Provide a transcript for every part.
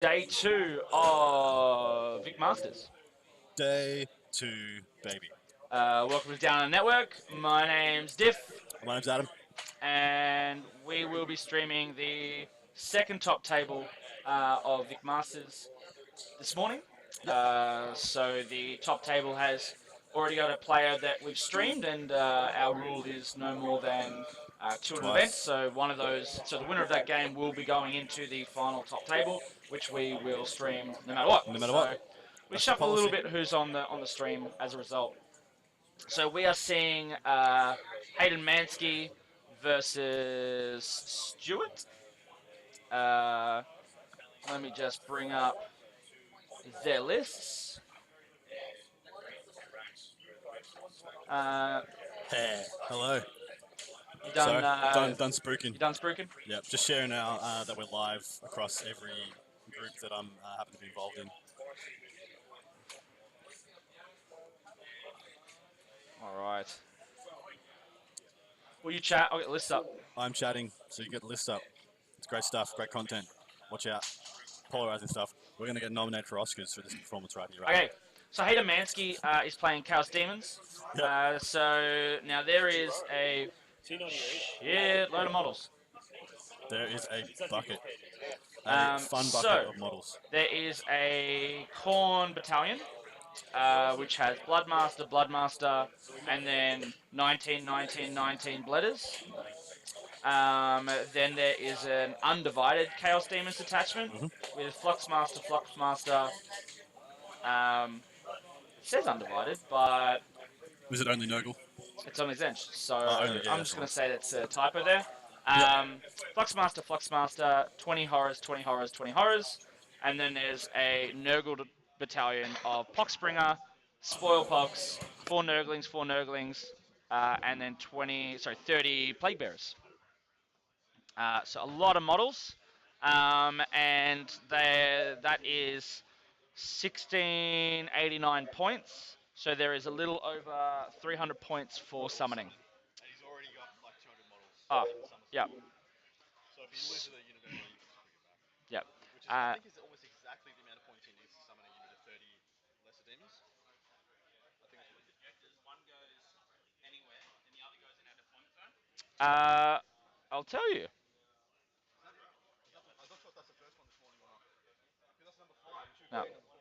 Day 2 of Vic Masters. Day 2, baby. Welcome to Down Under Network. My name's Diff, My name's Adam. and we will be streaming the second top table of Vic Masters this morning. Yep. So the top table has already got a player that we've streamed, and our rule is no more than two in an event. Twice. So one of those, so the winner of that game will be going into the final top table, which we will stream no matter what. No matter what. So we That's the shuffle a little policy. bit who's on the stream as a result. So we are seeing Hayden Mansky versus Stewart. Uh, Let me just bring up their lists. Uh, Hey. Hello. you So, done? done spooking. You done spooking? Yep. Just sharing now that we're live across every group that I'm happen to be involved in. All right. Will you chat? I'll get the list up. I'm chatting, so you get the list up. It's great stuff, great content. Watch out. Polarizing stuff. We're going to get nominated for Oscars for this performance right here. Right? Okay. So Hayden Mansky is playing Chaos Demons. Yep. So now there is a shit load of models. There is a bucket. A fun bucket of models. There is a Khorne battalion, which has Bloodmaster, and then 19, 19, 19 Bledders. Then there is an undivided Chaos Demons detachment with Fluxmaster. It says undivided, but Was it only Nurgle? it's on his bench, so Only, yeah, I'm that's just going fine. to say that's a typo there. Yep. Fluxmaster, 20 horrors, 20 horrors, 20 horrors. And then there's a Nurgle battalion of Poxbringer, Spoilpox, 4 Nurglings, and then 30 Plague Bearers. So a lot of models, and that is 1689 points. So there is a little over 300 points for summoning. He's already got like 200 models. Oh, In Summer yeah, Sword. So if he loses a unit early, you can just bring it back. yeah. Which is, I think, is almost exactly the amount of points he needs to summon a unit of 30 lesser demons. I think that's what it is. I'll tell you. I'm not sure if that's the first one this morning or not. Because that's number 5. It should No. be number 4.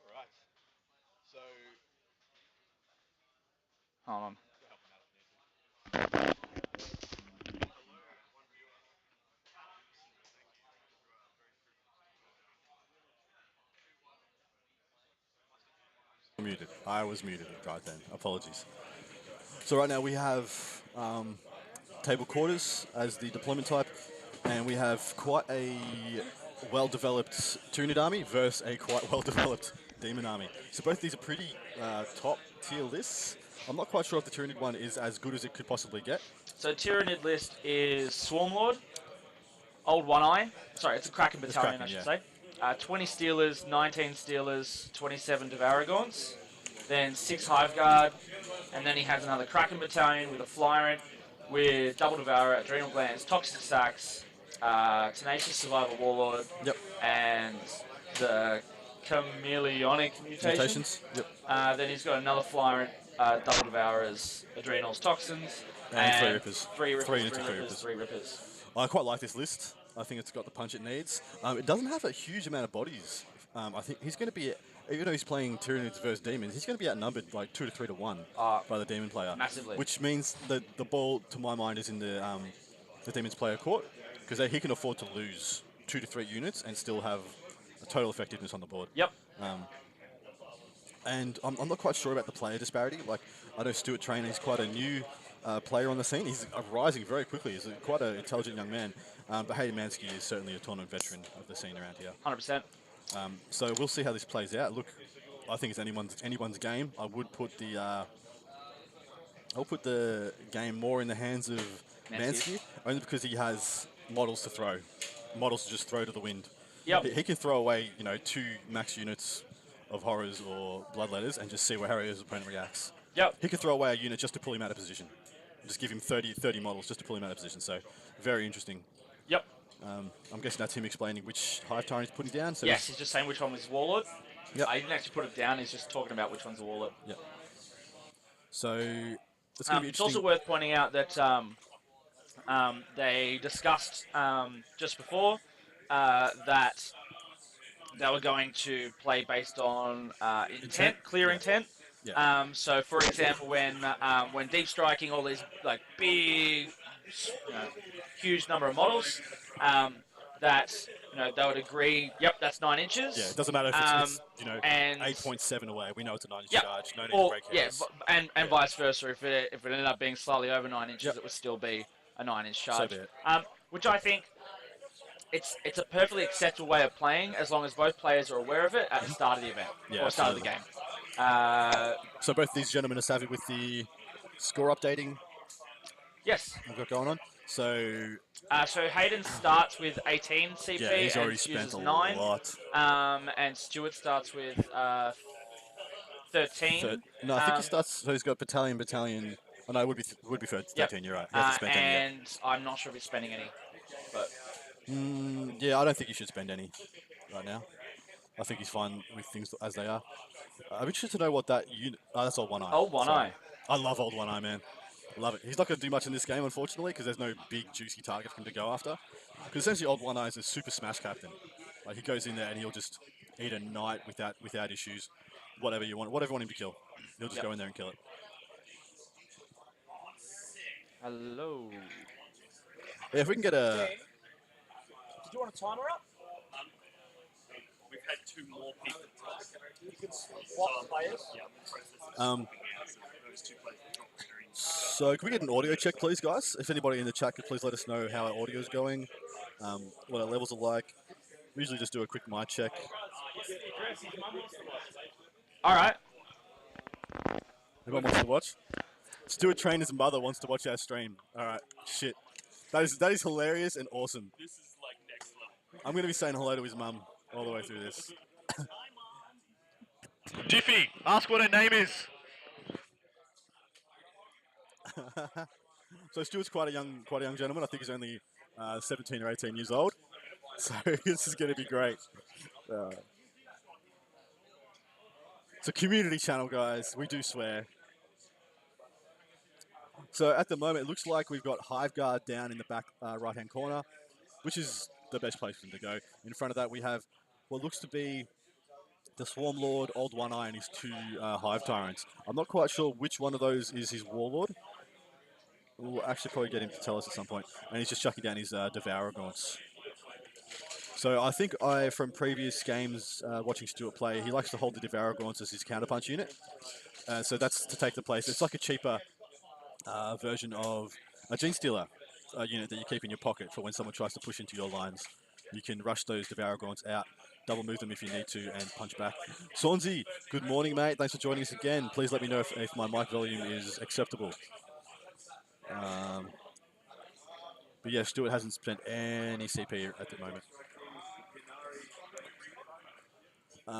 Alright. So, Hold on. go help him out if you need to. Muted. I was muted right then. Apologies. So right now we have table quarters as the deployment type, and we have quite a well-developed Tyranid army versus a quite well-developed Demon army. So both these are pretty top-tier lists. I'm not quite sure if the Tyranid one is as good as it could possibly get. So Tyranid list is Swarmlord, Old One Eye. Sorry, it's a Kraken battalion, I should say. 20 Steelers, 19 Steelers, 27 Devaragorns, then 6 Hive Guard, and then he has another Kraken battalion with a Flyrant, with Double Devourer, Adrenal Glands, Toxic Sacks, Tenacious Survivor Warlord, Yep. and the Chameleonic Mutations. Yep. Then he's got another Flyrant, Double Devourers, Adrenals, Toxins, And 3 Rippers. Three Rippers, 3 units of 3 Rippers. 3 Rippers. I quite like this list. I think it's got the punch it needs. It doesn't have a huge amount of bodies. I think he's going to be, even though he's playing Tyranids versus Demons, he's going to be outnumbered like 2 to 3 to 1 by the Demon player. Massively. Which means that the ball, to my mind, is in the Demons player court, because he can afford to lose 2 to 3 units and still have a total effectiveness on the board. Yep. And I'm not quite sure about the player disparity. Like, I know Stuart Trainer is quite a new player on the scene. He's rising very quickly. He's quite an intelligent young man. But Hayden Mansky is certainly a tournament veteran of the scene around here. 100%. So we'll see how this plays out. Look, I think it's anyone's game. I would put the game more in the hands of Mansky, only because he has models to throw, models to just throw to the wind. Yep. He can throw away, 2 max units of horrors or bloodletters and just see how his opponent reacts. Yep. He could throw away a unit just to pull him out of position. Just give him 30 models just to pull him out of position. So very interesting. Yep. I'm guessing that's him explaining which Hive Tyrant he's putting down. So Yes, he's just saying which one was Warlord. Yep. He didn't actually put it down. He's just talking about which one's a Warlord. Yep. So it's going to be It's also interesting. worth pointing out that they discussed just before that they were going to play based on intent, clear Yeah. intent. Yeah. So, for example, when deep striking all these like big, huge number of models, that they would agree. Yep, that's 9 inches. Yeah, it doesn't matter if it's and 8.7 away. We know it's a 9-inch yeah, charge. No need to or break yeah, heads. and vice versa. If it ended up being slightly over 9 inches, Yep. it would still be a 9-inch So charge. be it. Which I think it's a perfectly acceptable way of playing as long as both players are aware of it at the start of the event Yeah, or start of the absolutely. game. So both these gentlemen are savvy with the score updating Yes. we've got going on. So So Hayden starts with 18 CP yeah, he's already and spent uses a 9. lot. And Stuart starts with 13. No, I think he starts. So he's got battalion. Oh no, it would be 13. Yep. You're right. He hasn't spent any yet. And I'm not sure if he's spending any, but Yeah, I don't think he should spend any right now. I think he's fine with things as they are. I'm interested to know what that unit. Oh, that's old one eye. Old One Sorry. Eye. I love old one eye, man. Love it. He's not going to do much in this game, unfortunately, because there's no big juicy target for him to go after. Because essentially, old one eye is a super smash captain. Like he goes in there and he'll just eat a knight without issues. Whatever you want him to kill, he'll just go in there and kill it. Hello. Yeah, if we can get a. Did you want a timer up? We've had 2 more people. You can swap players. Yeah, those 2 players will drop during. So can we get an audio check, please, guys? If anybody in the chat could please let us know how our audio is going, what our levels are like. We usually just do a quick mic check. All right. Everyone wants to watch? Stuart Trainer's mother wants to watch our stream. All right, shit. That is hilarious and awesome. This is like next level. I'm going to be saying hello to his mum all the way through this. Diffie, ask what her name is. So Stuart's quite a young gentleman. I think he's only 17 or 18 years old. So this is going to be great. It's a community channel, guys. We do swear. So at the moment, it looks like we've got Hive Guard down in the back right-hand corner, which is the best place for him to go. In front of that, we have what looks to be the Swarm Lord, Old One Eye, and his 2 Hive Tyrants. I'm not quite sure which one of those is his Warlord. We'll actually probably get him to tell us at some point. And he's just chucking down his Devourer Gaunts. So I think from previous games watching Stuart play, he likes to hold the Devourer Gaunts as his counterpunch unit. So that's to take the place. It's like a cheaper version of a Gene Stealer unit that you keep in your pocket for when someone tries to push into your lines. You can rush those Devourer Gaunts out, double move them if you need to, and punch back. Sonzi, good morning, mate. Thanks for joining us again. Please let me know if my mic volume is acceptable. But yeah, Stuart hasn't spent any CP at the moment.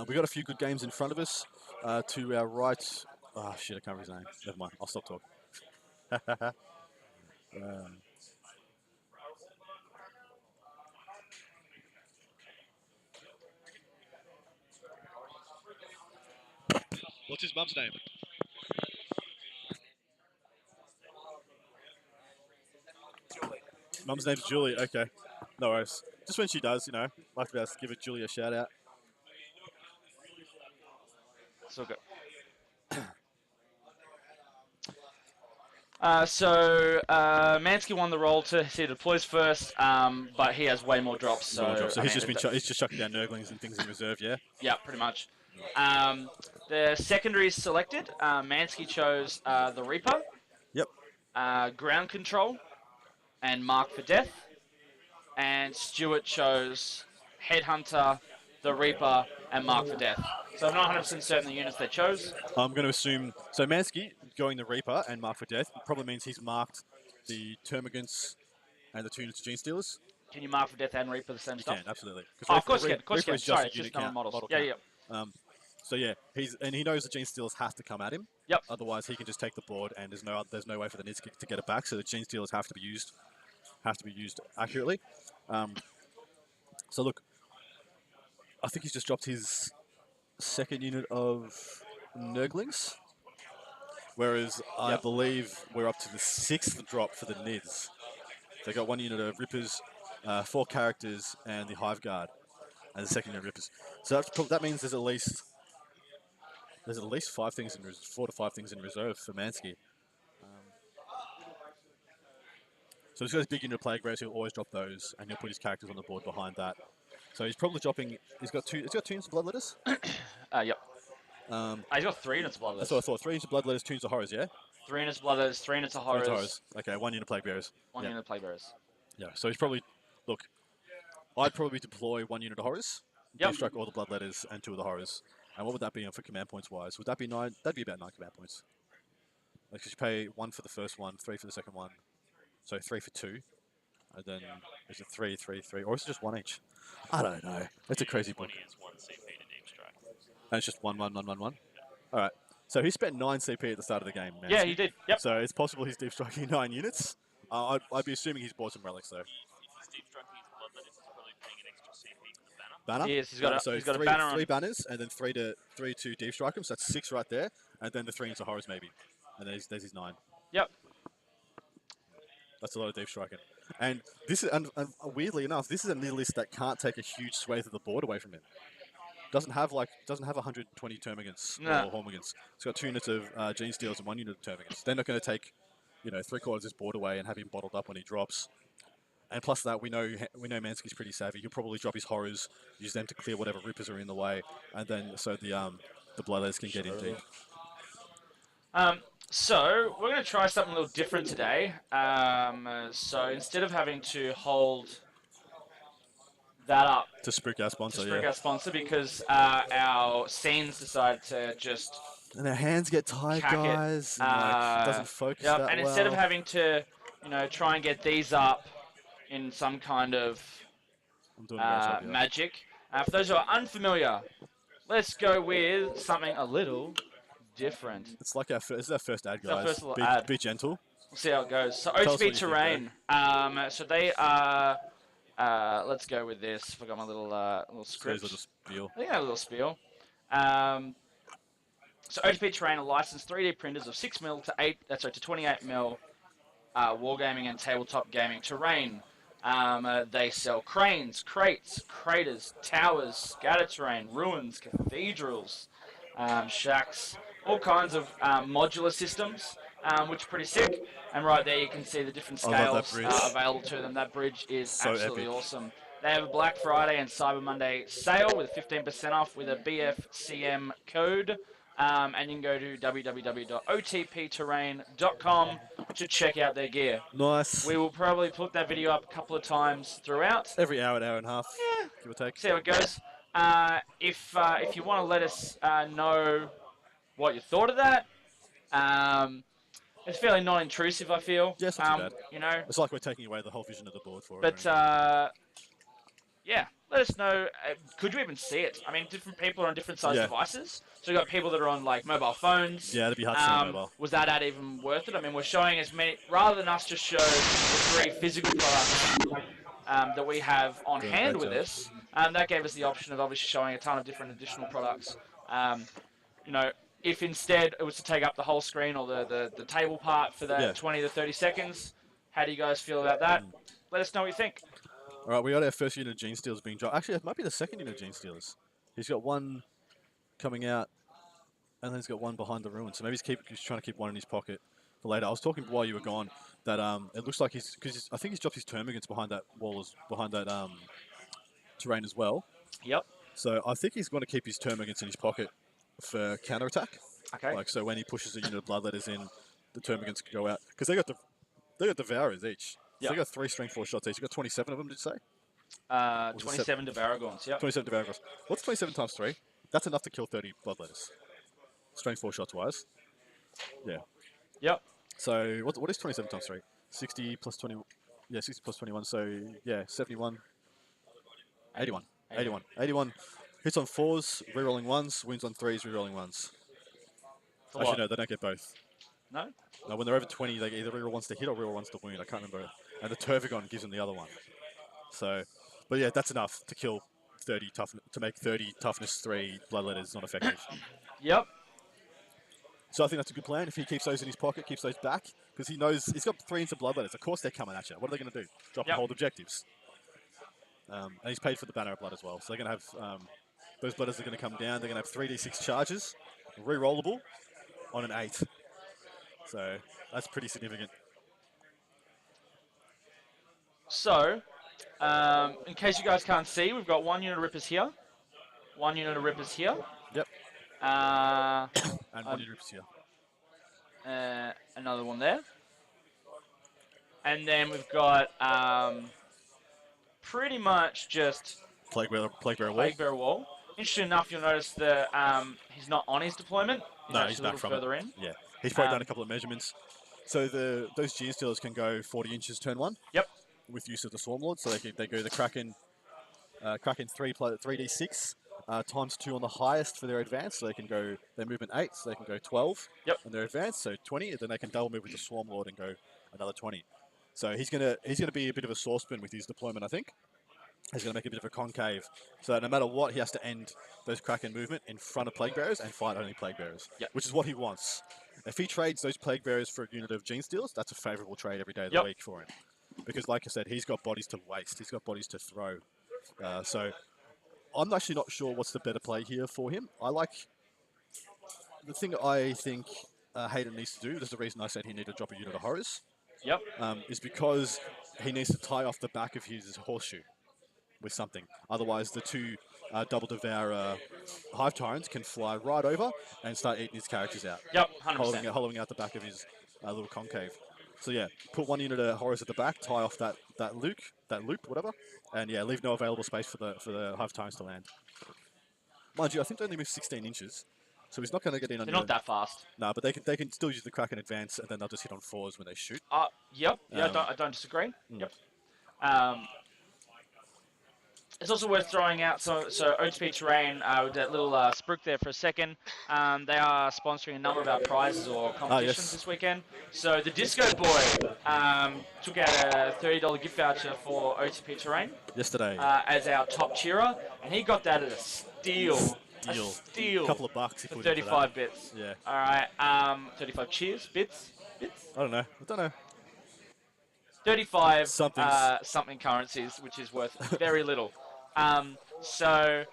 We've got a few good games in front of us. To our right, oh shit, I can't remember his name. Never mind, I'll stop talking. What's his mum's name? Mum's name's Julie. Okay, no worries. Just when she does, like to be able to give Julie a shout out. So good. Mansky won the role to see deploys first, but he has way more drops. So, So he's just chucking down Nurglings and things in reserve, yeah? Yeah, pretty much. The secondaries selected, Mansky chose the Reaper, Yep. Ground Control, and Mark for Death. And Stuart chose Headhunter, the Reaper, and Mark for Death. So I'm not 100% certain the units they chose. I'm going to assume... So Mansky going the Reaper and Mark for Death probably means he's marked the Termagants and the 2 units of Gene Stealers. Can you Mark for Death and Reaper the same stuff? You can, absolutely. Oh, of course you can. Of course you Reaper can. is Sorry, a it's unit just number count, models. model Yeah, count. So yeah, he knows the Gene Stealers have to come at him. Yep. Otherwise, he can just take the board, and there's no way for the Nids to get it back. So the Gene Stealers have to be used accurately. So look, I think he's just dropped his second unit of Nurglings, whereas I Yep. believe we're up to the 6th drop for the Nids. They got 1 unit of Rippers, 4 characters, and the Hive Guard, and the second unit of Rippers. So that means there's at least 4 to 5 things in reserve for Mansky. So he's got his big unit of Plague Bearers. He'll always drop those, and he'll put his characters on the board behind that. So he's probably dropping. He's got 2 units of Bloodletters. Yep. He's got 3 units of That's what I Bloodletters. thought. 3 units of Bloodletters, 2 units of Horrors. Yeah. 3 units of Bloodletters, 3 units of 3 units of Horrors, Horrors. Okay, 1 unit of Plague Bearers. 1 Yeah. unit of Plague Bearers. Yeah. So he's probably look. I'd probably deploy 1 unit of Horrors. Yep. Strike all the Bloodletters and 2 of the Horrors. And what would that be for command points wise? Would that be 9? That'd be about 9 command points. Like, 'cause you pay 1 for the first one, 3 for the second one, so 3 for 2, and then is it 3, 3, 3, or is it just 1 each? I don't know. It's a crazy book. And it's just 1, 1, 1, 1, 1. All right. So he spent 9 CP at the start of the game. Man. Yeah, he did. Yep. So it's possible he's deep striking 9 units. I'd be assuming he's bought some relics though. Banner. Yes, he's got a, so he's got three, a banner 3 on. banners, and then 3 to deep strike him. So that's 6 right there, and then the 3 into horrors maybe, and there's his 9. Yep. That's a lot of deep striking. And this is, and weirdly enough, this is a list that can't take a huge swathe of the board away from him. Doesn't have 120 termagants No. or hormagants. It's got 2 units of gene steals and 1 unit of termagants. They're not going to take, 3/4 of this board away and have him bottled up when he drops. And plus that, we know Mansky's pretty savvy. He'll probably drop his horrors, use them to clear whatever rippers are in the way, and then so the bloodletters can get in deep. So we're going to try something a little different today. So instead of having to hold that up To spook our sponsor, to spring yeah. our sponsor, because our scenes decided to just And their hands get tired, cack guys. it. And, doesn't focus Yep, that and well. instead of having to, try and get these up in some kind of I'm doing a great job here. magic. For those who are unfamiliar, let's go with something a little different. It's like this is our first ad, It's our guys. first little be, ad. be gentle. We'll see how it goes. So us what you OTB think, Terrain. So they are. Let's go with this. Forgot my little script. Little spiel. I think I have a little spiel. So OTP Terrain are licensed 3D printers of 6mm to 28mm wargaming and tabletop gaming terrain. They sell cranes, crates, craters, towers, scatter terrain, ruins, cathedrals, shacks, all kinds of modular systems, which are pretty sick. And right there you can see the different I love that scales bridge. available to them. That bridge is So absolutely epic. awesome. They have a Black Friday and Cyber Monday sale with 15% off with a BFCM code. And you can go to www.otpterrain.com to check out their gear. Nice. We will probably put that video up a couple of times throughout. Every hour, an hour and a half, Yeah. give or take. See how it goes. If you want to let us know what you thought of that, it's fairly non-intrusive, I feel. Yeah, it's not too bad. It's like we're taking away the whole vision of the board for it. But yeah, let us know. Could you even see it? I mean, different people are on different size devices. So you got people that are on like mobile phones. Yeah, it'd be hard to see on mobile. Was that ad even worth it? I mean, we're showing as many rather than us just show the 3 physical products that we have on Doing a hand great with job. this. That gave us the option of obviously showing a ton of different additional products. If instead it was to take up the whole screen or the table part for that 20 to 30 seconds, how do you guys feel about that? Let us know what you think. All right, we got our first unit of Gene Stealers being dropped. Actually, it might be the second unit of Gene Stealers. He's got 1 coming out, and then he's got 1 behind the ruin. So maybe he's trying to keep 1 in his pocket for later. I was talking while you were gone that it looks like because I think he's dropped his termagants behind that wall, behind that terrain as well. Yep. So I think he's going to keep his termagants in his pocket for counterattack. Okay. Like so, when he pushes a unit of bloodletters in, the termagants can go out because they got devourers each. So they got 3 strength 4 shots each. You got 27 of them, did you say? 27 Devaragorns, yep. 27 Devaragorns. What's 27 times 3? That's enough to kill 30 bloodletters. Strength 4 shots wise. Yeah. Yep. So what is 27 times 3? 60 plus 20. Yeah, 60 plus 21. So yeah, 71. 81. 81. 81. Hits on 4s, rerolling 1s. Wounds on 3s, rerolling 1s. For Actually, what? no, they don't get both. No? No, when they're over 20, they get either reroll 1s to hit or reroll 1s to wound. I can't remember. And the Turvagon gives them the other one. So, but yeah, that's enough to kill 30 toughness, to make 30 toughness 3 bloodletters non effective. Yep. So I think that's a good plan. If he keeps those in his pocket, keeps those back, because he knows he's got 3 into bloodletters. Of course they're coming at you. What are they going to do? Drop and Yep. hold objectives. And he's paid for the banner of blood as well. So they're going to have those bloodletters are going to come down. They're going to have 3d6 charges, re-rollable on an 8. So that's pretty significant. So, in case you guys can't see, we've got 1 unit of rippers here, 1 unit of rippers here. Yep. Uh, And 1 unit here. another one there. And then we've got pretty much just Plague Bearer Wall. Plague Bearer Wall. Interesting enough, you'll notice that he's not on his deployment. No, actually he's a back little from further it. in. Yeah, he's probably done a couple of measurements. So those Gene Stealers can go 40 inches turn 1. Yep. With use of the Swarm Lord, so they go the Kraken 3d6 times 2 on the highest for their advance, so they can go their movement 8, so they can go 12. Yep. On their advance, so 20, and then they can double move with the Swarm Lord and go another 20. So he's gonna be a bit of a saucepan with his deployment, I think. He's going to make a bit of a concave, so that no matter what, he has to end those Kraken movement in front of Plague Bearers and fight only Plague Bearers, yep. which is what he wants. If he trades those Plague Bearers for a unit of Gene Stealers, that's a favourable trade every day of the week for him. Because, like I said, he's got bodies to waste. He's got bodies to throw. So I'm actually not sure what's the better play here for him. The thing I think Hayden needs to do, this is the reason I said he needed to drop a unit of Horrors, is because he needs to tie off the back of his horseshoe with something. Otherwise, the 2 Double Devourer Hive Tyrants can fly right over and start eating his characters out. Yep, 100%. Hollowing out the back of his little concave. So yeah, put 1 unit of Horrors at the back, tie off that loop, whatever, and yeah, leave no available space for the Hive Tyrants to land. Mind you, I think they only move 16 inches, so he's not going to get in on. They're not that fast. No, but they can still use the Kraken advance, and then they'll just hit on 4s when they shoot. Yep. Yeah, I don't disagree. Yep. It's also worth throwing out, so OTP Terrain, with that little spruik there for a second, they are sponsoring a number of our prizes or competitions this weekend. So the Disco Boy took out a $30 gift voucher for OTP Terrain. Yesterday. As our top cheerer, and he got that at a steal. A steal. A couple of bucks. For 35 bits. Yeah. All right, 35 cheers, bits? I don't know. 35 something currencies, which is worth very little. So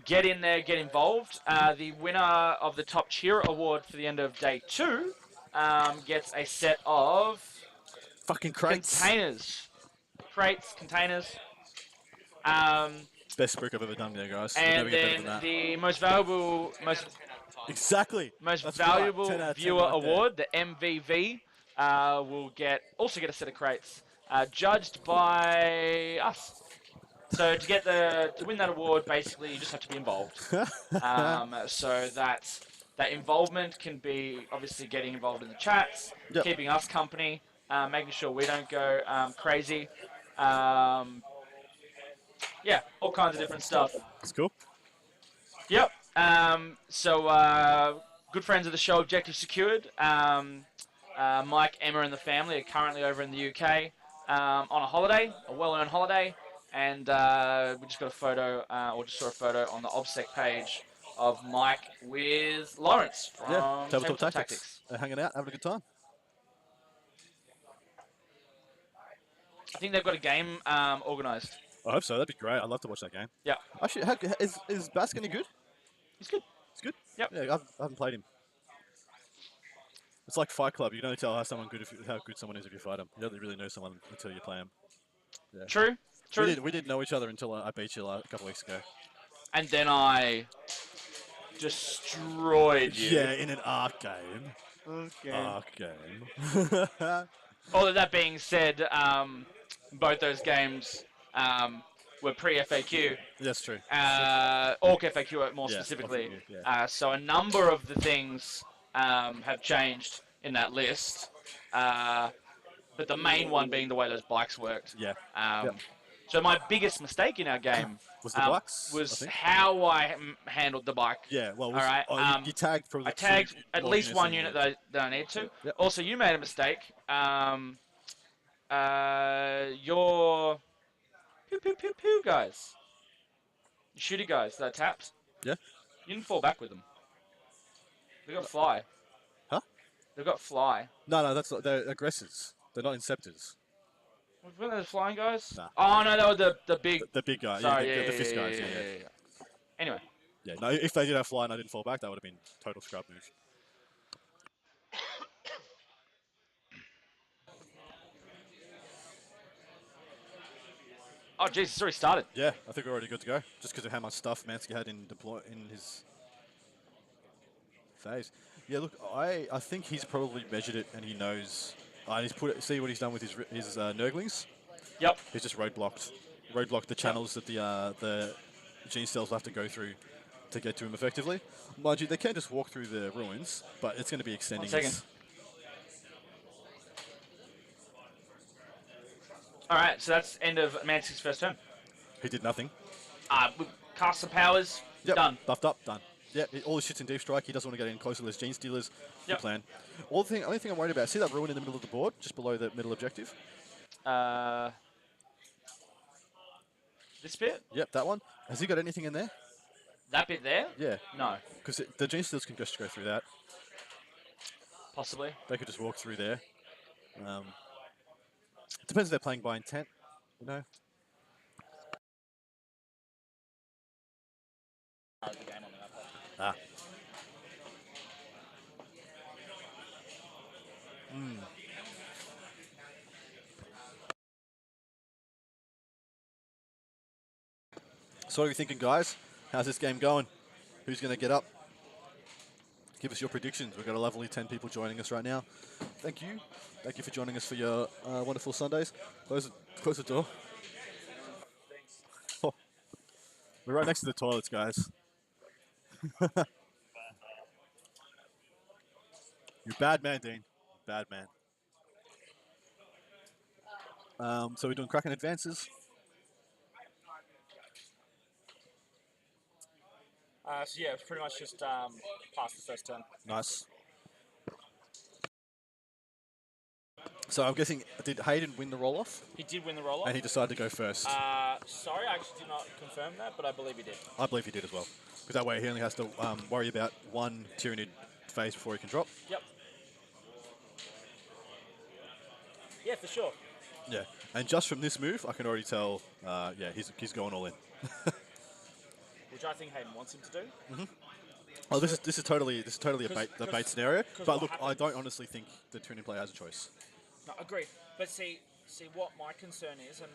get in there, get involved. The winner of the Top Cheer Award for the end of day 2 gets a set of fucking crates. Containers. Best spruik I've ever done there, guys. And then the most valuable, most valuable viewer award, the MVV, will also get a set of crates, judged by us. So to win that award, basically, you just have to be involved. So that involvement can be obviously getting involved in the chats, keeping us company, making sure we don't go crazy. Yeah, all kinds of different stuff. That's cool. Yep. So good friends of the show, Objective Secured. Mike, Emma, and the family are currently over in the UK on a well-earned holiday. And we just got a photo, or just saw a photo on the OBSEC page of Mike with Lawrence from Tabletop Tactics. They're hanging out, having a good time. I think they've got a game organised. I hope so. That'd be great. I'd love to watch that game. Yeah. Actually, is Bask any good? He's good. He's good? Yep. Yeah, I haven't played him. It's like Fight Club. You can only tell how good someone is if you fight him. You don't really know someone until you play him. Yeah. True. We didn't know each other until I beat you a couple weeks ago. And then I destroyed you. Yeah, in an Ark game. Ark game. All of that being said, both those games were pre-FAQ. That's true. Orc FAQ more specifically. So a number of the things have changed in that list. But the main one being the way those bikes worked. Yeah. So my biggest mistake in our game was the bikes. Was how I handled the bike. Yeah. Well, all right. You tagged probably. I tagged at least one unit that I need to. Also, you made a mistake. Your pew, pew, pew, guys. You shooty guys that tapped. Yeah. You didn't fall back with them. They got fly. Huh? They've got fly. No, that's not. They're aggressors. They're not inceptors. Weren't they the flying guys? Nah. Oh no, they were the big. The big guy. Sorry, yeah, yeah, the fist guys. yeah. Anyway, Yeah. No, if they did have fly and I didn't fall back, that would have been total scrub move. oh jeez, it's already started. Yeah, I think we're already good to go. Just because of how much stuff Mansky had in his phase. Yeah, look, I think he's probably measured it and he knows. He's see what he's done with his Nurglings. Yep. He's just roadblocked the channels that the Gene Steels will have to go through to get to him effectively. Mind you, they can just walk through the ruins, but it's going to be extending. 1 second. All right, so that's end of Mansky's first turn. He did nothing. We cast some powers. Yep, Done. buffed up, done. Yeah, all his shit's in deep strike. He doesn't want to get in closer to his Gene Stealers. Yep. Good plan. Only thing I'm worried about, see that ruin in the middle of the board, just below the middle objective? This bit? Yep, that one. Has he got anything in there? That bit there? Yeah. No. Because the Gene Stealers can just go through that. Possibly. They could just walk through there. It depends if they're playing by intent, you know? Ah. So what are we thinking, guys? How's this game going? Who's going to get up? Give us your predictions. We've got a lovely 10 people joining us right now. Thank you. Thank you for joining us for your wonderful Sundays. Close the door. Oh. We're right next to the toilets, guys. You're bad man, Dean. Bad man. So we're doing Kraken advances. So yeah, it's pretty much just past the first turn. Nice. So I'm guessing, did Hayden win the roll-off? He did win the roll-off. And he decided to go first. Sorry, I actually did not confirm that, but I believe he did. I believe he did as well. Because that way he only has to worry about one Tyranid phase before he can drop. Yep. Yeah, for sure. Yeah. And just from this move, I can already tell, yeah, he's going all in. Which I think Hayden wants him to do. Oh, this is totally a bait scenario. But look, I happens- don't honestly think the Tyranid player has a choice. No, agreed. But see what my concern is, and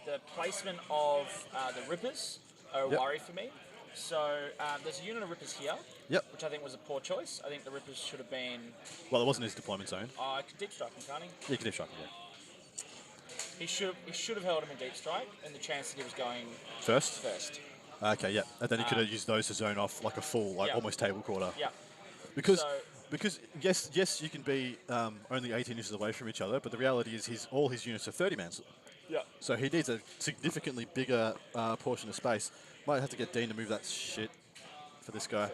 the placement of the Rippers are a Yep. worry for me. So there's a unit of Rippers here, Yep. which I think was a poor choice. I think the Rippers should have been. Well, it wasn't his deployment zone. I could deep strike him, can't he? You can deep strike him, yeah. He should have held him in deep strike, and the chance that he was going First? first. Okay, yeah. And then he could have used those to zone off like a full, like Yeah. almost table quarter. Yeah. Because So- yes, you can be only 18 inches away from each other, but the reality is all his units are 30 mans. Yeah. So he needs a significantly bigger portion of space. Might have to get Dean to move that shit for this guy.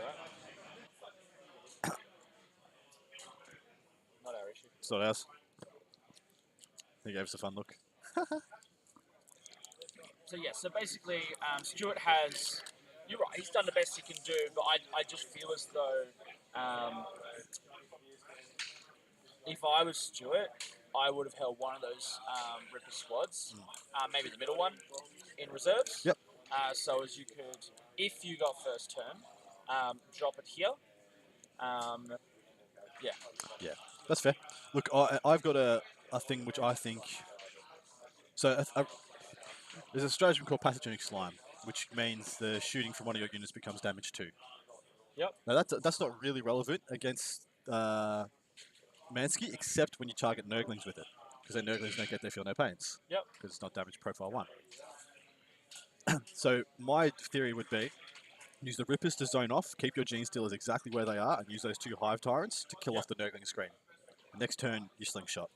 Not our issue. It's not ours. He gave us a fun look. So yeah, so basically, Stuart has. You're right. He's done the best he can do, but I just feel as though if I was Stuart, I would have held one of those Ripper squads, maybe the middle one, in reserves. Yep. So as you could, if you got first turn, drop it here. Yeah. Yeah, that's fair. Look, I've got a thing which I think... So there's a stratagem called Pathogenic Slime, which means the shooting from one of your units becomes damage 2. Yep. Now that's not really relevant against Mansky, except when you target Nurglings with it, because then Nurglings don't get their feel no pains. Yep. Because it's not damage profile 1. So my theory would be, use the Rippers to zone off, keep your Gene Stealers exactly where they are, and use those 2 Hive Tyrants to kill off the Nurgling screen. Next turn, you Slingshot.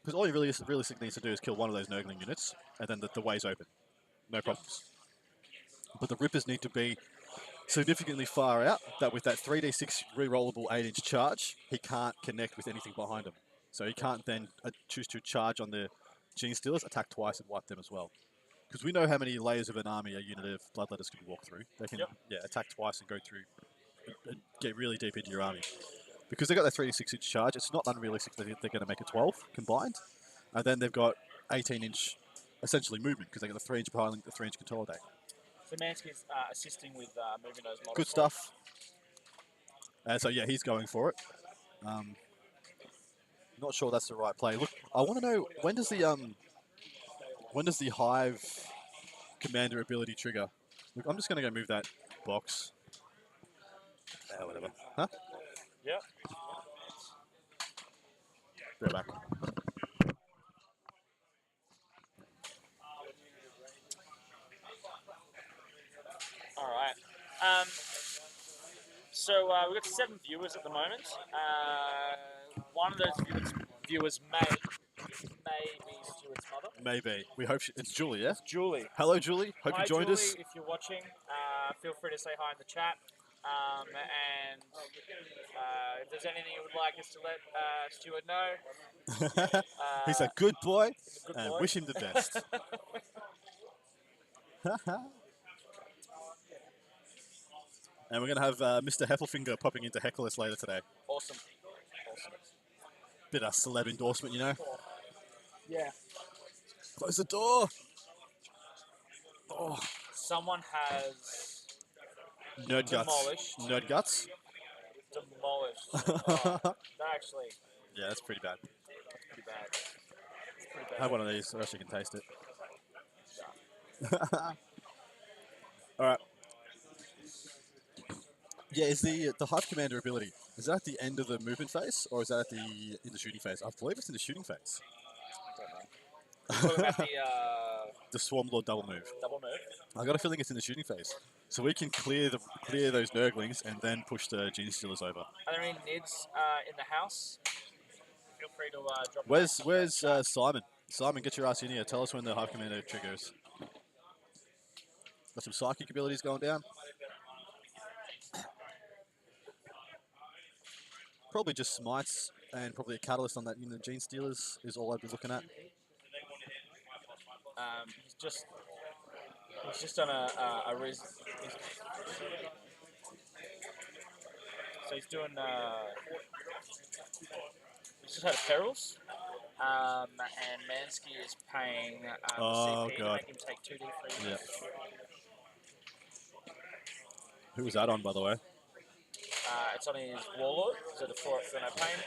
Because all you realistically need to do is kill one of those Nurgling units, and then the way's open. No problems. But the Rippers need to be significantly far out that with that 3d6 rerollable 8-inch charge, he can't connect with anything behind him. So he can't then choose to charge on the Gene Stealers, attack twice, and wipe them as well. Because we know how many layers of an army a unit of Bloodletters can walk through. They can attack twice and go through and get really deep into your army. Because they've got that 36-inch charge, it's not unrealistic that they're going to make a 12 combined. And then they've got 18-inch, essentially, movement, because they've got the 3-inch piling, the 3-inch consolidate. So Mansky's assisting with moving those models. Good stuff. And so, yeah, he's going for it. Not sure that's the right play. Look, I want to know, when does the Hive Commander ability trigger? Look, I'm just going to go move that box. Whatever. Huh? Yeah. Go back. All right. So we've got 7 viewers at the moment. One of those viewers may be Stuart's mother. Maybe. We hope it's Julie, yeah? It's Julie. Hello, Julie. Hope Hi, you joined Julie, us. if you're watching, feel free to say hi in the chat. And if there's anything you would like us to let Stuart know, He's a good boy, he's a good and boy. wish him the best. And we're going to have Mr. Heffelfinger popping into heckle us later today. Awesome. Bit of celeb endorsement, you know. Yeah. Close the door. Oh, Someone has nerd guts. demolished. Nerd guts. Demolished. Oh, that actually, Yeah, that's pretty bad. pretty bad. It's pretty bad. Have one of these, so I actually can taste it. All right. Yeah, is the Hive Commander ability, is that at the end of the movement phase, or is that in the shooting phase? I believe it's in the shooting phase. Talking about The Swarm Lord double move. double move. I got a feeling it's in the shooting phase, so we can clear those Nurglings and then push the Gene Stealers over. Are there any NIDs in the house? Feel free to drop. Where's Simon? Simon, get your ass in here. Tell us when the Hive Commander triggers. Got some psychic abilities going down. Probably just smites and probably a catalyst on that unit. Gene Stealers is all I'd be looking at. He's just done a reason. So he's doing. He's just had a perils. And Mansky is paying Oh, CP God. to make him take 2d3. Yeah. Who was that on, by the way? It's on his Warlord, so the 4 no pain.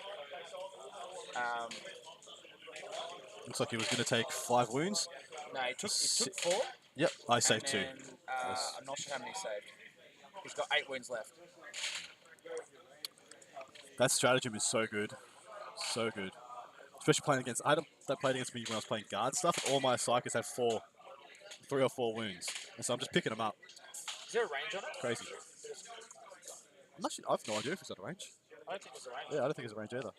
Looks like he was going to take 5 wounds. No, he took 4. Yep, I saved 2. And then, I'm not sure how many he saved. He's got 8 wounds left. That stratagem is so good. So good. Especially playing against... I played against me when I was playing guard stuff. All my psychics have 3 or 4 wounds. And so I'm just picking them up. Is there a range on it? Crazy. I'm actually, I have no idea if it's got a range. I don't think there's a range. Yeah, I don't think it's a range either.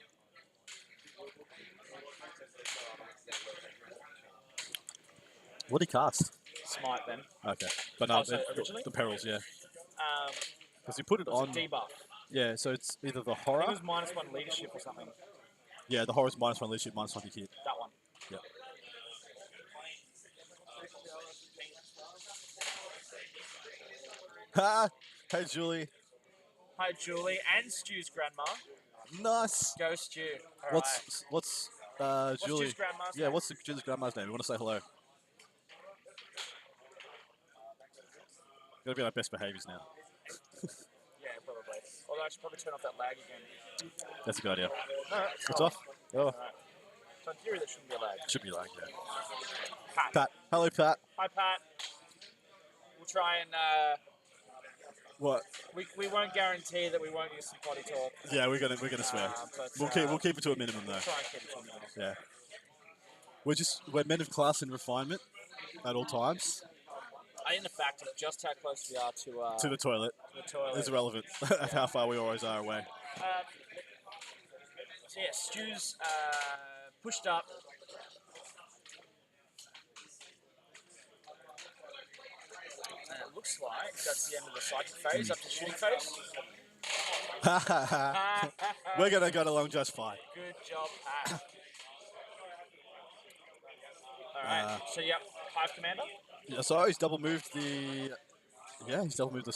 What did he cast? Smite then. Okay. But no, Oh, so originally? the perils, yeah. It Because you put it was on... a debuff. Yeah, so it's either the I horror... think it was -1 leadership or something. Yeah, the horror's -1 leadership, -1 hit. That one. Yep. Ha! Hey, Julie. Hi, Julie and Stu's grandma. Nice. Go, Stu. All What's Julie? Stu's grandma's Yeah, name? what's Julie's grandma's name? We want to say hello. Gotta be our best behaviors now. Yeah, probably. Although I should probably turn off that lag again. That's a good idea. Alright, It's off. Oh, Alright. So in theory, there shouldn't be a lag. should be like yeah. Pat. Pat. Hello, Pat. Hi, Pat. We'll try and... What? we won't guarantee that we won't use some potty talk. Yeah, we're gonna swear. But, We'll keep it to a minimum though. Try and keep it to a minimum. Yeah. We're men of class and refinement at all times. I think the fact is just how close we are To the toilet to the toilet. is irrelevant of how far we always are away. So yeah, Stu's pushed up. And it looks like that's the end of the psychic phase, up to shooting phase. We're going to get along just fine. Good job, Pat. All right. So, yep, Hive Commander. Yeah, so he's double moved the... Yeah, he's double moved the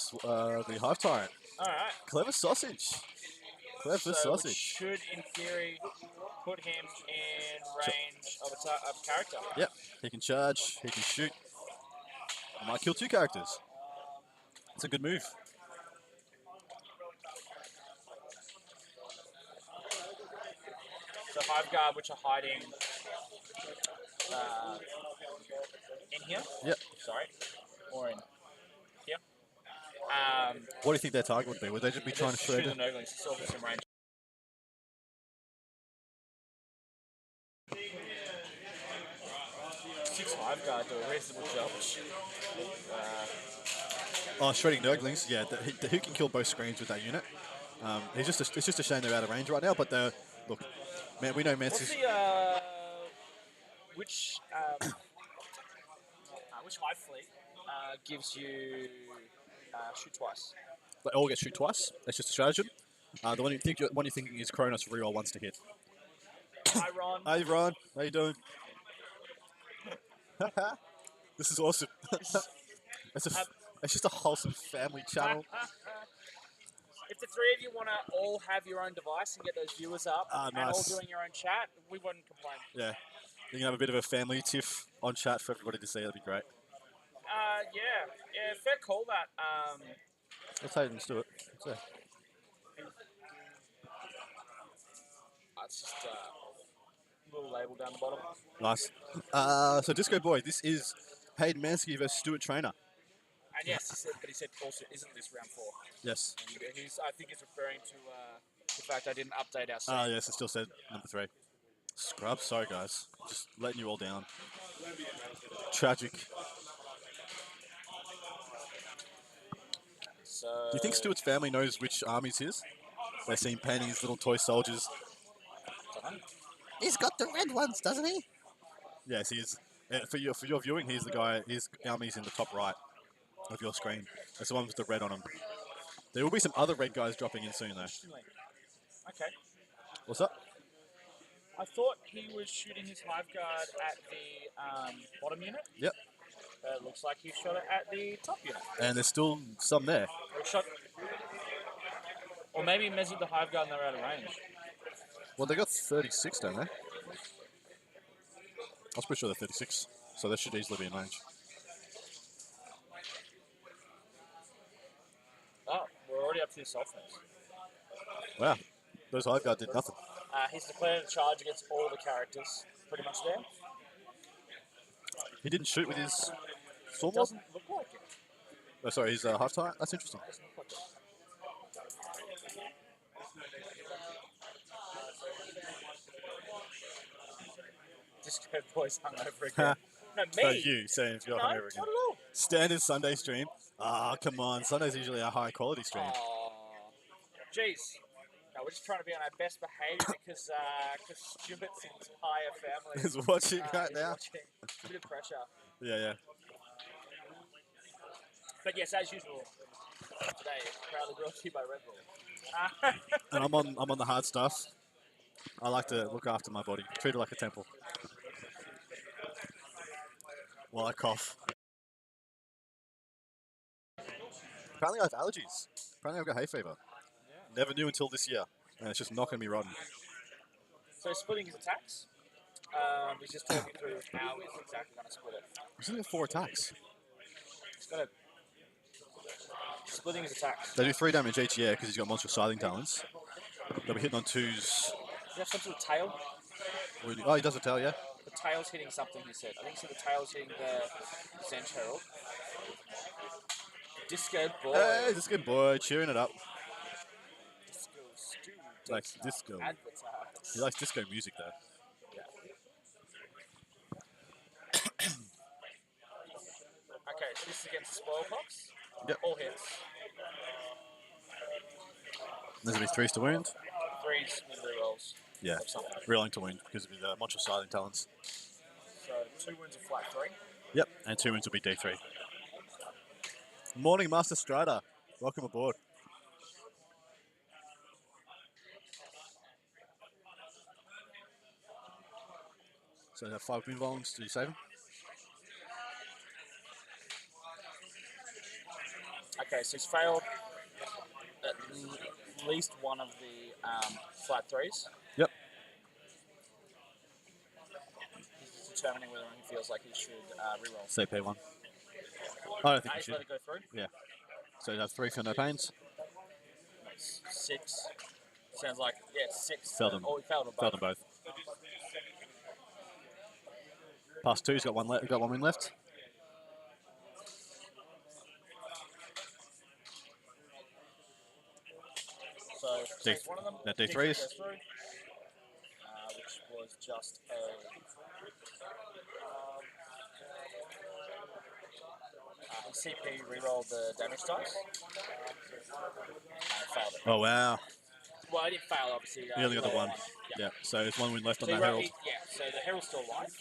Hive Tyrant. All right. Clever sausage. Clever So, which sausage. should, in theory, put him in range of a character. Yep, he can charge, he can shoot. He might kill 2 characters. It's a good move. So Hive Guard, which are hiding in here. Yep. Sorry, or in here. What do you think their target would be? Would they just be trying to shoot shred? the Nurglings, still in some range. Six Hive Guard do a reasonable job. Oh, shredding Nurglings. Yeah, who can kill both screens with that unit? It's just a shame they're out of range right now. But look, man, we know What's Mancy's. the which Hive fleet gives you shoot twice? They all get shoot twice. That's just a stratagem. The one you're thinking is Kronos reroll once to hit. Hi Ron. Hey Ron, how you doing? This is awesome. It's just a wholesome family channel. If the three of you want to all have your own device and get those viewers up and all Nice. doing your own chat, we wouldn't complain. Yeah, you can have a bit of a family tiff on chat for everybody to see. That'd be great. Yeah, fair call that. Let's do it. It's just a little label down the bottom. Nice. So Disco Boy, this is Hayden Mansky versus Stuart Trainer. And yes, he said also, isn't this round 4? Yes. And I think he's referring to the fact I didn't update our scene. Yes, it still said number 3. Scrub, sorry guys. Just letting you all down. Tragic. So, Do you think Stuart's family knows which army's his? They see him painting his little toy soldiers. He's got the red ones, doesn't he? Yes, he is. For your viewing, he's the guy. His army's in the top right of your screen. That's the one with the red on him. There will be some other red guys dropping in soon, though. okay. What's up? I thought he was shooting his Hive Guard at the bottom unit. Yep. It looks like he shot it at the top unit. And there's still some there. Or maybe he measured the Hive Guard and they're out of range. Well, they got 36, don't they? I was pretty sure they're 36, so they should easily be in range. Oh, we're already up to the Softness. Wow, those Hive Guard did nothing. He's declared a charge against all the characters, pretty much there. He didn't shoot with his Stormlord? Doesn't look like it. Oh, sorry, his half tire? That's interesting. Doesn't look like it. Disco Boy's hungover again. No, me. No, you saying if you're No, hungover not again. at all. Standard Sunday stream. Ah, come on. Sunday's usually a high quality stream. Oh, jeez. No, we're just trying to be on our best behaviour because Stuart's entire family Is watching right is now. watching. A bit of pressure. Yeah. But yes, as usual, today proudly brought to you by Red Bull. And I'm on the hard stuff. I like to look after my body. Treat it like a temple. While I cough. Apparently I have allergies. Apparently I've got hay fever. Yeah. Never knew until this year. And it's just knocking me rotten. So splitting his attacks. He's just talking through how he's exactly going to split it. He's only got 4 attacks. He's going to splitting his attacks. They do 3 damage each year because he's got monstrous scything talents. They'll be hitting on 2s. Does he have some sort of tail? Oh, he does a tail, yeah. The tail's hitting something, he said. I think he said the tail's hitting the Zench Herald. Disco Boy. Hey, Disco Boy, cheering it up. Disco Stew. Likes disco. Advertise. He likes disco music, though. Yeah. Okay, so this is against Spoilpox. Yep. All hits. There's going to be 3s to wound. 3s with rerolls. Yeah, Of something. reeling to wound because of the monstrous scything talents. So 2 wounds of flat 3. Yep, and 2 wounds will be D3. Morning, Master Strider. Welcome aboard. So they have 5 wind longs. Do you save them? Okay, so he's failed at least one of the flat 3s. Yep. He's determining whether he feels like he should reroll. CP1. I don't think you He's should. let it go through. Yeah. So you have 3 for no pains. That's 6. Sounds like, yeah, 6. Failed them. Oh, he failed them both. Failed them both. Past 2, he's got 1 left. Got 1 win left. So D- take one of them. yeah, D3 D3s. goes through, which was just a. CP rerolled the damage dice. And failed it. Oh, wow. Well, I didn't fail, obviously. You only got the rolled 1. Yeah. Yeah. So there's 1 win left So on that he Herald. yeah, so the Herald's still alive.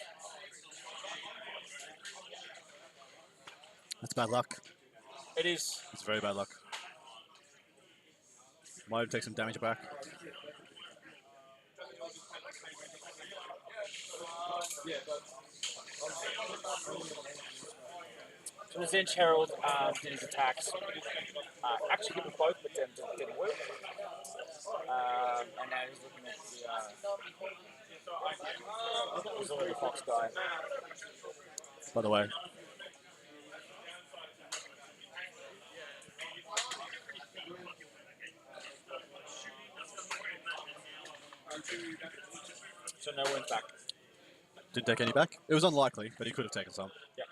That's bad luck. It is. It's very bad luck. Might take some damage back. So the Zench Herald did his attacks. Actually hit with both, but then didn't work. And now he's looking at the auxiliary fox guy. By the way. So no wins back. Didn't take any back. It was unlikely, but he could have taken some. Yeah.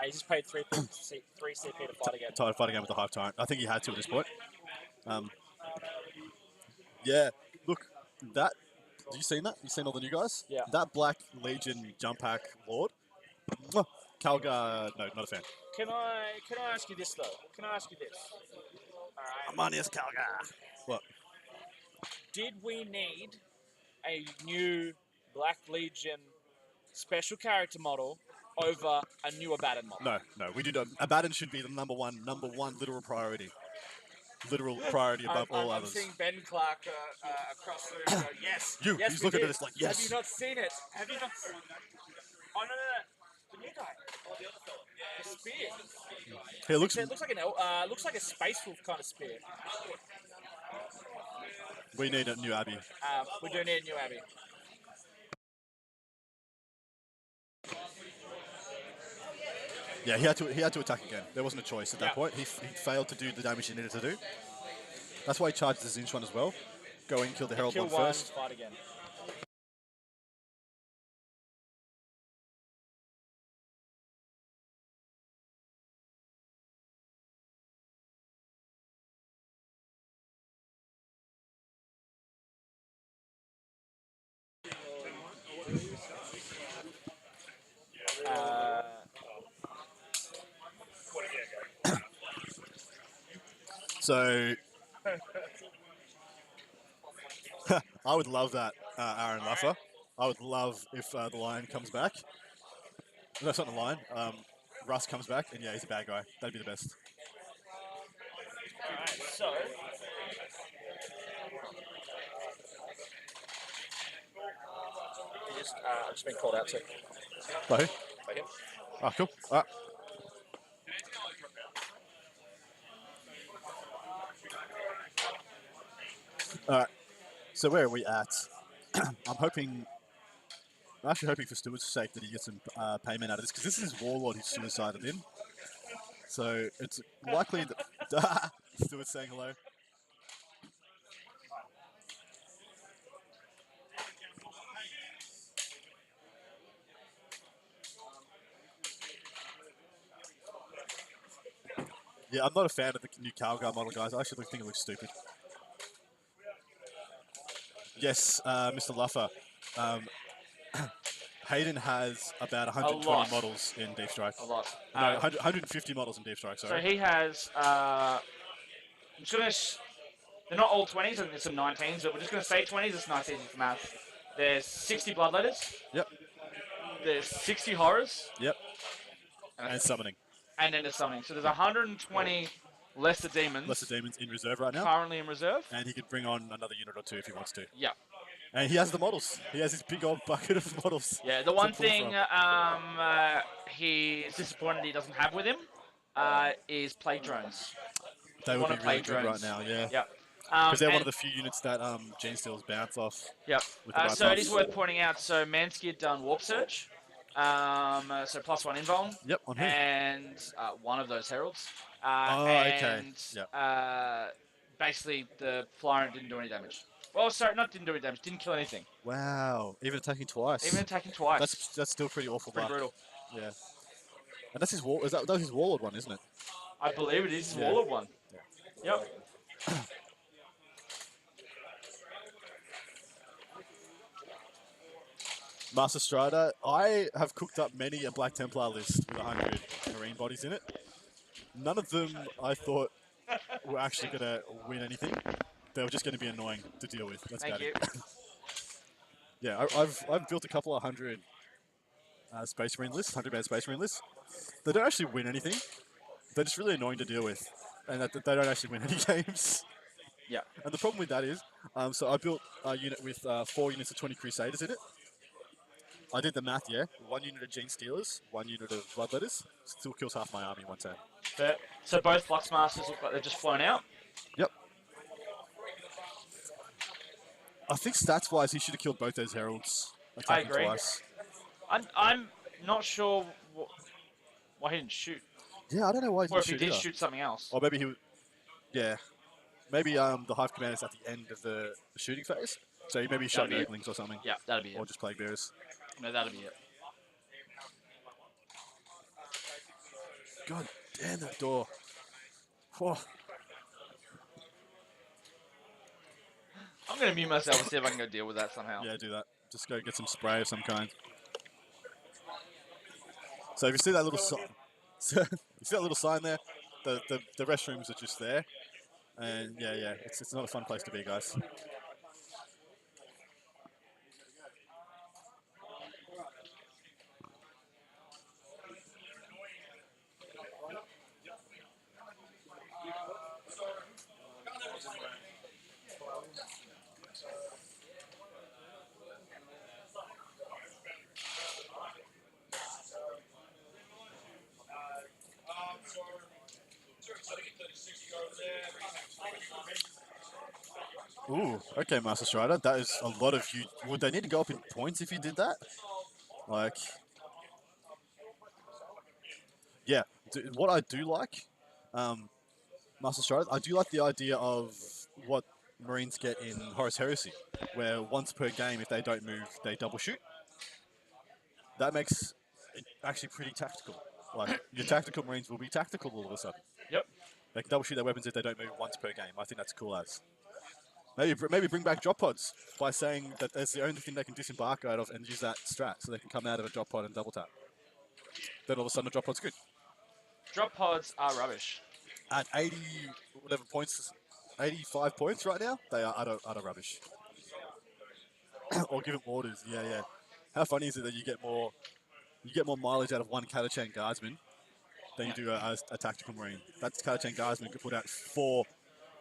He just paid 3 CP to fight again. Tired of fighting again with the Hive Tyrant. I think he had to at this point. Yeah, look, that. Have you seen that? You seen all the new guys? Yeah. That Black Legion jump hack Lord. Mwah. Calgar, no, not a fan. Can I ask you this though? Can I ask you this? All right. Amanius Calgar. What? Did we need a new Black Legion special character model over a new Abaddon model? No, we do not. Abaddon should be the number one literal priority. Literal priority above all I'm others. seeing Ben Clark across the room go, yes. Yes, he's we looking did. at us like, yes. Have you not seen it? Have you not seen it? Oh, no. The new guy. The spear. Hey, looks. It looks like a Space Wolf kind of spear. We need a new Abbey. We do need a new Abbey. Yeah, he had to attack again. There wasn't a choice at that point. He failed to do the damage he needed to do. That's why he charged the Zinch one as well. Go in, kill the Herald Kill one one, first. fight again. So, I would love that, Aaron Luffer. I would love if the Lion comes back. No, it's not the Lion. Russ comes back, and yeah, he's a bad guy. That'd be the best. Alright, so. I've just been called out too. By who? By him. Oh, cool. All right. All right. So where are we at? I'm actually hoping for Stewart's sake that he gets some payment out of this, because this is his Warlord he's suicided in. So it's likely that Stewart's saying hello. Yeah, I'm not a fan of the new Calgar model, guys. I actually think it looks stupid. Yes, Mr. Luffer. Hayden has about 120 models in Deep Strike. A lot. No, 150 models in Deep Strike, sorry. So he has. They're not all 20s, I think there's some 19s, but we're just going to say 20s. It's nice easy for math. There's 60 Bloodletters. Yep. There's 60 Horrors. Yep. And summoning. And then there's summoning. So there's 120 Lesser Demons. Lesser Demons in reserve right now. Currently in reserve. And he could bring on another unit or two if he wants to. Yeah. And he has the models. He has his big old bucket of models. Yeah, the to one pull thing from. he's disappointed he doesn't have with him is plague drones. They would Want be to really plague good right drones. now, yeah. Yep. Because they're one And of the few units that Gene Steals bounce off yep. with the right So it is pass. worth pointing out. So Mansky had done Warp Surge, so +1 invuln, Yep, on who? and one of those heralds. Oh, okay. And Yep. basically the Flyrant didn't do any damage. Well, sorry, not didn't do any damage. Didn't kill anything. Wow, even attacking twice. Even attacking twice. That's still pretty awful. Pretty brutal. Yeah. And that's his wall. That's his Warlord one, isn't it? I believe it is his Yeah. Warlord one. Yeah. Yep. Master Strider, I have cooked up many a Black Templar list with 100 Marine bodies in it. None of them I thought were actually going to win anything. They were just going to be annoying to deal with. That's Thank about you. it. Yeah, I've built a couple of 100 Space Marine lists, 100-man Space Marine lists. They don't actually win anything. They're just really annoying to deal with, and that they don't actually win any games. Yeah. And the problem with that is, so I built a unit with 4 units of 20 Crusaders in it. I did the math, yeah. 1 unit of Gene Stealers, 1 unit of Bloodletters. Still kills half my army in one turn. But, so both Flux Masters look like they're just flown out. Yep. I think stats-wise, he should have killed both those Heralds. I agree. Twice. I'm not sure why he didn't shoot. Yeah, I don't know why he Or didn't if he shoot did either. shoot something else. Or maybe he would... Yeah. Maybe the Hive Commander's at the end of the shooting phase. So he maybe shot That'd be Nurglings or something. Yeah, that'd be Or it. just Plague Bearers. No, that'd be it. God damn that door. Whoa. I'm going to mute myself and see if I can go deal with that somehow. Yeah, do that. Just go get some spray of some kind. So if you see that little sign, you see that little sign there, the restrooms are just there, and yeah, it's not a fun place to be, guys. Ooh, okay, Master Strider. That is a lot of huge. Would they need to go up in points if you did that? Like, yeah. What I do like, Master Strider, I do like the idea of what Marines get in Horus Heresy, where once per game, if they don't move, they double shoot. That makes it actually pretty tactical. Like, your tactical Marines will be tactical all of a sudden. Yep. They can double shoot their weapons if they don't move once per game. I think that's cool as. Maybe bring back drop pods by saying that that's the only thing they can disembark out of and use that strat so they can come out of a drop pod and double tap. Then all of a sudden the drop pod's good. Drop pods are rubbish. At 80 whatever points, 85 points right now, they are utter rubbish. Or give them orders, yeah. How funny is it that you get more mileage out of one Catachan Guardsman than you do a tactical Marine? That's Catachan Guardsman could put out 4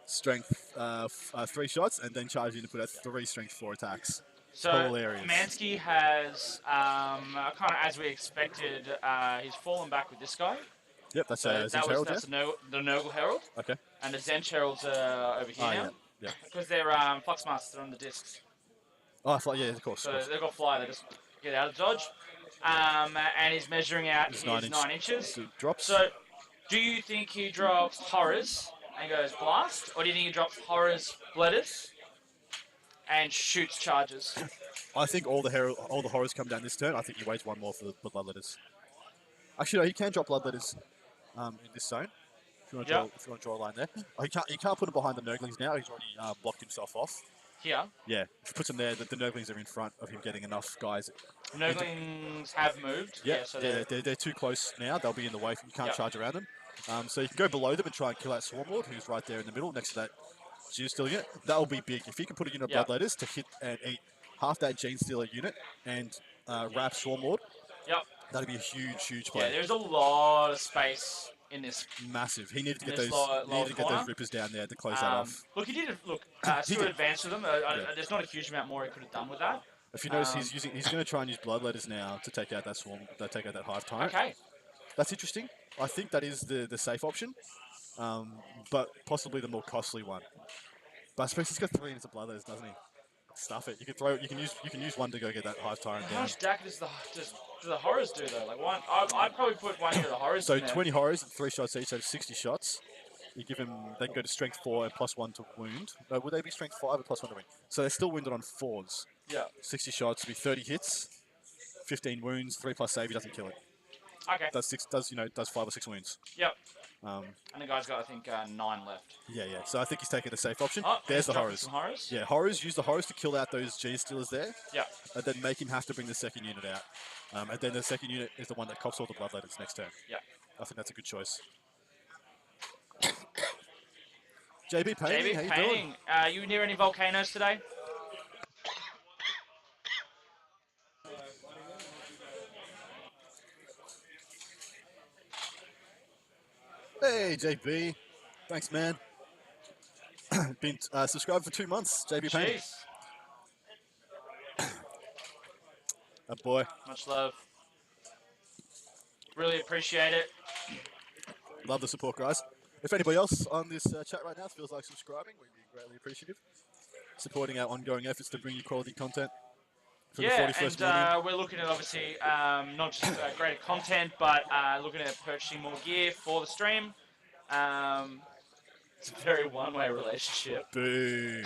strength 3 shots and then charge you to put out 3 strength 4 attacks. So Hilarious. Mansky has, kind of as we expected, he's fallen back with this guy. Yep, that's So Zench Herald, that's the Nurgle Herald. Okay. And the Zench Heralds are over here now. Yeah. Because they're Flux Masters on the discs. Oh, yeah, of course. So they've got fly, they just get out of dodge. And he's measuring out his 9 inches. So drops. So, do you think he drops Horrors and goes Blast? Or do you think he drops Horrors, Bledders, and shoots Charges? I think all the horrors come down this turn. I think he waits 1 more for the Bloodletters. Actually, no, he can drop Bloodletters in this zone. If you want to draw a line there. Oh, he can't put him behind the Nurglings now. He's already blocked himself off. Here. Yeah, if he puts him there, the Nurglings are in front of him getting enough guys. Nurglings have moved. So they're too close now. They'll be in the way. You can't charge around them. So you can go below them and try and kill that Swarmlord, who's right there in the middle next to that Gene Stealer unit. That will be big. If you can put a unit of Bloodletters to hit and eat half that Gene Stealer unit and wrap Swarmlord, that'd be a huge play. Yeah, there's a lot of space in this. Massive. He needed to In get this those. lower Needed to get corner. those rippers down there to close that off. Look, he did. Look, He Stuart did. advanced with them. Yeah. There's not a huge amount more he could have done with that. If you notice, he's going to try and use bloodletters now to take out that swarm. Take out that hive tyrant. Okay. That's interesting. I think that is the safe option, but possibly the more costly one. But I suppose he's got 3 into bloodletters, doesn't he? Stuff it. You can throw. You can use one to go get that hive tyrant How down. much DAC do the horrors do though? Like one, I'd probably put one into the horrors. So in there. 20 horrors and 3 shots each, so 60 shots. You give him. They can go to strength 4 and +1 to wound. No, would they be strength 5 or +1 to wound? So they're still wounded on 4s. Yeah. 60 shots would be 30 hits, 15 wounds, 3 plus save. He doesn't kill it. Okay. Does 5 or 6 wounds. Yep. And the guy's got, I think, 9 left. Yeah. So I think he's taking the safe option. Oh, There's he's the dropping horrors. some horrors. Yeah, horrors. Use the horrors to kill out those G stealers there. Yeah. And then make him have to bring the second unit out. And then the second unit is the one that cops all the bloodletters next turn. Yeah. I think that's a good choice. JB Painting, how you doing? You near any volcanoes today? Hey, JB. Thanks, man. Been subscribed for 2 months, JB Painting. Jeez. Oh, boy. Much love. Really appreciate it. Love the support, guys. If anybody else on this chat right now feels like subscribing, we'd be greatly appreciative. Supporting our ongoing efforts to bring you quality content for the 41st morning. We're looking at obviously not just greater content, but looking at purchasing more gear for the stream. It's a very one-way relationship. Boo.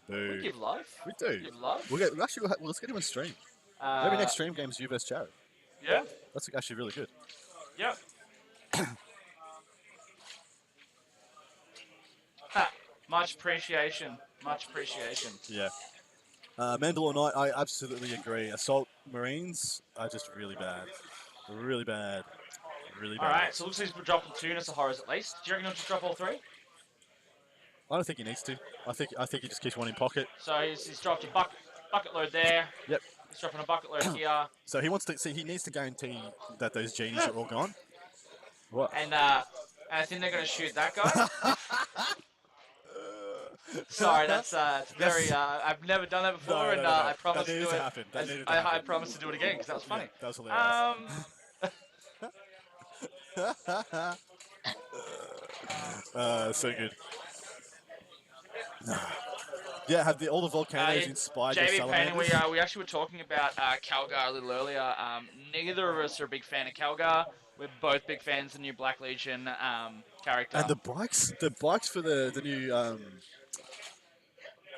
We Boo. give love. We do. Give love. Let's get him on stream. Maybe next stream game is you versus Jared. Yeah. That's actually really good. Yep. Much appreciation. Much appreciation. Yeah. Mandalore Knight, I absolutely agree. Assault Marines are just really bad. Really bad. Really bad. All right, so it looks like he's dropping 2 units of horrors at least. Do you reckon he'll just drop all 3? I don't think he needs to. I think he just keeps one in pocket. So he's dropped a bucket load there. Yep. He's dropping a bucket load here. So he wants to see. He needs to guarantee that those genies are all gone. What? And I think they're going to shoot that guy. Sorry, that's very. I've never done that before, and I promise to do it. Happen. That needed to I happen. promise to do it again because that was funny. Yeah, that was hilarious. So good. Yeah, have all the volcanoes inspired your JB salamanders? Painting, we actually were talking about Calgar a little earlier. Neither of us are a big fan of Calgar. We're both big fans of the new Black Legion character. And the bikes for the new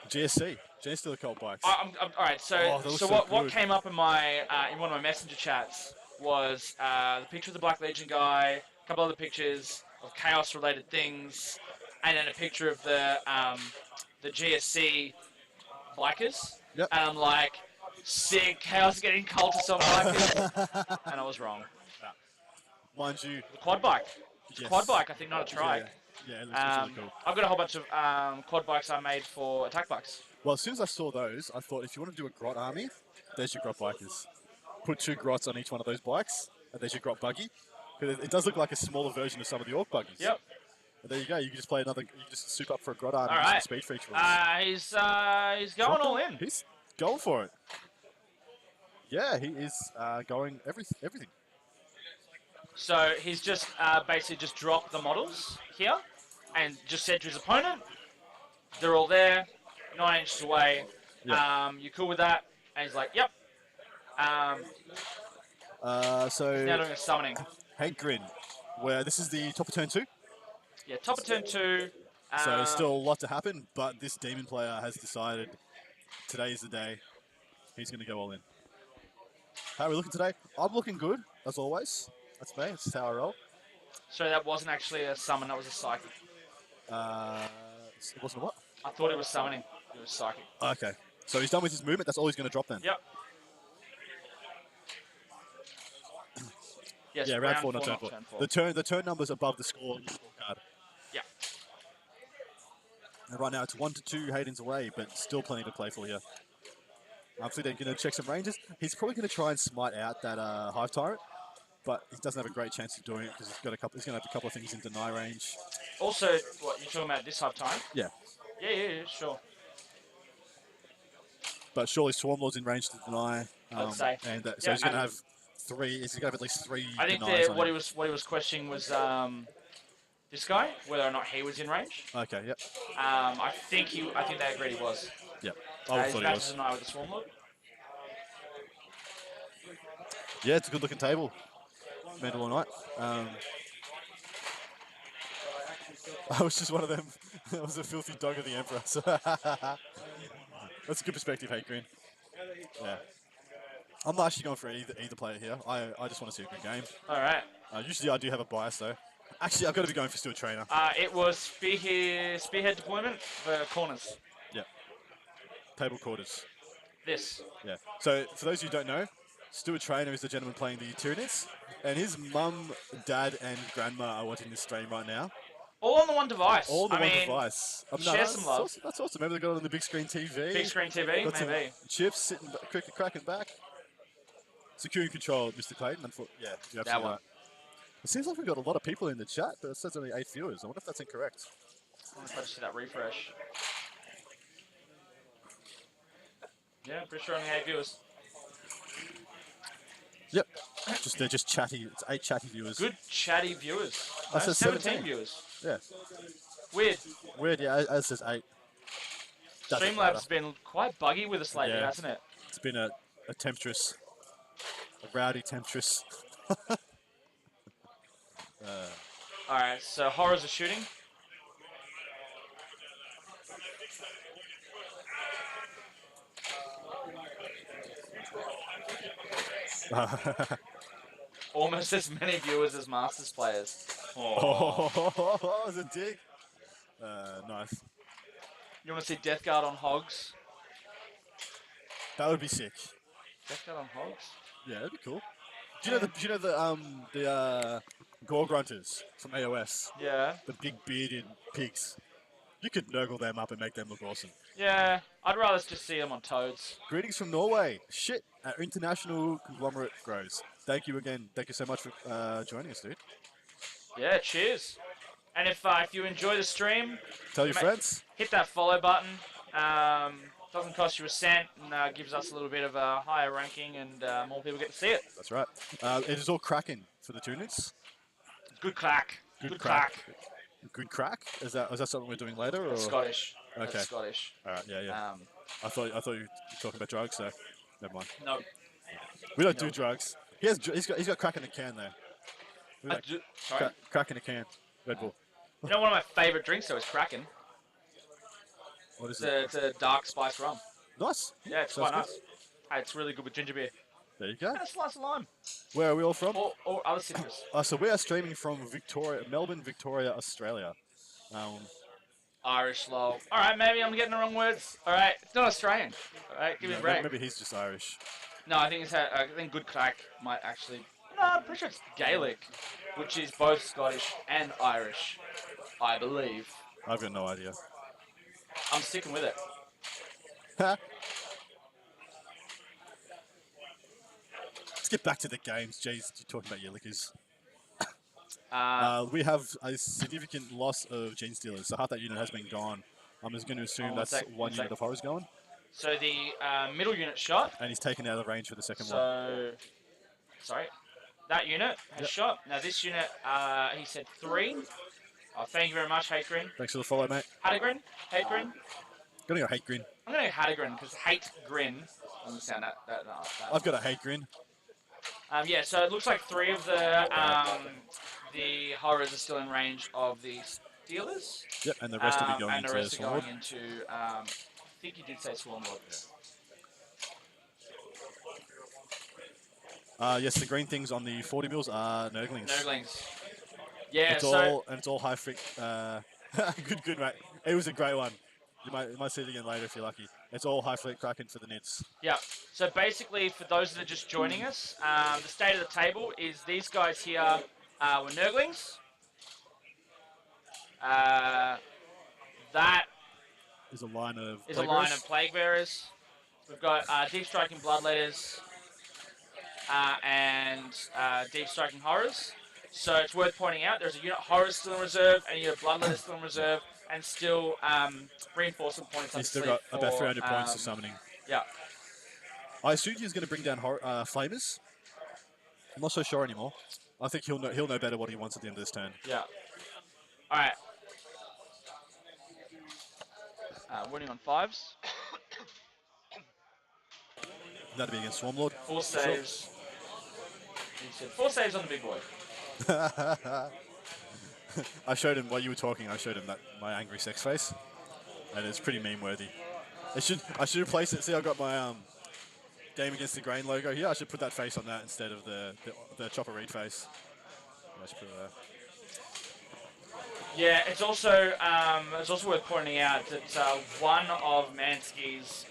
GSC, Genestealer Cult bikes. all right, so what came up in my in one of my messenger chats was the picture of the Black Legion guy, a couple other pictures of chaos-related things, and then a picture of the GSC bikers. Yep. And I'm like, sick, chaos getting cultists on bikers. And I was wrong. Mind you, The quad bike. It's a Yes. quad bike, I think, not a trike. yeah, it looks really cool. I've got a whole bunch of quad bikes I made for attack bikes. Well, as soon as I saw those, I thought if you want to do a grot army, there's your grot bikers. Put 2 grots on each one of those bikes, and there's your grot buggy. Because it does look like a smaller version of some of the orc buggies. Yep. And there you go. You can just play another. You can just soup up for a grot army. All and some right. speed feature. He's going all in. He's going for it. Yeah, he is going everything. So he's just basically just dropped the models here and just said to his opponent, they're all there, 9 inches away. Yeah. You cool with that? And he's like, yep. So He's now doing a summoning. Hank Grin, where this is the top of turn 2. Yeah, top of turn 2. So there's still a lot to happen, but this demon player has decided today is the day. He's going to go all in. How are we looking today? I'm looking good, as always. That's me. That's how I roll. So that wasn't actually a summon, that was a psychic. It wasn't a what? I thought it was summoning. It was psychic. Okay. So he's done with his movement. That's all he's going to drop then. Yep. Yes, Yeah, round 4, not turn 4. The turn number's above the score on the scorecard. Yeah. And right now it's 1 to 2 Hayden's away, but still plenty to play for here. Obviously they're going to check some ranges. He's probably going to try and smite out that Hive Tyrant. but he doesn't have a great chance of doing it because he's going to have a couple of things in deny range. Also, what you're talking about this half time? Yeah, Yeah, sure. but surely Swarmlord's in range to deny. I'd say. And so Yeah, he's going to and have 3. He's going to have at least 3 I think denies on what him. he was questioning was this guy, whether or not he was in range. Okay, yep. I think they agreed he was. Yep. I He's thought he about was. to deny with the Swarmlord. Yeah, it's a good looking table. Mandalore Knight. I was just one of them. I was a filthy dog of the Emperor. So that's a good perspective, Hate Green. Yeah. I'm not actually going for either player here. I just want to see a good game. All right. Usually I do have a bias though. Actually, I've got to be going for Stuart Trainer. It was spearhead deployment for corners. Yeah. Table quarters. This. Yeah. So for those of you who don't know, Stuart Trainer is the gentleman playing the Tyranids, and his mum, dad, and grandma are watching this stream right now. All on the one device. All on the one device. Share some love. That's awesome. Maybe they got it on the big screen TV. Big screen TV, Got some maybe. chips sitting, cracking back. Secure and control, Mr. Clayton. Yeah, you're absolutely right. It seems like we've got a lot of people in the chat, but it says only 8 viewers. I wonder if that's incorrect. I wonder if I just see that refresh. Yeah, pretty sure only 8 viewers. Yep. They're just chatty. It's 8 chatty viewers. Good chatty viewers. I said 17 viewers. Yeah. Weird, yeah. As says 8. Streamlabs been quite buggy with us lately, hasn't it? It's been a temptress. A rowdy temptress. Alright, so horrors are shooting. Almost as many viewers as Masters players. Oh, it's a dig. Nice. You want to see Death Guard on Hogs? That would be sick. Death Guard on Hogs? Yeah, that'd be cool. Do you know the Gore Grunters from AOS? Yeah. The big bearded pigs. You could Nurgle them up and make them look awesome. Yeah, I'd rather just see them on Toads. Greetings from Norway. Shit, our international conglomerate grows. Thank you again. Thank you so much for joining us, dude. Yeah, cheers. And if you enjoy the stream, tell your friends. Hit that follow button. Doesn't cost you a cent and gives us a little bit of a higher ranking and more people get to see it. That's right. It is all cracking for the Tyranids. Good crack. Good crack. Good crack? Is that something we're doing later? Or? Scottish. Okay. That's Scottish. All right. Yeah. I thought you were talking about drugs, so never mind. No. We don't do drugs. He's got crack in the can though. Sorry. Crack in a can. Red Bull. You know, one of my favourite drinks though is Kraken. What is it? It's a dark spice rum. Nice. Yeah, it's quite nice. Hey, it's really good with ginger beer. There you go. And a slice of lime. Where are we all from? Or other citrus. So we are streaming from Melbourne, Victoria, Australia. Irish lol. Alright, maybe I'm getting the wrong words. Alright, it's not Australian. Alright, give me a break. Maybe he's just Irish. No, I think good crack might actually... No, I'm pretty sure it's Gaelic, which is both Scottish and Irish, I believe. I've got no idea. I'm sticking with it. Let's get back to the games. Jeez, you're talking about your liquors. We have a significant loss of Gene Stealers, so half that unit has been gone. I'm just going to assume that's one unit of horrors going. So the middle unit shot. And he's taken out of range for the second one. Sorry. That unit has shot. Now this unit, he said 3. Oh, thank you very much, Hate Green. Thanks for the follow, mate. Hadegrin? Hate Green? Gonna go Hate Green. I'm gonna go Hadegrin because Hate Grin. I understand that. I've got a Hate Grin. Yeah, so it looks like 3 of the horrors are still in range of the Steelers. Yep, and the rest will be going and the rest into are Swarmlord. going into, I think you did say Swarmlord. Yes, the green things on the 40 mils are Nurglings. Nurglings. Yeah, it's all high frick. Good, mate. It was a great one. You might see it again later if you're lucky. It's all high fleet Kraken for the Nids. Yeah. So basically, for those that are just joining us, the state of the table is these guys here were Nurglings. That is a line of Plague Bearers. We've got Deep Striking Bloodletters. and Deep Striking Horrors. So it's worth pointing out there's a unit Horrors still in reserve, and a unit Bloodletters still in reserve, and still reinforcement points up He's your still sleeve got about for, 300 points for summoning. Yeah. I assumed he was going to bring down Flamers. I'm not so sure anymore. I think he'll know better what he wants at the end of this turn. Yeah. All right. Winning on 5s. That'd be against Swarmlord. 4 saves. He said 4 saves on the big boy. I showed him while you were talking. I showed him my angry sex face, and it's pretty meme worthy. I should replace it. See, I got my Game Against the Grain logo here. I should put that face on that instead of the Chopper Reed face. I should put it there. Yeah, it's also worth pointing out that one of Mansky's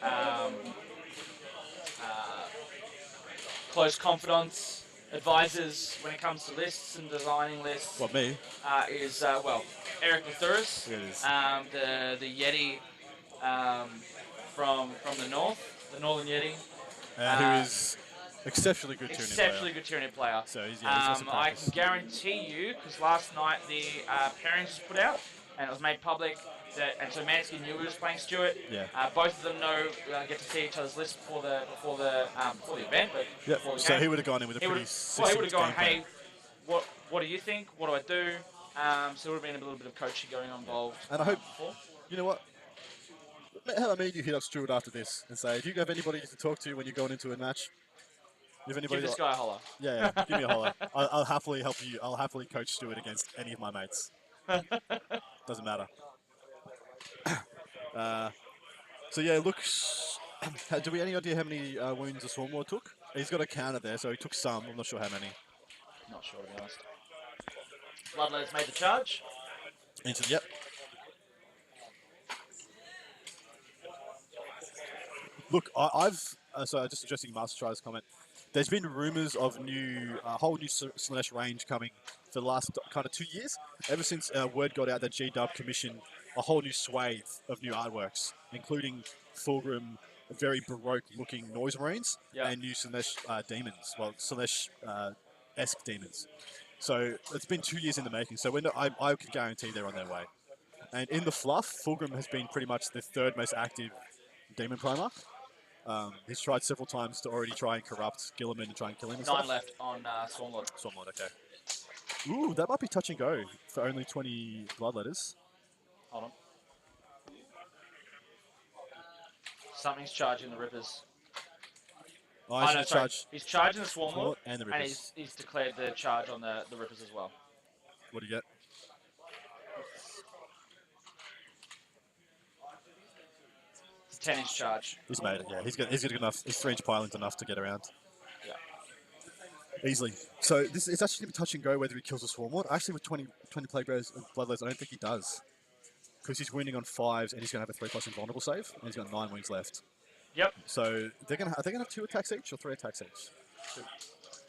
close confidants, advisors when it comes to lists and designing lists. What, me? Is Eric Mathuris, It is. the Yeti from the north, the Northern Yeti. Who is exceptionally good Exceptionally good Tyranid player. So he's awesome I practice. can guarantee you, because last night the pairings was put out and it was made public, and so Mansky knew he was playing Stuart. Yeah. Both of them get to see each other's lists before the event, but Yep. before the So game. he would have gone in with a He pretty would have gone, game plan. hey, what do you think? What do I do? So there would have been a little bit of coaching going on involved. And I hope, before. you know what? Hell, I mean, you hit up Stuart after this and say, do you have anybody to talk to when you're going into a match? You have anybody Give this guy a holler. Yeah, give me a holler. I'll happily help you. I'll happily coach Stuart against any of my mates. Doesn't matter. So yeah, looks. Do we have any idea how many wounds the Swarmlord took? He's got a counter there, so he took some. I'm not sure how many. Not sure, to be honest. Bloodletters made the charge. Into yep. Look, I've so just addressing Master Try's comment. There's been rumours of a whole new Slanesh range coming for the last kind of 2 years. Ever since word got out that G-Dub commissioned a whole new swathe of new artworks, including Fulgrim, very Baroque-looking noise marines, and new Slanesh demons. Well, Slanesh-esque demons. So it's been 2 years in the making. So I can guarantee they're on their way. And in the fluff, Fulgrim has been pretty much the third most active demon primer. He's tried several times to already try and corrupt Gilliman and try and kill him and 9 stuff. left on Swarmlord. Swarmlord, okay. Ooh, that might be touch and go for only 20 bloodletters. Hold on. Something's charging the Rippers. Oh, no, sorry. charge. He's charging the Swarmlord, and the and Rippers. he's declared the charge on the Rippers as well. What do you get? It's a 10-inch charge. He's made it, yeah. He's good enough. His 3-inch pylon's enough to get around. Yeah. Easily. So it's actually going to be touch and go whether he kills the Swarmlord. Actually, with 20 Plague Bearers and Bloodletters, I don't think he does. Because he's wounding on 5s and he's going to have a 3+ invulnerable save, and he's got 9 wounds left. Yep. So are they going to have 2 attacks each or 3 attacks each? 2 each?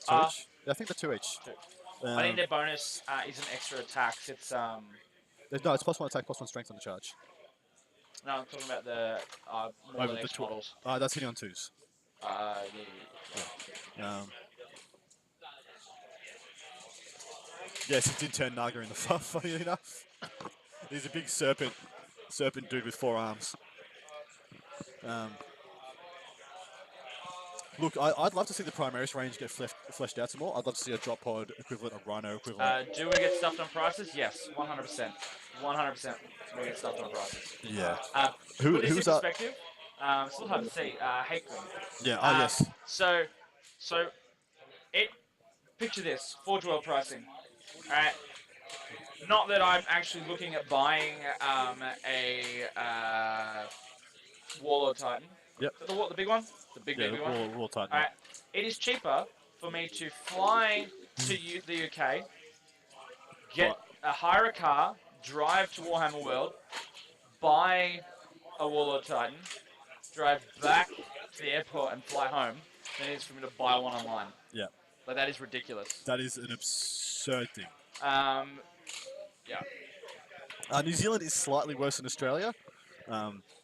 Yeah, I think they're 2 each. 2. I think their bonus isn't extra attacks. It's no, it's +1 attack, +1 strength on the charge. No, I'm talking about the more than X models. That's hitting on 2s. Yeah. Yes, it did turn Naga in the fluff, funny enough. He's a big serpent dude with 4 arms. Look, I'd love to see the Primaris range get fleshed out some more. I'd love to see a drop pod equivalent, a Rhino equivalent. Do we get stuffed on prices? Yes, 100%. 100% we get stuffed on prices. Yeah. Who's who's that? perspective? Still hard to see. Hate Queen. Yeah, yes. So picture this, Forge World pricing. Alright. Not that I'm actually looking at buying a Warlord Titan. Yep. The big one? The big one? War Titan. Alright. It is cheaper for me to fly to the UK, hire a car, drive to Warhammer World, buy a Warlord Titan, drive back to the airport and fly home than it is for me to buy one online. Yeah. Like, that is ridiculous. That is an absurd thing. Yeah. New Zealand is slightly worse than Australia.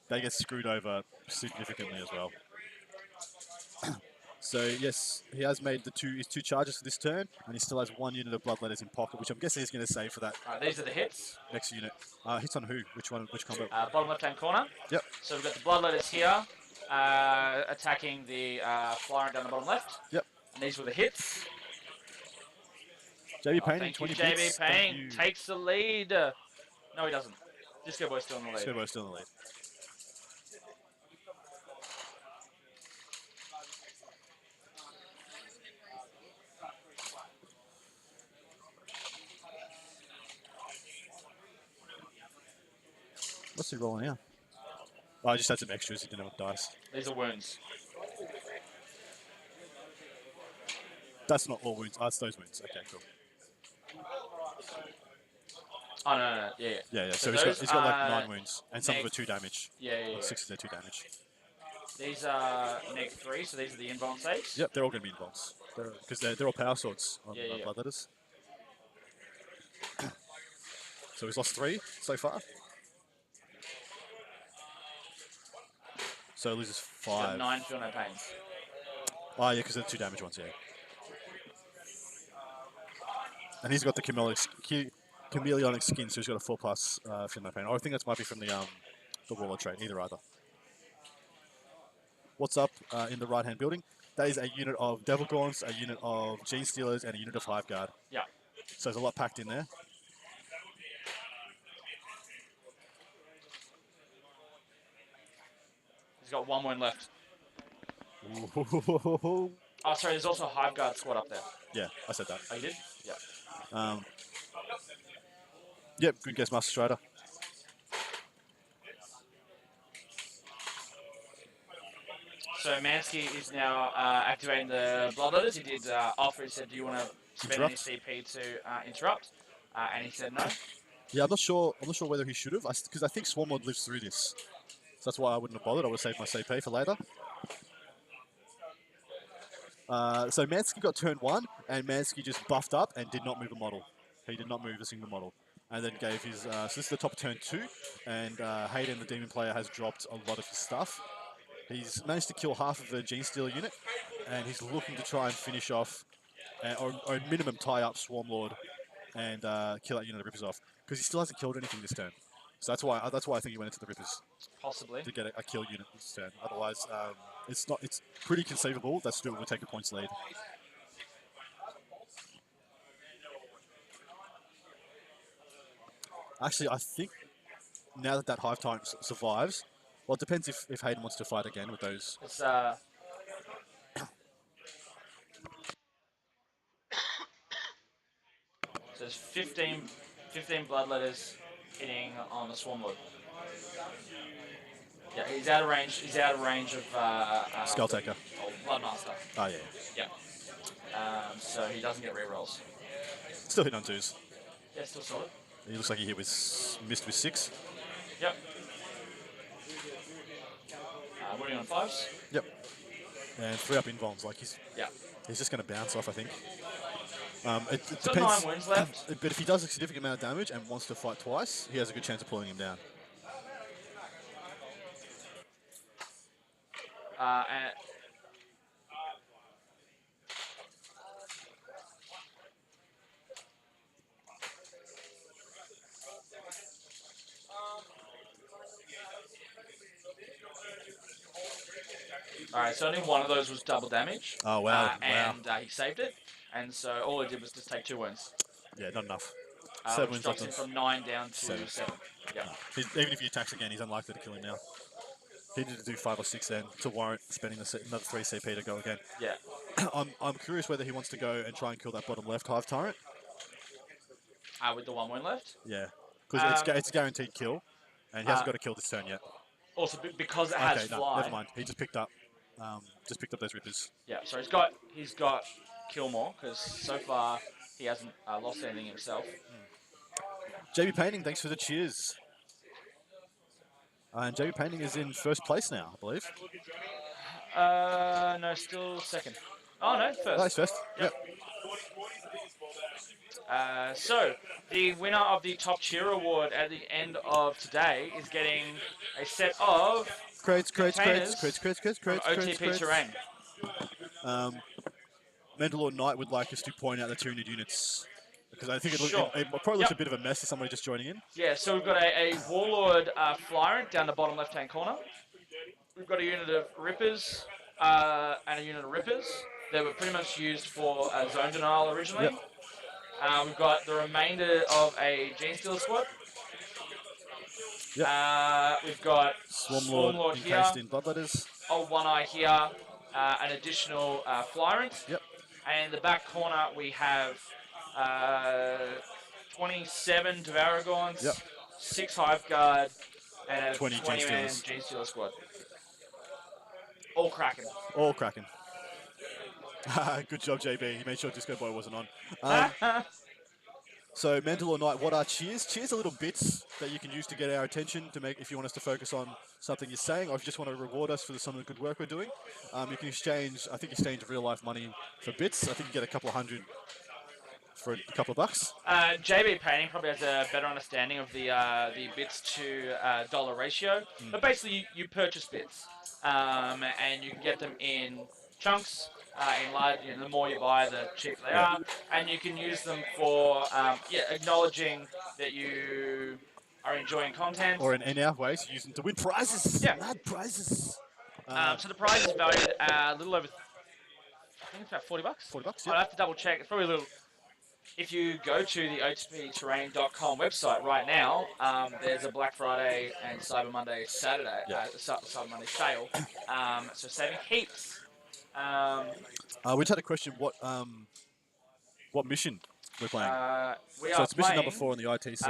They get screwed over significantly as well. So yes, he has made his two charges for this turn, and he still has 1 unit of bloodletters in pocket, which I'm guessing he's going to save for that These are the hits. next unit. Hits on who? Which one? Which combo? Bottom left-hand corner. Yep. So we've got the bloodletters here, attacking the flyer down the bottom left. Yep. And these were the hits. JB Payne, Thank 20 you, JB bits. Payne takes the lead. No, he doesn't. Disco Boy's still in the lead. Disco Boy's still in the lead. What's he rolling now? Oh, I just had some extras. He didn't have dice. These are wounds. That's not all wounds. Oh, it's those wounds. Okay, cool. Oh, no. Yeah. Yeah. So he's got like 9 wounds, and some of it 2 damage. Yeah. Like 6 of their 2 damage. These are neg 3, so these are the inbound saves. Yep, they're all going to be involves. Because they're all power swords on bloodletters. So he's lost 3 so far. So he loses 5. 9 feel no pains. Oh, yeah, because they're 2 damage ones, yeah. And he's got the chameleonic skin, so he's got a 4+ feel no pain. Or I think that might be from the warlord trait, either. What's up in the right-hand building? That is a unit of Devil Gaunts, a unit of Gene Stealers, and a unit of Hive Guard. Yeah. So there's a lot packed in there. He's got 1 wound left. Ooh. Oh, sorry, there's also a Hive Guard squad up there. Yeah, I said that. Oh, you did? Yeah. Yep, good guess, Master Strider. So Mansky is now activating the bloodletters. He did offer. He said, "Do you want to spend any CP to interrupt?" And he said no. Yeah, I'm not sure whether he should have, because I think Swarmlord lives through this. So that's why I wouldn't have bothered. I would have saved my CP for later. So Mansky got turn 1, and Mansky just buffed up and did not move a model. He did not move a single model. And then gave his... so this is the top turn 2, and Hayden, the demon player, has dropped a lot of his stuff. He's managed to kill half of the Gene Stealer unit, and he's looking to try and finish off, or at minimum tie up Swarmlord and kill that unit of Rippers off. Because he still hasn't killed anything this turn. So that's why I think he went into the Rippers. Possibly. To get a kill unit this turn. Otherwise, it's pretty conceivable that Stuart would take a points lead. Actually, I think now that Hive Tyrant survives, well, it depends if Hayden wants to fight again with those. It's, so there's 15 bloodletters hitting on the Swarmlord. Yeah, he's out of range. He's out of range of Skulltaker. Bloodmaster. Oh yeah. Yeah. So he doesn't get rerolls. Still hit on 2s. Yeah, still solid. He looks like he missed with 6. Yep. Winning on 5s. Yep. And 3 up invulns. Like he's just going to bounce off, I think. It Got depends. 9 wounds left. But if he does a significant amount of damage and wants to fight twice, he has a good chance of pulling him down. And Alright, so only one of those was double damage. Oh, wow. And he saved it. And so all he did was just take 2 wounds. Yeah, not enough. Which 7 wins drops left. him from 9 down to 7. Yeah. Even if he attacks again, he's unlikely to kill him now. He needed to do 5 or 6 then to warrant spending another 3 CP to go again. Yeah. I'm curious whether he wants to go and try and kill that bottom left Hive Tyrant. With the 1 wound left? Yeah. Because it's a guaranteed kill, and he hasn't got a kill this turn yet. Also, because it has Okay, no, fly. never mind. He just picked up those Rippers. Yeah, so he's got kill more, because so far he hasn't lost anything himself. JB Painting, thanks for the cheers. And JB Painting is in first place now, I believe. No, still second. Oh, no, first. Oh, he's first. Yep. So, the winner of the Top Cheer Award at the end of today is getting a set of Crates. OTP terrain. Mandalore Knight would like us to point out the Tyranid units because I think Sure. it probably looks Yep. a bit of a mess to somebody just joining in. Yeah, so we've got a Warlord Flyrant down the bottom left-hand corner. We've got a unit of Rippers and a unit of Rippers. They were pretty much used for zone denial originally. Yep. We've got the remainder of a Gene Stealer squad. Yep. We've got Swarmlord here, encased in Bloodletters. Old One Eye here, an additional Flyrant. Yep. And in the back corner we have 27 Devaragons, Yep. 6 Hive Guard, and a 20 Gene 20-man Stealers. Gene Stealer squad. All cracking. All cracking. Good job, JB. He made sure Disco Boy wasn't on. So Mandalore Knight, what are cheers? Cheers are little bits that you can use to get our attention to make if you want us to focus on something you're saying, or if you just want to reward us for some of the good work we're doing. You can exchange, I think, real life money for bits. I think you get a couple of hundred for a couple of bucks. JB Painting probably has a better understanding of the bits to dollar ratio, but basically you purchase bits, and you can get them in chunks. In large, the more you buy, the cheaper they are, and you can use them for acknowledging that you are enjoying content. Or in our ways, use them to win prizes. Yeah. Mad prizes. So the prize is valued a little over, I think it's about $40. $40, I'll have to double check. It's probably a little. If you go to the otpterrain.com website right now, there's a Black Friday and Cyber Monday Saturday, Cyber Monday sale. So saving heaps. We just had a question. What mission we're playing? We So are it's mission number playing, 4 on the ITC.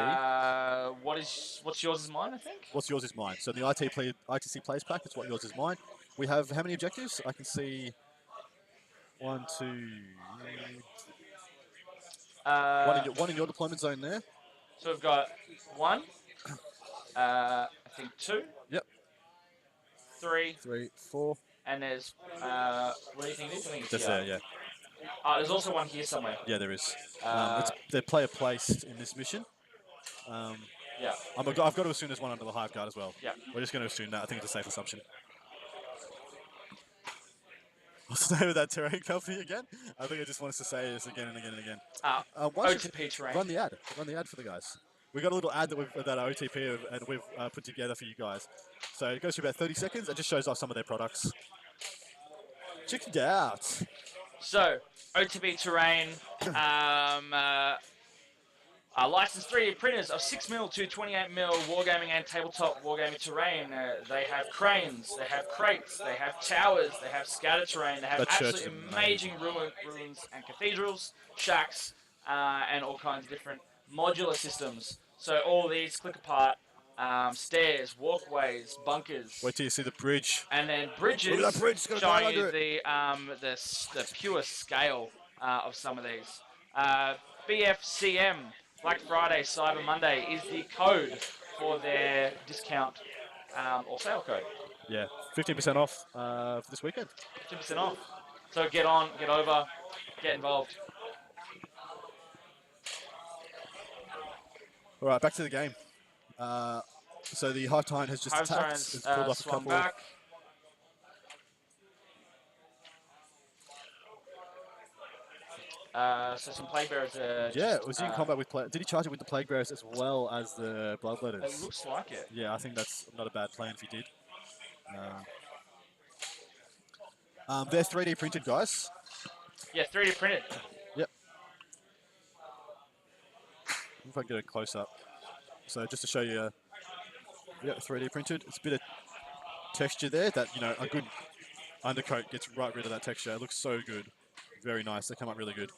What's yours is mine, I think? What's yours is mine. So the ITC Plays Pack, it's what yours is mine. We have how many objectives? I can see 1, 2, one in your deployment zone there. So we've got 1, I think 2, Yep. 3, 3, 4. and there's, what do you think it is? I think it's That's here. there, yeah. There's also one here somewhere. Yeah, there is. They're player placed in this mission. Yeah. I've got to assume there's one under the Hive Guard as well. Yeah. We're just going to assume that. I think it's a safe assumption. What's the name of that terrain company again? I think I just want us to say this again and again and again. OTP Terrain. Run the ad. Run the ad for the guys. We got a little ad that OTP and we've put together for you guys. So it goes for about 30 seconds and just shows off some of their products. Check it out. So, OTP Terrain, licensed 3D printers of 6mm to 28mm wargaming and tabletop wargaming terrain. They have cranes, they have crates, they have towers, they have scatter terrain, they have That church absolutely is amazing ruins and cathedrals, shacks, and all kinds of different modular systems. So all these click apart. Stairs, walkways, bunkers. Wait till you see the bridge. And then bridges. Look at that bridge, it's got a showing guy you under the pure scale of some of these. BFCM, Black Friday, Cyber Monday, is the code for their discount or sale code. Yeah, 15% off for this weekend. 15% off. So get on, get over, get involved. All right, back to the game. So the Hive Tyrant has just Hive attacked. Tyrant's It's pulled off a swung couple. back. So some Plague Bearers Yeah, was he in combat with Did he charge it with the Plague Bearers as well as the Bloodletters? It looks like it. Yeah, I think that's not a bad plan if he did. They're 3D printed, guys. Yeah, 3D printed. Yep. If I can get a close up. So just to show you, yeah, 3D printed. It's a bit of texture there that, you know, a good undercoat gets right rid of that texture. It looks so good. Very nice. They come up really good.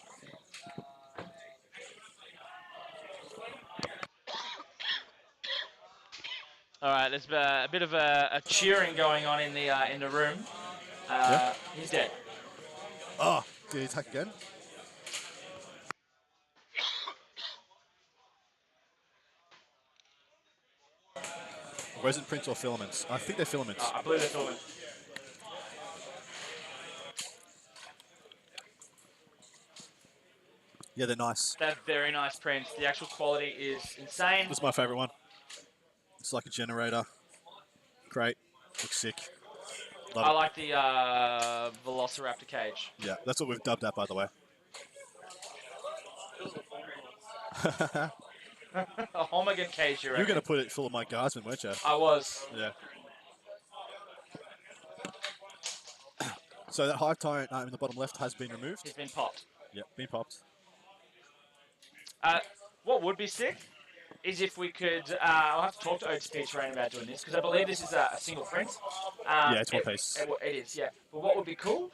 All right, there's a bit of a cheering going on in the room. Yeah. He's dead. Oh, did he attack again? Resin prints or filaments? I think they're filaments. I believe they're filming. Yeah, they're nice. They're very nice prints. The actual quality is insane. This is my favorite one. It's like a generator. Great. Looks sick. Love I it. like the Velociraptor cage. Yeah, that's what we've dubbed that, by the way. A Homigan cage, you You were reckon? going to put it full of my guardsmen, weren't you? I was. Yeah. So that hive tyrant in the bottom left has been removed. He's been popped. Yeah, been popped. What would be sick is if we could. I'll have to talk to OTP Terrain about doing this because I believe this is a single print. Yeah, it's one piece. It is, yeah. But what would be cool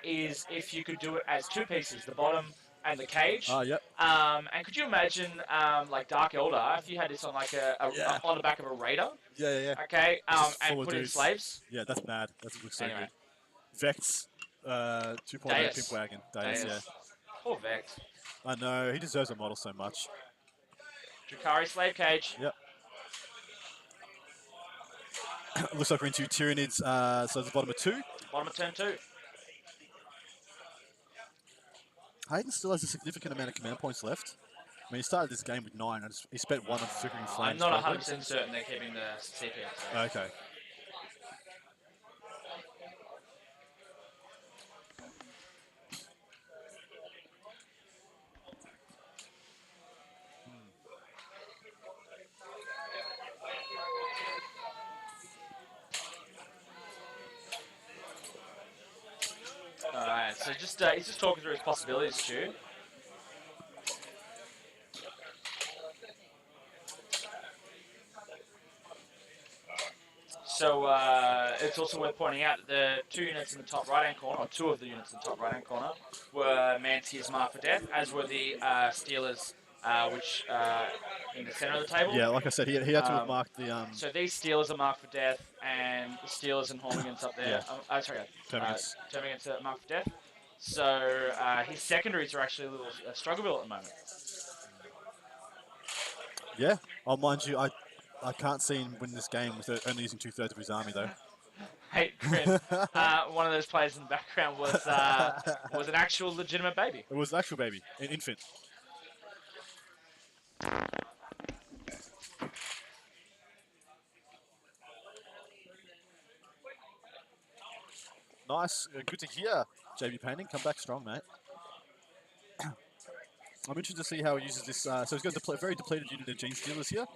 is if you could do it as two pieces, the bottom and the cage. Yep. And could you imagine, like Dark Elder, if you had this on like Yeah. on the back of a raider? Yeah. Okay. Just And full of put in dudes. slaves. Yeah, that's mad. That looks so Anyway. good. Vex, 2.0 Deus. Pimp Wagon. Deus, yeah. Poor Vex. I know, he deserves a model so much. Drakari slave cage. Yep. Looks like we're into Tyranids, so it's the bottom of 2. Bottom of turn 2. Hayden still has a significant amount of command points left. I mean, he started this game with 9, and he spent 1 on Flickering Flames. I'm not 100% certain they're keeping the CPS. Okay. Alright, so he's just talking through his possibilities, Stu. So it's also worth pointing out that the 2 units in the top right-hand corner, or 2 of the units in the top right-hand corner, were Mantia's Mark for Death, as were the Steelers, which in the center of the table. Yeah, like I said, he had to have marked the... So these Steelers are marked for death, and the Steelers and Hormigans up there. Sorry, Termagants. Termagants are marked for death. So his secondaries are actually a little struggle at the moment. Yeah, oh, mind you, I can't see him win this game with only using 2/3 of his army, though. Hey, Grim, one of those players in the background was an actual legitimate baby. It was an actual baby, an infant. Nice, good to hear, JB Painting. Come back strong, mate. I'm interested to see how he uses this. So he's got a very depleted unit of Gene Stealers here.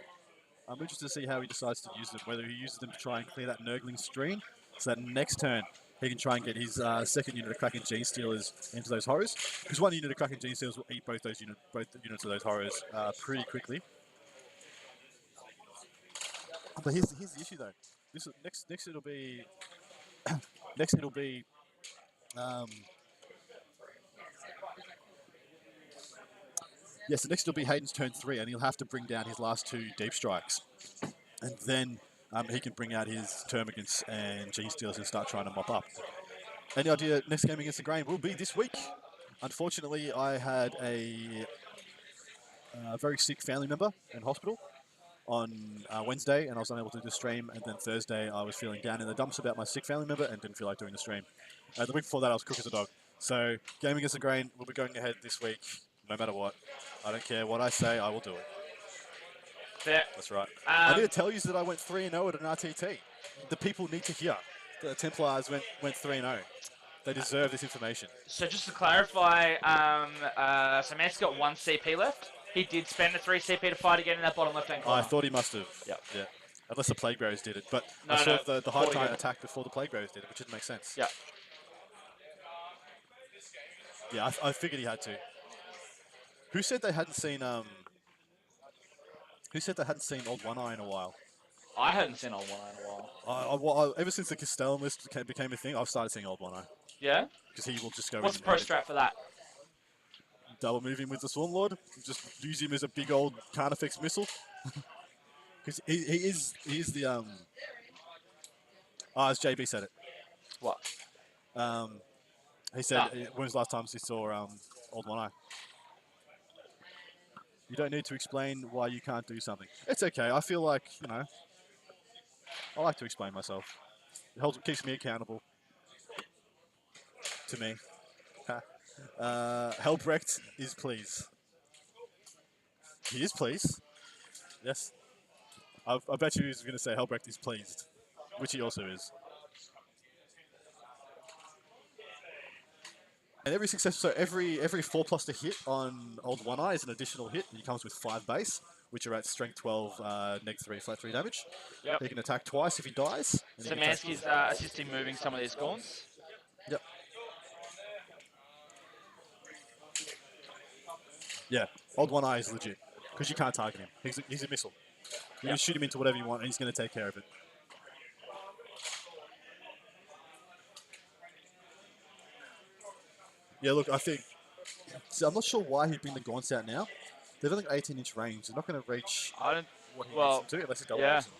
I'm interested to see how he decides to use them, whether he uses them to try and clear that Nurgling screen, so that next turn he can try and get his second unit of Kraken Gene Stealers into those horrors. Because one unit of Kraken Gene Stealers will eat both units of those horrors pretty quickly. But here's the issue though. Next it'll be so next it'll be Hayden's turn 3, and he'll have to bring down his last 2 deep strikes, and then he can bring out his Termagants and Gene Stealers and start trying to mop up. Any idea next game against the Grain will be this week? Unfortunately, I had a very sick family member in hospital on Wednesday, and I was unable to do the stream, and then Thursday I was feeling down in the dumps about my sick family member and didn't feel like doing the stream. The week before that I was cook as a dog. So game against the Grain will be going ahead this week, no matter what. I don't care what I say, I will do it. Fair. That's right. I need to tell you that I went 3-0 at an RTT. The people need to hear that the Templars went 3-0. They deserve this information. So just to clarify, so Mance's got 1 CP left. He did spend a 3 CP to fight again in that bottom left-hand corner. I thought he must have. Yep. Yeah. Unless the Plague Bearers did it. But No, I saw no, the High Tide attacked before the Plague Bearers did it, which didn't make sense. Yeah. Yeah, I figured he had to. Who said they hadn't seen Old One Eye in a while? I hadn't seen Old One Eye in a while. Ever since the Castellan list became a thing, I've started seeing Old One Eye. Yeah? Because he will just go What's in the pro and strat for that? double move him with the Swarm Lord. Just use him as a big old Carnifex missile. Because he is the as JB said it. What? He said when was the last time he saw Old One Eye? You don't need to explain why you can't do something. It's okay. I feel like, I like to explain myself. It keeps me accountable. To me. Helbrecht is pleased. He is pleased. Yes. I bet you he was going to say Helbrecht is pleased, which he also is. And every 4+ to hit on old One Eye is an additional hit. He comes with 5 base, which are at strength 12, -3 flat 3 damage. Yep. He can attack twice if he dies. and he can attack- Szymanski's assisting moving some of these gaunts. Yep. Yeah, old One Eye is legit because you can't target him. He's a missile. You can shoot him into whatever you want, and he's going to take care of it. Yeah, look, I think. See, I'm not sure why he'd bring the gaunts out now. They've only got 18-inch range. They're not going to reach I don't. what he Well, needs them to unless he double yeah. moves them.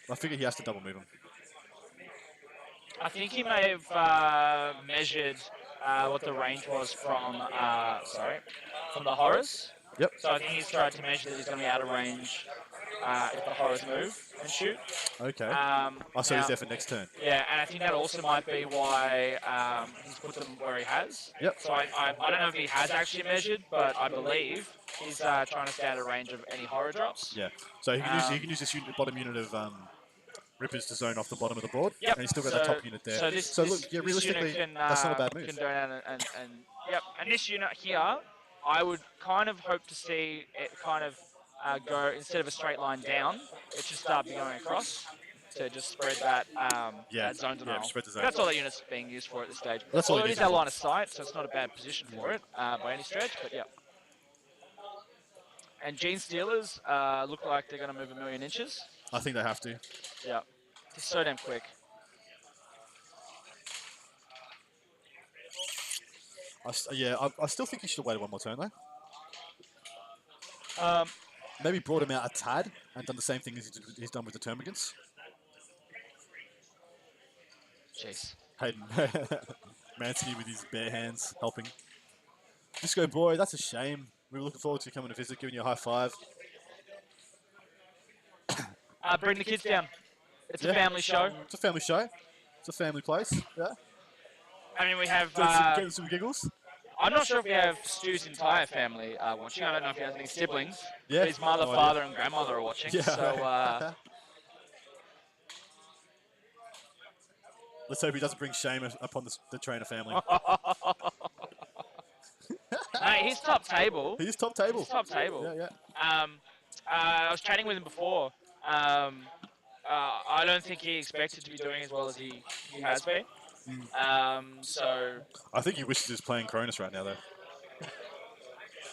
I figure he has to double move them. I think he may have measured what the range was from from the horrors. Yep. So I think he's tried to measure that he's going to be out of range if the horrors move and shoot. Okay. So now- he's there for next turn. Yeah, and I think that also might be why he's put them where he has. Yep. So I don't know if he has actually measured, but I believe he's trying to stay out of range of any horror drops. Yeah. So he can use this bottom unit of Rippers to zone off the bottom of the board. Yep. And he's still got that top unit there. So, this, look, this realistically, unit can, that's not a bad move. Can go down and yep. And this unit here, I would kind of hope to see it kind of go, instead of a straight line down, it should start going across to just spread that, that zone denial. spread the zone. That's all that unit's being used for at this stage. That's all Although it it is is our for. line of sight, so it's not a bad position for it by any stretch, but yeah. And Gene Steelers look like they're going to move 1,000,000 inches. I think they have to. Yeah. It's so damn quick. I still think he should have waited one more turn, though. Um, Maybe brought him out a tad and done the same thing as he's done with the Termagants. Jeez. Hayden. Mansky with his bare hands helping. Disco boy, that's a shame. We were looking forward to you coming to visit, giving you a high five. Bring the kids down. It's a family show. It's a family show. It's a family place. Yeah. I mean, we have. Getting some giggles. I'm not sure if we have Stu's entire family watching. I don't know if he has any siblings. Yeah. But his mother, No father, and grandmother are watching. Yeah. So. Let's hope he doesn't bring shame upon the trainer family. Mate, he's top table. He's top table. He's top table. Yeah, yeah. I was chatting with him before. I don't think he expected to be doing as well as he has been. So I think he wishes he was playing Cronus right now, though.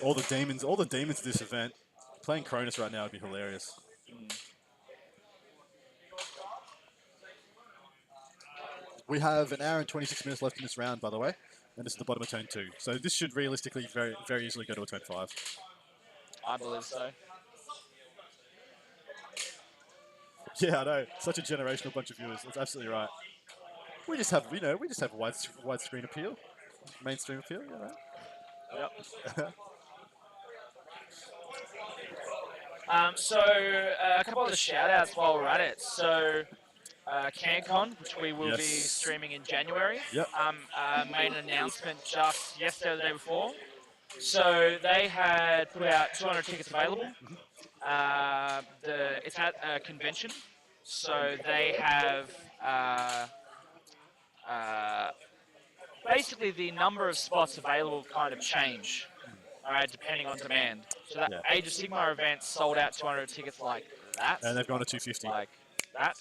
All the demons of this event. Playing Cronus right now would be hilarious. We have an hour and 26 minutes left in this round, by the way, and this is the bottom of turn 2. So this should realistically very, very easily go to a turn 5. I believe so. Yeah, I know. Such a generational bunch of viewers. That's absolutely right. We just have, widescreen appeal, mainstream appeal. You know. Yep. So a couple of the shout-outs while we're at it. So CanCon, which we will be streaming in January, made an announcement just yesterday or the day before. So they had put out 200 tickets available. It's at a convention, so they have basically the number of spots available kind of change, depending on demand. So that Age of Sigmar event sold out 200 tickets like that. And they've gone to 250. Like that.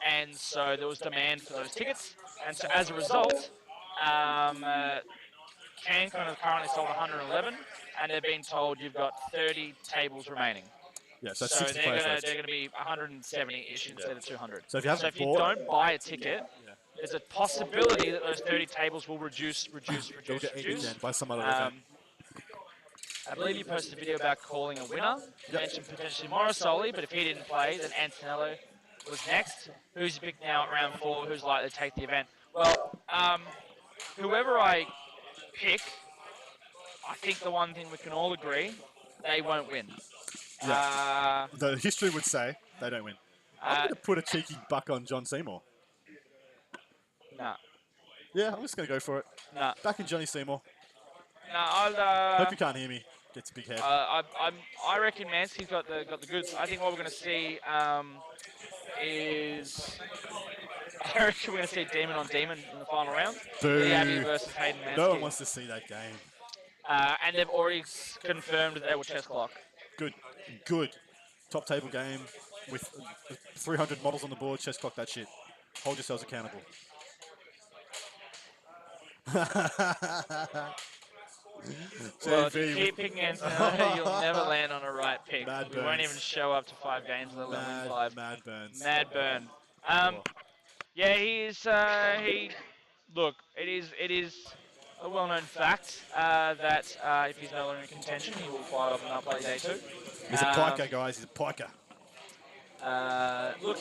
And so there was demand for those tickets, and so as a result, CanCon has currently sold 111, and they've been told you've got 30 tables remaining. Yeah, so So that's 60 players left. they're gonna be 170-ish instead of 200. So if you haven't you don't buy a ticket, there's a possibility that those 30 tables will reduce. They'll get eaten then by some other event. I believe you posted a video about calling a winner. You mentioned potentially Morrisoli, but if he didn't play, then Antonello was next. Who's you picked now at round 4? Who's likely to take the event? Well, whoever I pick, I think the one thing we can all agree, they won't win. The history would say they don't win. I'm going to put a cheeky buck on John Seymour. Nah. Yeah, I'm just going to go for it. Nah. Back in Johnny Seymour. I'll. Hope you can't hear me. Gets a big head. I reckon Mansky's got the goods. I think what we're going to see is. I reckon we're going to see Demon on Demon in the final round. Boo. Lee Abbey versus Hayden Mansky. No one wants to see that game. And they've already confirmed that they will chess clock. Good. Good. Top table game with 300 models on the board. Chess clock that shit. Hold yourselves accountable. Well, if you keep picking Antonello, you'll never land on a right pick. Mad We won't burns. even show up to 5 games and let win 5. Mad burns. Mad burn. Yeah, he is. Look, it is a well-known fact that if he's no longer in contention, he will fire off an upplay day 2. He's a piker, guys. He's a piker. Look,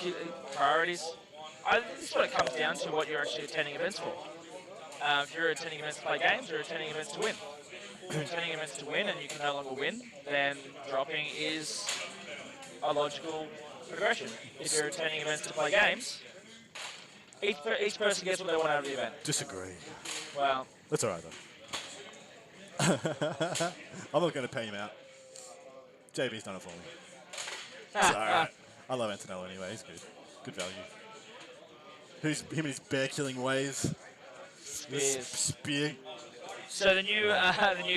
priorities. This is what it comes down to, what you're actually attending events for. If you're attending events to play games, you're attending events to win. If you're attending events to win and you can no longer win, then dropping is a logical progression. If you're attending events to play games, each person gets what they want out of the event. Disagree. Well, That's all right, though. I'm not going to pay him out. JB's done it for me. It's all right. I love Antonello anyway. He's good. Good value. Who's him and his bear-killing ways? Spears. Spear. So the new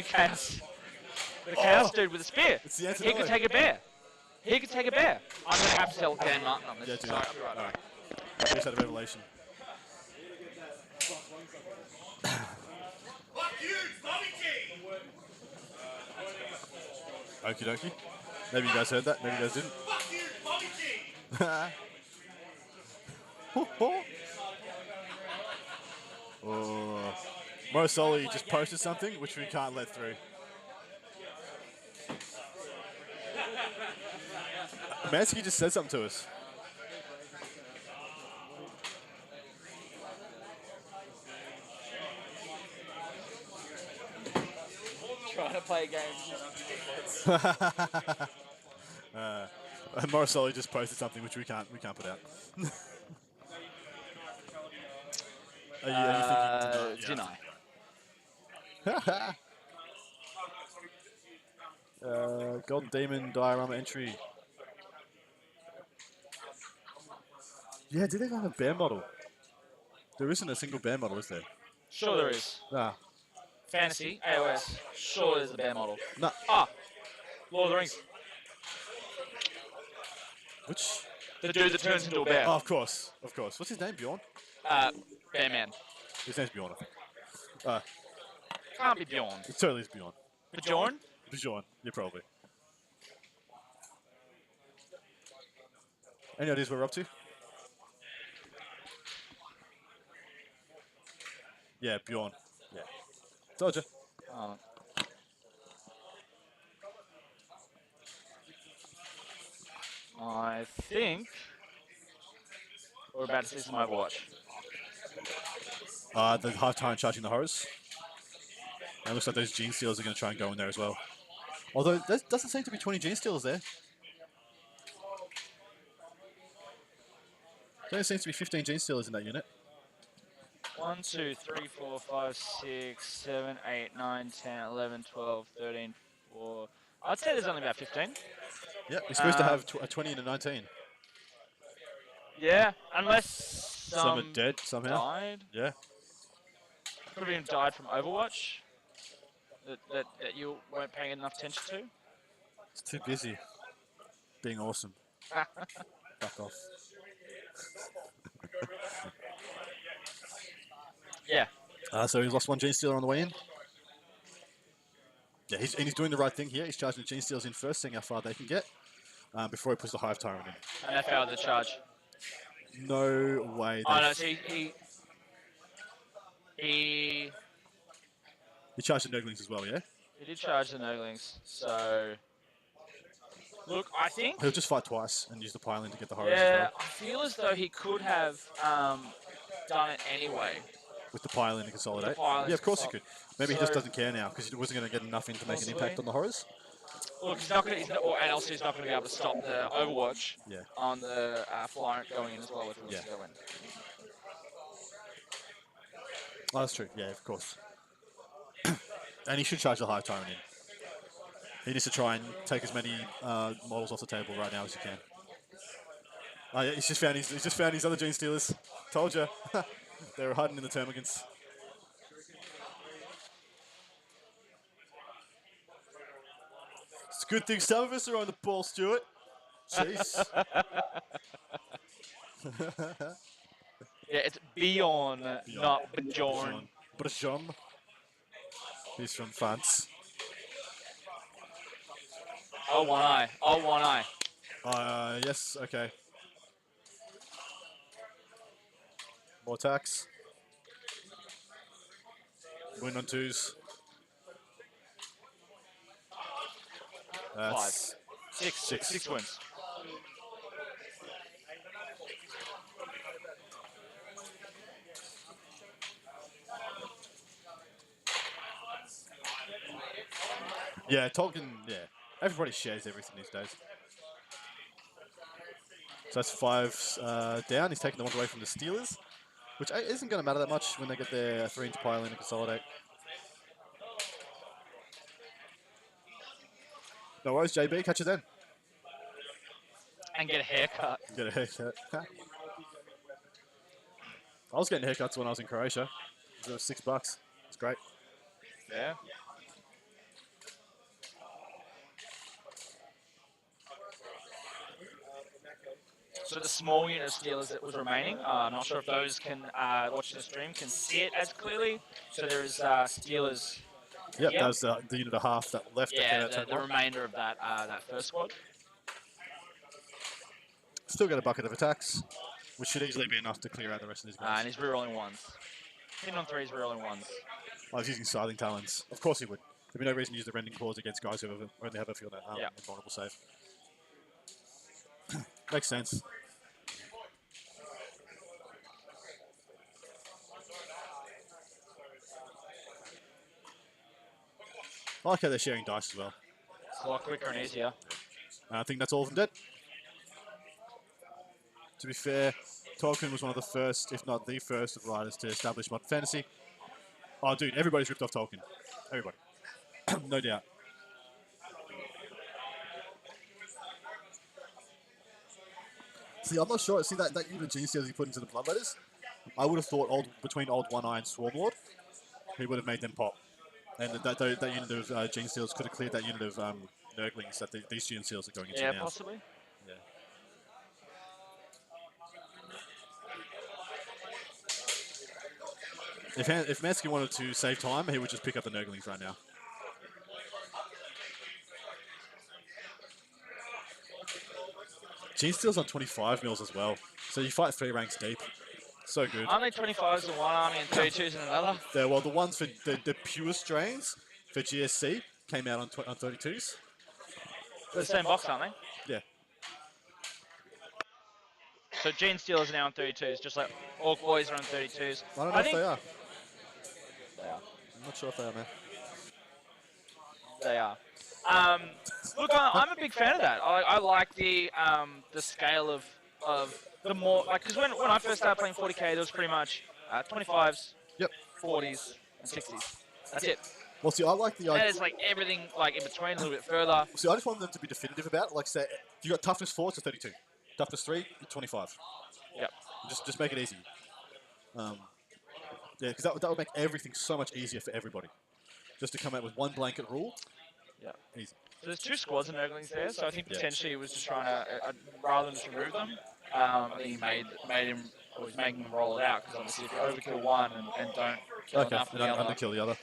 chaos, the chaos dude with a spear. It's the He Antonello. could take a bear. He could take a bear. I'm gonna have to tell Dan Martin on this. Yeah, do Sorry, that. I'll be right All back. right. Just had a revelation. Okie dokie. Maybe you guys heard that. Maybe you guys didn't. Oh. Morosoli just posted something which we can't let through. Mansky just said something to us. Trying to play games. And Morosoli just posted something which we can't put out. Are you thinking Deny. Golden Demon diorama entry. Yeah, do they have a bear model? There isn't a single bear model, is there? Sure there is. Nah. Fantasy, AOS. Sure there's a bear model. No. Ah, Lord of the Rings. Which? The dude that turns into a bear. Oh, of course. Of course. What's his name? Bjorn? Bear Man. His name's Bjorn, I think. Can't be Bjorn. It totally is Bjorn. Bjorn? Bjorn. Yeah, probably. Any ideas what we're up to? Yeah, Bjorn. Yeah. Told you. I think we're about to see some Overwatch. The half-time charging the horrors. And it looks like those Gene Stealers are going to try and go in there as well. Although, there doesn't seem to be 20 Gene Stealers there. There seems to be 15 Gene Stealers in that unit. 1, 2, 3, 4, 5, 6, 7, 8, 9, 10, 11, 12, 13, 4. I'd say there's only about 15. Yeah, you're supposed to have a 20 and a 19. Yeah, unless Some are dead somehow. died. Yeah. Could have even died from Overwatch. That you weren't paying enough attention to. It's too busy being awesome. Fuck off. Yeah. So he's lost one Gene Stealer on the way in. Yeah, he's doing the right thing here. He's charging the Gene Stealers in first, seeing how far they can get before he puts the Hive Tyrant in. And they failed the charge. No way. Oh no, so he charged the Nurglings as well, yeah? He did charge the Nurglings, so... Look, I think... He'll just fight twice and use the pile-in to get the horrors as Yeah, well. I feel as though he could have done it anyway. With the pile-in to consolidate? Pile-in Yeah, of course he to could. Maybe he just doesn't care now because he wasn't going to get enough in to make an Possibly. impact on the horrors. Look, he's not going to... And also he's not going to be able to stop the Overwatch Yeah. on the Flyrant going in as well if he wants Yeah. to go in. Oh, that's true. Yeah, of course. And he should charge the Hive Tyrant in. He needs to try and take as many models off the table right now as he can. Oh yeah, he's just found his other Gene Stealers. Told you. They were hiding in the termagants. It's a good thing some of us are on the ball, Stuart. Jeez. Yeah, it's Bjorn, not Bjorn. Bjorn. He's from France. Oh, one eye. Oh, one eye. Yes, okay. More attacks. Win on 2s. That's 5. 6. 6 wins. Yeah, Tolkien, yeah. Everybody shares everything these days. So that's 5 down. He's taking the ones away from the Steelers, which isn't going to matter that much when they get their 3-inch pile in and consolidate. No worries, JB. Catch you then. And get a haircut. Get a haircut. I was getting haircuts when I was in Croatia. It was $6. It's great. Yeah. So the small unit of Steelers that was remaining, I'm not sure if those can, watching the stream, can see it as clearly. So there's Steelers. Yep, Yeah. that was the unit and a half that left. Yeah, that came out the turn one. remainder of that that first squad. Still got a bucket of attacks, which should easily be enough to clear out the rest of these guys. And he's rerolling ones. Hitting on 3s, rerolling 1s. I was using Scything Talons. Of course he would. There'd be no reason to use the Rending Claws against guys who only have a field Yeah. invulnerable save. Makes sense. I like how they're sharing dice as well. It's a lot quicker and easier. And I think that's all of them dead. To be fair, Tolkien was one of the first, if not the first, of writers to establish modern fantasy. Oh, dude, everybody's ripped off Tolkien. Everybody. No doubt. See, I'm not sure. See, that unit of Gene Stealers he put into the Bloodletters, I would have thought between Old One Eye and Swarmlord, he would have made them pop. And that unit of Gene Stealers could have cleared that unit of Nurglings that these Gene Stealers are going into Yeah, now. possibly. Yeah. If Mansky wanted to save time, he would just pick up the Nurglings right now. Gene Steel's on 25 mils as well, so you fight 3 ranks deep. So good. Aren't they 25s in one army and 32s in another? Yeah, well, the ones for the pure strains for GSC came out on 32s. They're the same box, aren't they? Yeah. So Gene Steelers are now on 32s, just like Orc Boys are on 32s. I don't know if think they are. they are. I'm not sure if they are, man. They are. Look, I'm a big fan of that. I like the scale of the more, like, because when I first started playing 40k, there was pretty much 25s, Yep. 40s, and 60s. That's it. Well, see, I like the And idea. there's like everything like in between, a little bit further. See, I just want them to be definitive about it. Like, say, if you got toughness 4, it's a 32. Toughness 3, 25. Yep. Just make it easy. Yeah, because that would make everything so much easier for everybody. Just to come out with one blanket rule. Yeah. Easy. So there's 2 squads of Nurglings there, so I think Yeah. potentially he was just trying to, rather than just remove them, I think he made him, or he's making them roll it out, because obviously if you overkill one and don't kill Okay, enough of and the other, underkill the other.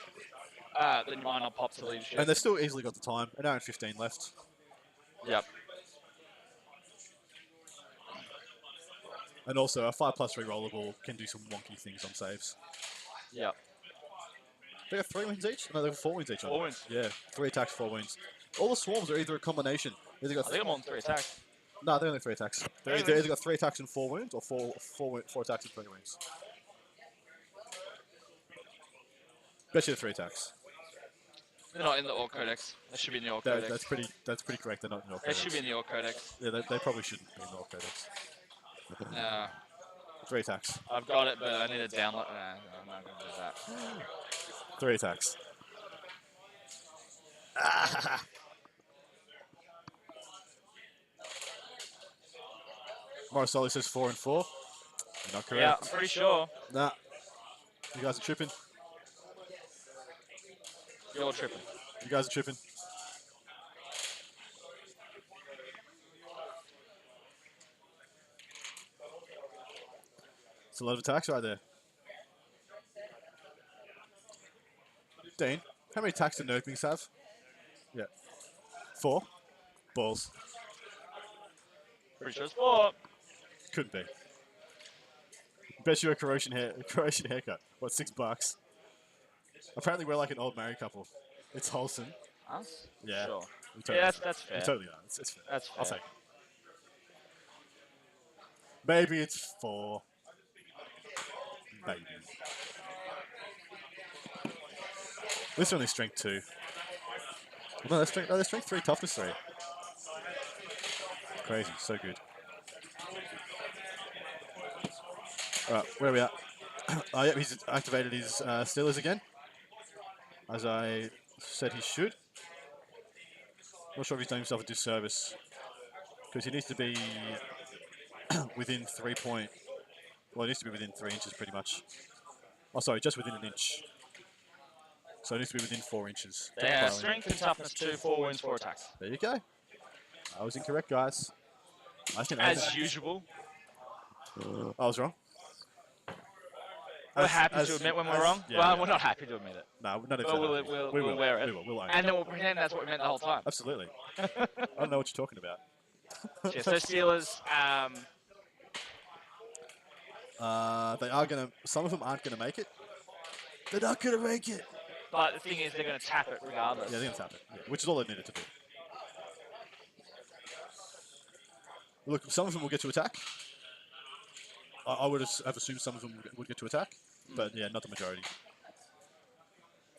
then you might not pop to leadership. And they've still easily got the time. An hour and 15 left. Yep. And also, a 5+3 rollable can do some wonky things on saves. Yep. They got 3 wins each? No, they got 4 wins each. 4 wins. Yeah, 3 attacks, 4 wins. All the swarms are either a combination. Either got I think I'm on 3 attacks. no, they're only 3 attacks. They're either got 3 attacks and 4 wounds, or 4 attacks and 3 wounds. Bet you the 3 attacks. They're not in the Orc Codex. They should be in the Orc Codex. That's pretty correct. They're not in your They codex. should be in the Orc Codex. Yeah, they probably shouldn't be in your codex. No. 3 attacks. I've got it, but I need to download. Nah, I'm not going to do that. 3 attacks. Morrisoli says 4 and 4. You're not correct. Yeah, I'm pretty sure. Nah. You guys are tripping. You're tripping. You guys are tripping. It's a lot of attacks right there. Dean, how many attacks do Nerdlings have? Yeah. 4? Balls. Pretty sure it's 4. Couldn't be. Bet you a Croatian haircut. What, $6? Apparently we're like an old married couple. It's wholesome. Us? Yeah. Sure. We totally Yeah, are. that's fair. We totally are. It's fair. That's I'll fair. take it. Maybe it's 4. Maybe. This one is strength 2. No, that's strength 3, toughness 3. Crazy, so good. Alright, where are we at? Oh, yeah, he's activated his Steelers again. As I said he should. Not sure if he's done himself a disservice. Because he needs to be within 3 point... Well, he needs to be within 3 inches pretty much. Oh, sorry, just within an inch. So it needs to be within 4 inches. Yeah, strength and toughness 2, 4 wounds, 4 attacks. There you go. I was incorrect, guys. As usual. I was wrong. We're happy to admit when we're wrong. Yeah, Well, yeah. we're not happy to admit it. No, none of But we'll wear it. We will. We'll own And it. then we'll pretend that's what we meant the whole time. Absolutely. I don't know what you're talking about. Yeah, so Steelers, They are gonna. Some of them aren't gonna make it. They're not gonna make it. but the thing is they're going to tap it regardless. Yeah, they're gonna tap it. Yeah, which is all they needed to do. Look, some of them will get to attack. I would have assumed some of them would get to attack, but yeah, not the majority.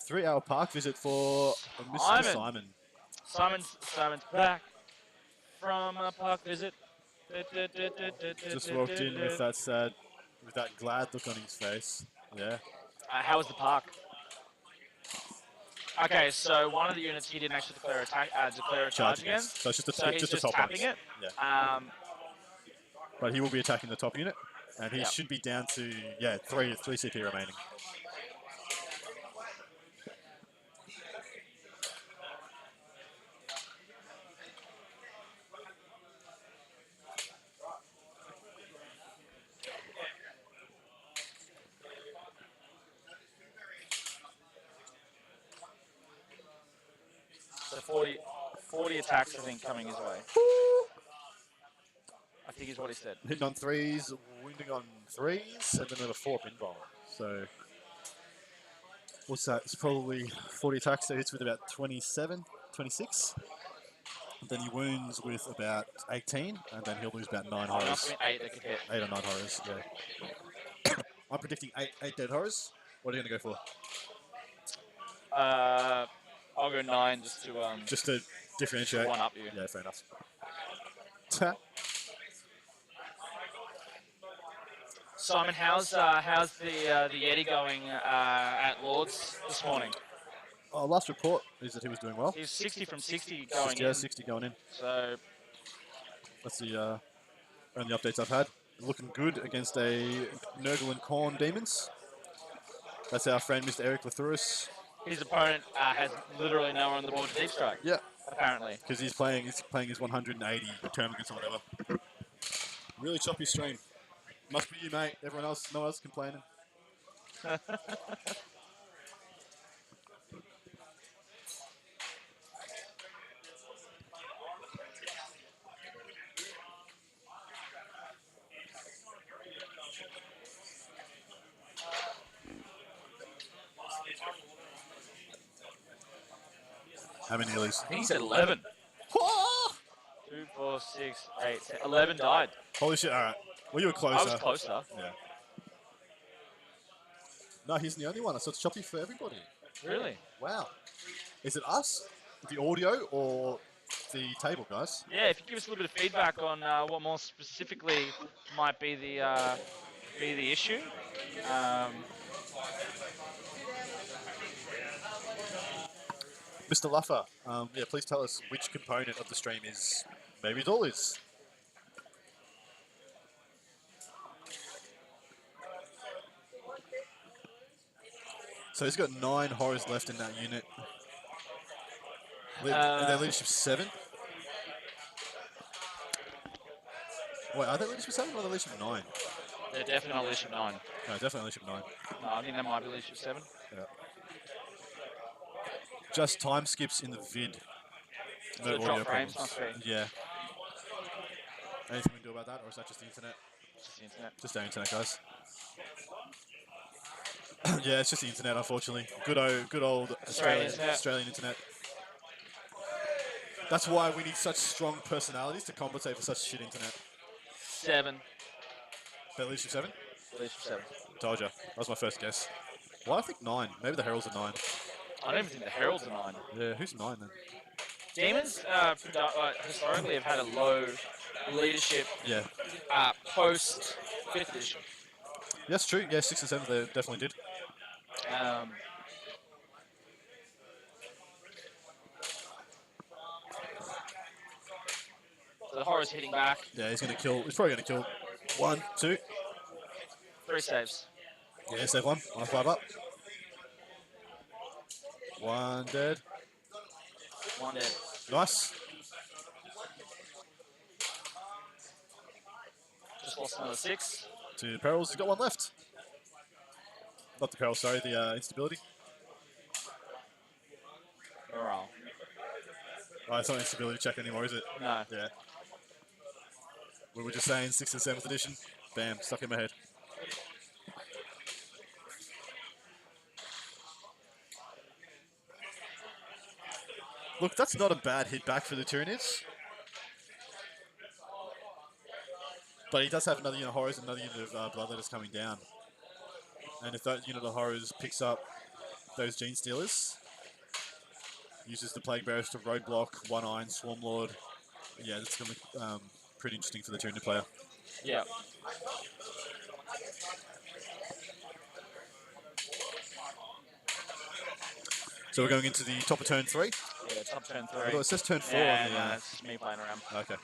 3-hour park visit for Mr. Simon. Simon's back from a park visit. Just walked in with that glad look on his face. Yeah. How was the park? Okay, so one of the units he didn't actually declare a charge again. So it's just He's just a just top tapping bonus. it. Yeah. But he will be attacking the top unit, and he Yep. should be down to 3 CP remaining. So 40 attacks, I think, coming his way. I think is what he said. Hitting on 3s, wounding on 3s, and then another 4 pinball. So, what's that? It's probably 40 attacks, so he hits with about 27, 26. And then he wounds with about 18, and then he'll lose about 9 Oh, horrors. must be 8 that could hit. 8 or 9 horrors, yeah. I'm predicting 8 dead horrors. What are you going to go for? I'll go 9 Just to differentiate. one up you. Yeah, fair enough. Simon, how's the Yeti going at Lords this morning? Last report is that he was doing well. He's 60 from 60 going Yeah, in. 60 going in. So That's the only updates I've had. Looking good against a Nurgle and Khorne demons. That's our friend Mr. Eric Lathuris. his opponent has literally no one on the board to deep strike. Yeah, Apparently. because he's playing his 180 tournaments or whatever. Really choppy stream. Must be you, mate. Everyone else, no one else complaining. How many Illies? I think he said 11. 2, 4, 6, 8, 10. 11 died. Holy shit, alright. Well, you were closer. I was closer. Yeah. No, he's the only one. So it's choppy for everybody. Really? Wow. Is it us, the audio, or the table, guys? Yeah, if you give us a little bit of feedback on what more specifically might be the issue. Mr. Luffer, yeah, please tell us which component of the stream is maybe it all is. So he's got 9 horrors left in that unit. And their leadership 7. Wait, are they leadership 7 or are they leadership 9? They're definitely not leadership 9. No, definitely leadership 9. No, I think that might be leadership 7. Yeah. Just time skips in the vid. So the drop frames must be. Yeah. Anything we can do about that, or is that just the internet? Just the internet. Just our internet, guys. Yeah, it's just the internet, unfortunately. Good old Australian internet. That's why we need such strong personalities to compensate for such shit internet. 7. They're leadership 7? Leadership 7. Told you. That was my first guess. Well, I think 9. Maybe the Heralds are 9. I don't even think the Heralds are 9. Yeah, who's 9 then? Demons historically have had a low leadership Yeah. post 5th edition. Yes, true. Yeah, 6 and 7 they definitely did. So the horror's hitting back. Yeah, he's probably gonna kill 1, 2. 3 saves. Yeah, save 1. 5 up. 1 dead. 1 dead. Nice. Just lost another 6. 2 perils. He's got 1 left. Not the peril, sorry, the instability. Morale. Oh, it's not an instability check anymore, is it? No. Yeah. We were just saying 6th and 7th edition. Bam, stuck in my head. Look, that's not a bad hit back for the Tyranids. But he does have another unit of horrors and another unit of bloodletters coming down. And if that unit of horrors picks up those gene stealers, uses the plague bearers to roadblock, 1 iron, swarm lord. Yeah, that's going to be pretty interesting for the Tyranid player. Yeah. So we're going into the top of turn 3. Yeah, top of turn 3. Oh, it says turn 4 Yeah, on the. no, it's just me playing around. Okay.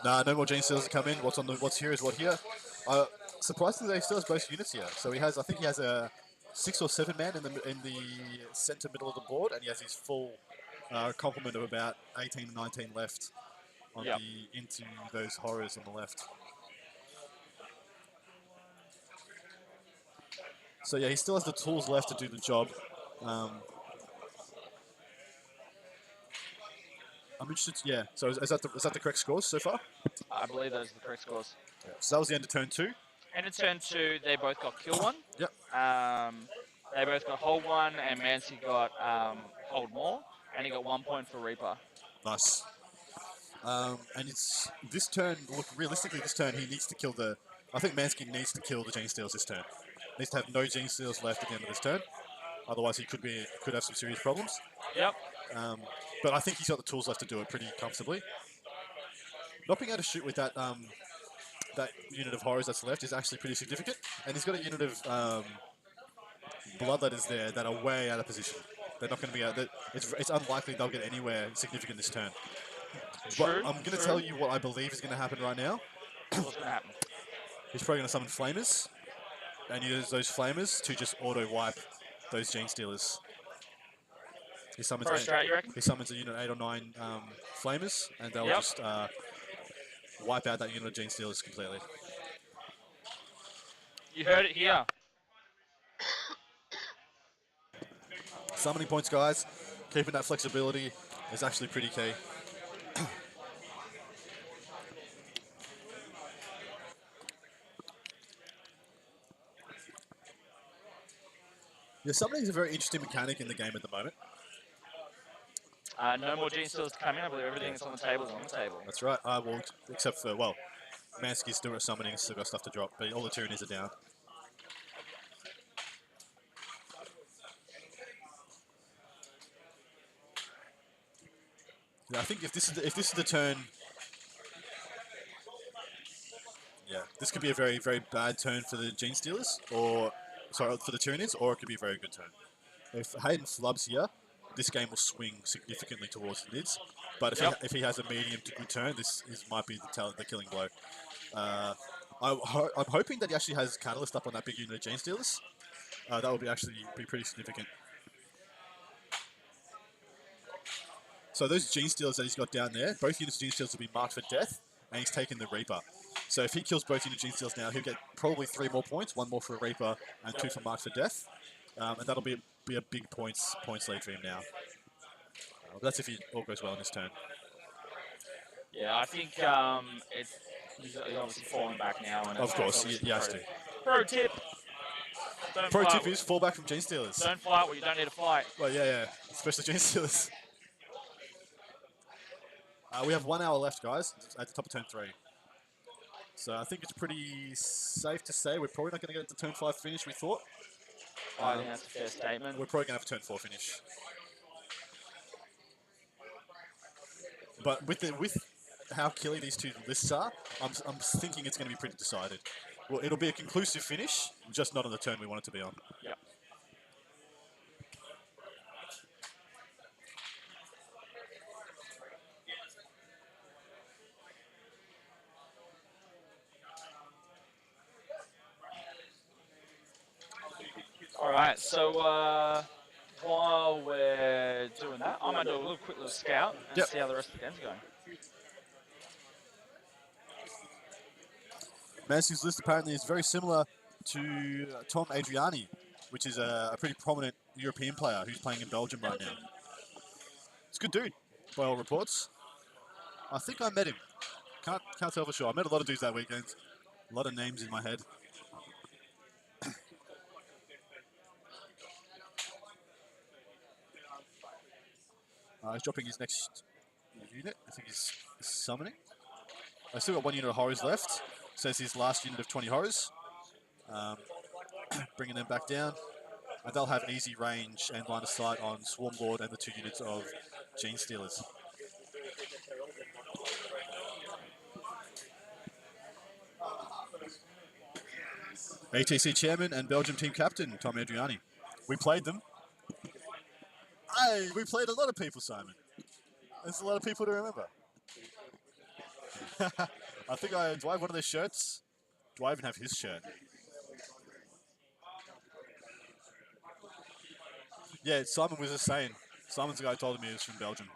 Nah, no more gene stealers to come in. What's here is what here. Surprisingly, he still has both units here. So I think he has a 6 or 7 man in the center middle of the board, and he has his full complement of about 18 or 19 left on into those horrors on the left. So yeah, he still has the tools left to do the job. I'm interested. Yeah. So is that the correct scores so far? I believe those are the correct scores. Yeah. So that was the end of turn 2. End of turn 2, they both got kill 1. Yep. They both got hold 1, and Mansky got hold more, and he got 1 point for Reaper. Nice. And it's this turn. Look, realistically, this turn he needs to kill the. I think Mansky needs to kill the Gene Steals this turn. Needs to have no Gene Steals left at the end of this turn. Otherwise, he could have some serious problems. Yep. But I think he's got the tools left to do it pretty comfortably. Not being able to shoot with that that unit of horrors that's left is actually pretty significant. And he's got a unit of bloodletters there that are way out of position. They're not going to be out. It's unlikely they'll get anywhere significant this turn. True, but I'm going to tell you what I believe is going to happen right now. What's going to happen? He's probably going to summon Flamers and use those Flamers to just auto-wipe those Gene Stealers. He summons, he summons a unit 8 or 9 Flamers, and they'll just wipe out that unit of Gene Stealers completely. You heard it here. Summoning points, guys. Keeping that flexibility is actually pretty key. Yeah, summoning is a very interesting mechanic in the game at the moment. No more Gene Stealers to come in. I believe everything that's on the table is on the table. That's right. Well, except for, well, Mansky's still at summoning, still got stuff to drop, but all the Tyranids are down. Yeah, I think if this is the turn, yeah, this could be a very, very bad turn for the Gene Stealers, or sorry, for the Tyranids, or it could be a very good turn. if Hayden flubs here, this game will swing significantly towards the mids. But if he has a medium to good turn, this might be the killing blow. I'm hoping that he actually has Catalyst up on that big unit of Gene Stealers. That would be pretty significant. So those Gene Stealers that he's got down there, both units of Gene Stealers will be marked for death, and he's taken the Reaper. So if he kills both units of Gene Stealers now, he'll get probably 3 more points, 1 more for a Reaper, and 2 for marked for death. And that'll be a big points lead for him now. That's if all goes well in this turn. Yeah, I think he's obviously falling back now. And of course, he has to. Pro tip. Pro tip is fall back from Gene Stealers. Don't fight what you don't need to fight. Well, yeah. Especially Gene Stealers. We have 1 hour left, guys, at the top of turn 3. So I think it's pretty safe to say we're probably not going to get the turn 5 finish we thought. I think that's a fair statement. We're probably going to have a turn 4 finish. But with how killy these two lists are, I'm thinking it's going to be pretty decided. Well, it'll be a conclusive finish, just not on the turn we want it to be on. Yep. All right, so while we're doing that, I'm going to do a quick little scout and see how the rest of the game's going. Mansky's list apparently is very similar to Tom Adriani, which is a pretty prominent European player who's playing in Belgium right now. It's a good dude, by all reports. I think I met him. Can't tell for sure. I met a lot of dudes that weekend. A lot of names in my head. He's dropping his next unit. I think he's summoning. I still got 1 unit of horrors left. Says his last unit of 20 horrors. Bringing them back down. And they'll have easy range and line of sight on Swarmlord and the 2 units of Gene Stealers. ATC Chairman and Belgium team captain, Tom Adriani. We played them. Hey, we played a lot of people, Simon. There's a lot of people to remember. I think do I have one of their shirts? Do I even have his shirt? Yeah, Simon was just saying. Simon's the guy who told me he was from Belgium.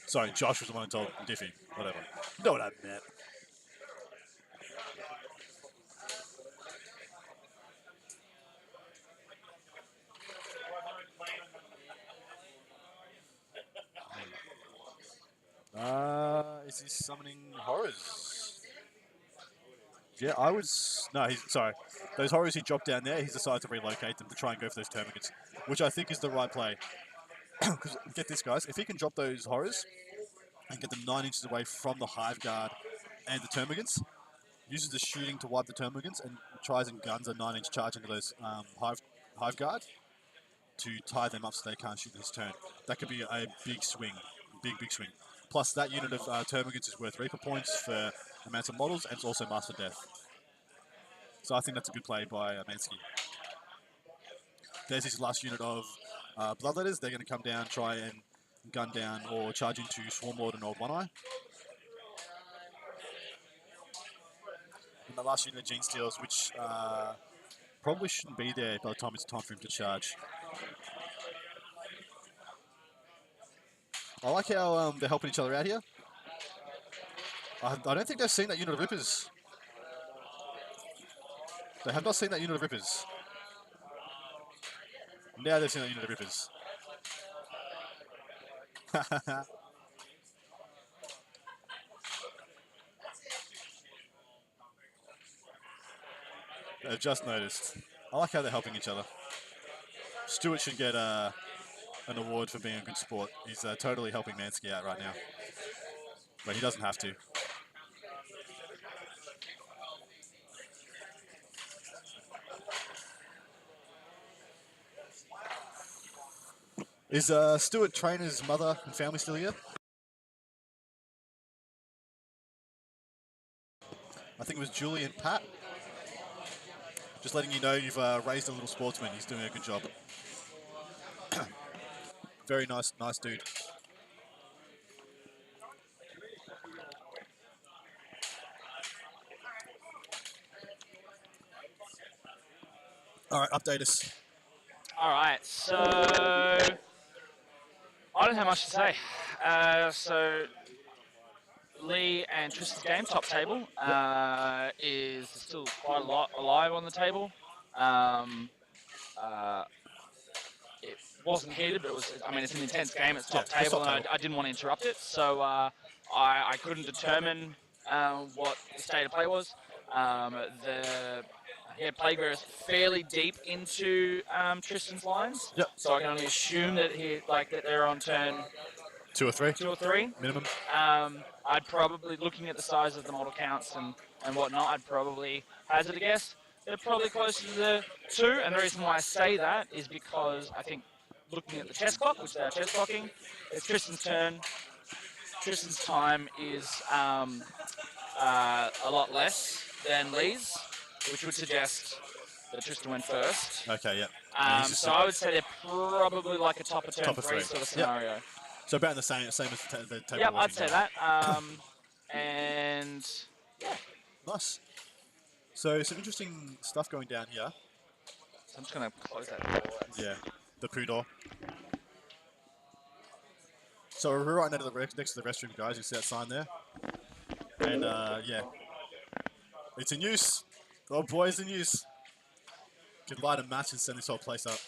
Sorry, Josh was the one who told Diffie. Whatever. You know what I meant. Is he summoning horrors? Yeah, sorry. Those horrors he dropped down there, he's decided to relocate them to try and go for those termagants, which I think is the right play. Because, get this, guys, if he can drop those horrors and get them 9 inches away from the Hive Guard and the termagants, uses the shooting to wipe the termagants and tries and guns a 9-inch charge into those Hive Guard to tie them up so they can't shoot in his turn. That could be a big swing, big swing. Plus, that unit of termagants is worth Reaper points for amounts of models, and it's also Master Death. So I think that's a good play by Mansky. There's his last unit of Bloodletters. They're going to come down, try and gun down or charge into Swarmlord and Old One Eye. And the last unit of Gene Stealers, which probably shouldn't be there by the time it's time for him to charge. I like how they're helping each other out here. I don't think they've seen that unit of Rippers. They have not seen that unit of Rippers. Now they've seen that unit of Rippers. They've just noticed. I like how they're helping each other. Stuart should get an award for being a good sport. He's totally helping Mansky out right now. But he doesn't have to. Is Stuart Trainer's mother and family still here? I think it was Julie and Pat. Just letting you know you've raised a little sportsman. He's doing a good job. Very nice dude. All right, update us. All right, so I don't have much to say. So Lee and Tristan's game, top table, is still quite a lot alive on the table. It wasn't heated, but it was. I mean, it's an intense game. It's top Yeah, it's table, top and table. I didn't want to interrupt it, so I couldn't determine what the state of play was. The Plague Bearer is fairly deep into Tristan's lines, Yep. so I can only assume that that they're on turn 2 or 3 2 or 3. minimum. I'd probably, looking at the size of the model counts and whatnot, I'd probably hazard a guess. They're probably closer to the 2, and the reason why I say that is because I think, looking at the chess clock, which they're chess clocking, it's Tristan's turn. Tristan's time is a lot less than Lee's, which would suggest that Tristan went first. Okay, yeah. So I would say they're probably like a top of turn Top of 3 3. sort of Yep. scenario. So about the same as the table. Yep, we're I'd say working on. that. And Nice. So some interesting stuff going down here. so I'm just going to close that door. Yeah, the poo door. So we're right next to the restroom, guys. You see that sign there? And yeah, it's in use. Oh boy, it's in use. Can light a match and send this whole place up.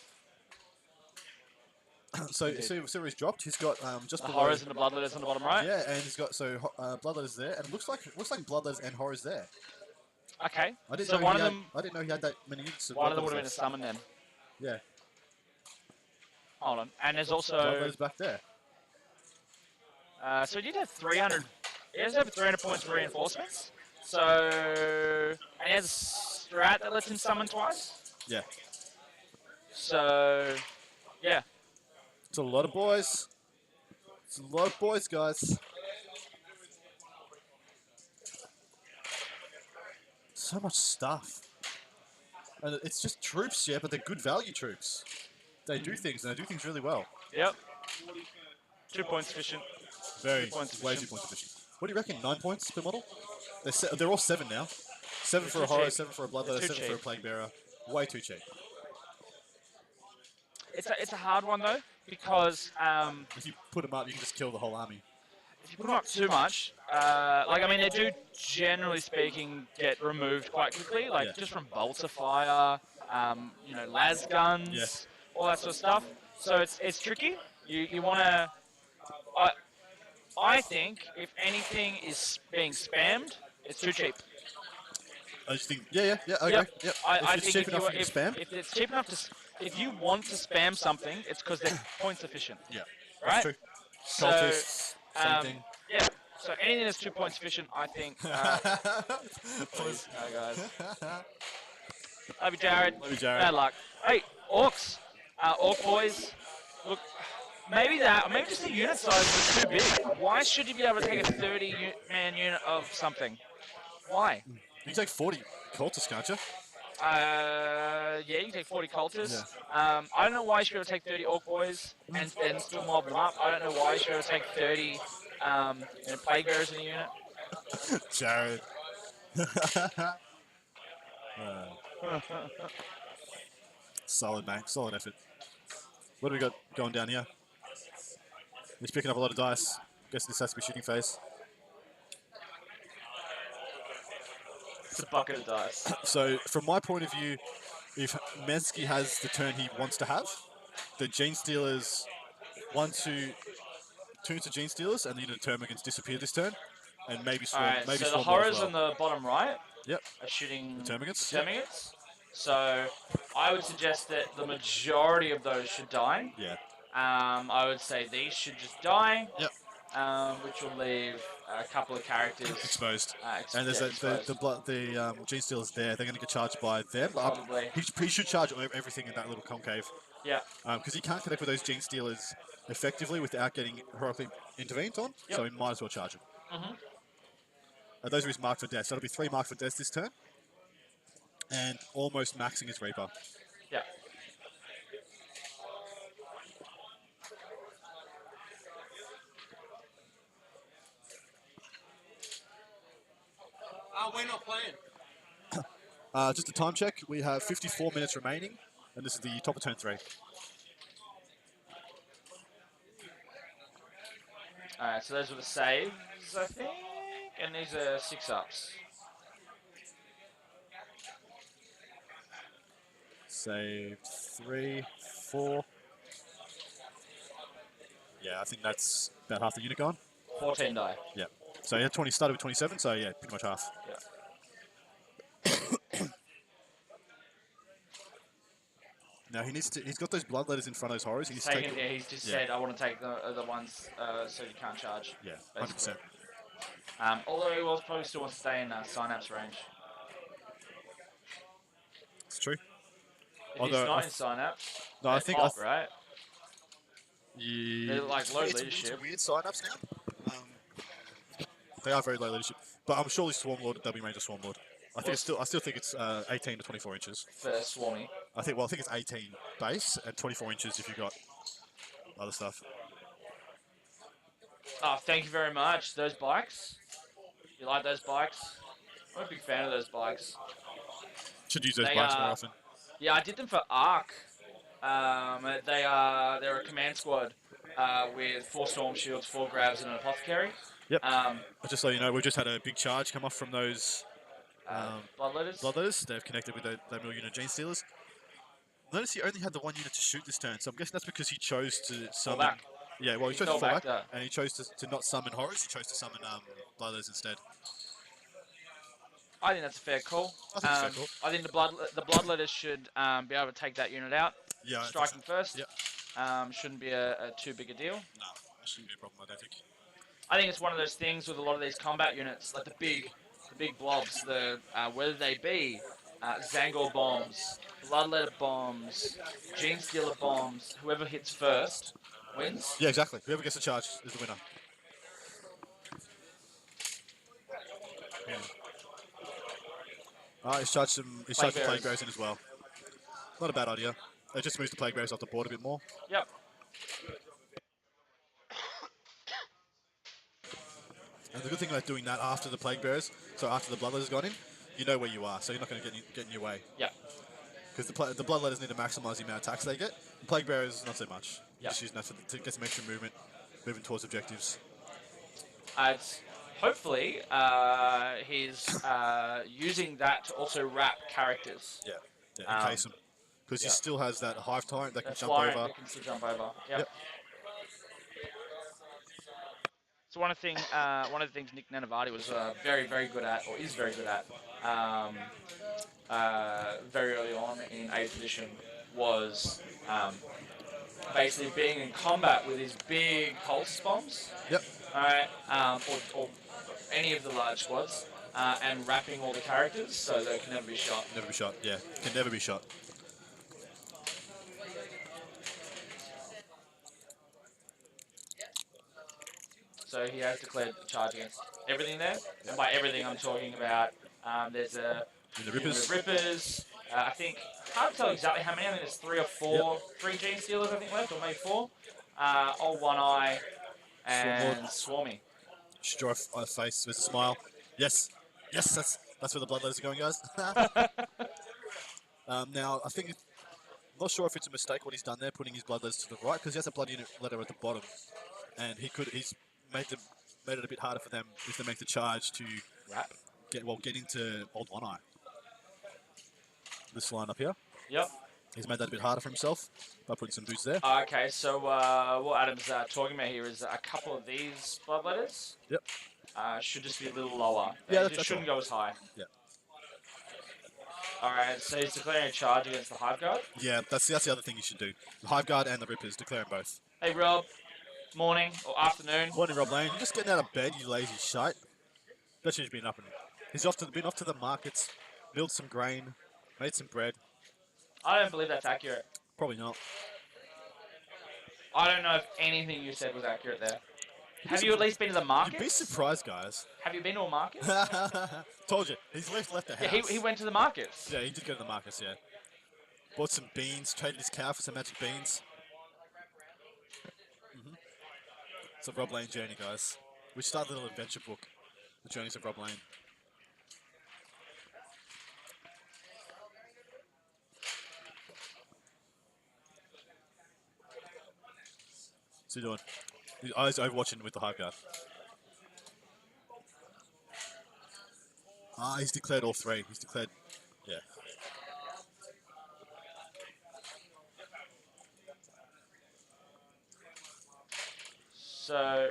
So see where he's dropped? He's got just The below. horrors and the bloodletters on the bottom right. Yeah, and he's got bloodletters there, and it looks like bloodletters and horrors there. Okay. I didn't So know one he of had, them, I didn't know he had that many units. one of them would have been a summon then. Yeah, Hold on. And there's also, bloodletters back there. so he did have 300. He has over 300 points of reinforcements. So, and he has a strat that lets him summon twice. Yeah, So, yeah. it's a lot of boys. It's a lot of boys, guys. So much stuff. And it's just troops, yeah, but they're good value troops. They do things, and they do things really well. Yep. 2 points efficient. Very, 2 points way 2 efficient. points efficient. What do you reckon? 9 points per model? They're all 7 now. 7 for a too horror, cheap. 7 for a bloodletter, They're too 7 for a cheap. plague bearer. Way too cheap. It's a hard one though, because If you put them up, you can just kill the whole army. if you put them up too much, they do, generally speaking, get removed quite quickly, Yeah. just from bolts of fire, las guns, Yeah. all that sort of stuff. So it's tricky. You want to. I think if anything is being spammed, it's too cheap. I just think, yeah, okay. Yep. Yep. I If it's think cheap enough for you to spam. if it's cheap enough if you want to spam something, it's because they're points efficient. Yeah, Right? that's true. So, Cultists, same thing. Yeah. So anything that's 2 points efficient, I think. Please, guys. Love you, Jared. Love you, Jared. Bad luck. Hey, orcs, orc boys. Look, maybe just the unit size is too big. Why should you be able to take a 30-man unit of something? Why? You can take 40 cultists, can't you? Yeah, you can take 40 cultists. I don't know why you should be able to take 30 orc boys and still mob them up. I don't know why you should be able to take 30 plague bearers in a unit. Jared. Solid, mate. Solid effort. What do we got going down here? He's picking up a lot of dice. Guessing this has to be shooting phase. It's a bucket of dice. So, from my point of view, if Mensky has the turn he wants to have, the Gene Stealers 2 to Gene Stealers, and the unit of Termagants disappear this turn, and maybe Swarm. Alright, maybe so the Swarm horrors as well. on the bottom right Yep. are shooting The Termagants? the Termagants. So I would suggest that the majority of those should die. Yeah. I would say these should just die. Yep. Which will leave a couple of characters Exposed. And there's exposed. the Gene Stealers there. They're going to get charged by them. Probably. He should charge everything in that little concave. Yeah. Because he can't connect with those Gene Stealers effectively without getting heroically intervened on. Yep. So he might as well charge them. Those are his marked for death. So it'll be 3 marked for death this turn. and almost maxing his Reaper. Yeah. We're not playing. Just a time check. We have 54 minutes remaining, and this is the top of turn 3. Alright, so those were the saves, I think. And these are 6-ups. Saved 3, 4. Yeah, I think that's about half the unit gone. 14 die. Yeah. So he had 20, started with 27, so yeah, pretty much half. Yeah. Now he's got those bloodletters in front of his horrors. He's He's taken, taken, yeah, he's just yeah. said, I want to take the ones so you can't charge. Yeah, basically. 100%. Although he will probably still want to stay in Synapse range. It's true. If Although he's not I in Synapse, No, I they're think top, right? Yeah, They're like low it's leadership. weird sign-ups now. They are very low leadership, but I'm surely Swarm Lord. They'll be made to Swarm Lord. I still think it's 18 to 24 inches. For Swarmy. I think it's 18 base and 24 inches if you've got other stuff. Oh, thank you very much. Those bikes. You like those bikes? I'm a big fan of those bikes. Should use those They bikes more are- often. Yeah, I did them for Arc. They're a command squad with 4 storm shields, 4 grabs, and an apothecary. Yep. Just so you know, we've just had a big charge come off from those Bloodletters. bloodletters. They've connected with the mill unit Gene Stealers. Notice he only had the 1 unit to shoot this turn, so I'm guessing that's because he chose to summon. back. Yeah, well, he chose to fell fall back back, there. and he chose to not summon horrors. He chose to summon bloodletters instead. I think that's a fair call. I think it's fair call. I think the bloodletters should be able to take that unit out. Yeah, I think Striking so. first. Yep. Shouldn't be a too big a deal. No, that shouldn't be a problem. I don't think. I think it's one of those things with a lot of these combat units, like the big blobs, whether they be Zangor bombs, Bloodletter bombs, Gene Stealer bombs, whoever hits first wins. Yeah, exactly. Whoever gets the charge is the winner. He's charged some. He's charged the Plague Bearers in as well. Not a bad idea. It just moves the Plague Bearers off the board a bit more. Yep. And the good thing about doing that after the Plague Bearers, so after the Bloodletters has gone in, you know where you are, so you're not going to get in your way. Yeah. Because the Bloodletters need to maximise the amount of attacks they get. The Plague Bearers, not so much. Yeah. Just using that to get some extra movement, moving towards objectives. Hopefully, he's using that to also wrap characters. Yeah, encase them. Because he still has that Hive Tyrant that can jump Flying, over. that can still jump over. Yep. Yep. So one of the things Nick Nanavati was very, very good at, or is very good at, very early on in 8th edition, was basically being in combat with his big pulse bombs. Yep. Alright, or any of the large squads, and wrapping all the characters so they can never be shot. Never be shot. Yeah, can never be shot. So he has declared a charge against everything there. And by everything, I'm talking about there's a The Rippers. Rippers. I think, hard to tell exactly how many. I think there's 3 or 4, 3 Gene Stealers I think left, or maybe 4. Old One Eye and Swarmy. Should draw a face with a smile. Yes, yes, that's where the Bloodletters are going, guys. Now, I think, I'm not sure if it's a mistake what he's done there, putting his Bloodletters to the right, because he has a Blood Unit letter at the bottom, and he's made it a bit harder for them if they make the charge to Wrap. get into Old One Eye. This line up here. Yep. He's made that a bit harder for himself by putting some boots there. Okay, so what Adam's talking about here is a couple of these Bloodletters Yep. should just be a little lower. Yeah, They that's just shouldn't go as high. Yeah. Alright, so he's declaring a charge against the Hive Guard. Yeah, that's the other thing you should do. The Hive Guard and the Rippers, declare them both. Hey Rob, morning or afternoon. Morning, Rob Lane. You're just getting out of bed, you lazy shite. Bet you've been up and he's been off to the markets, milled some grain, made some bread. I don't believe that's accurate. Probably not. I don't know if anything you said was accurate there. Have you at least been to the market? You'd be surprised, guys. Have you been to a market? Told you. He's left the house. Yeah, he went to the markets. Yeah, he did go to the markets, yeah. Bought some beans, traded his cow for some magic beans. It's a Rob Lane journey, guys. We started a little adventure book, The Journeys of Rob Lane. What's he doing? He's overwatching with the Hive Guard. Ah, he's declared all three. He's declared, yeah. So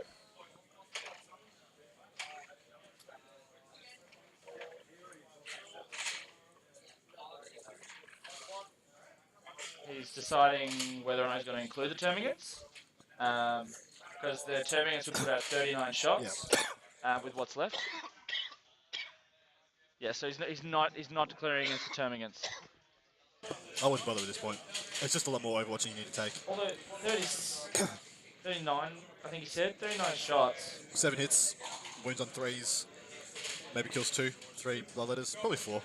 he's deciding whether or not he's going to include the termagants, because the termagants would put out 39 shots with what's left. Yeah, so he's not declaring against the termagants. I wouldn't bother at this point. It's just a lot more overwatching you need to take. Although 39, I think he said 39 shots. 7 hits, wounds on 3s, maybe kills 2, 3 bloodletters, probably 4.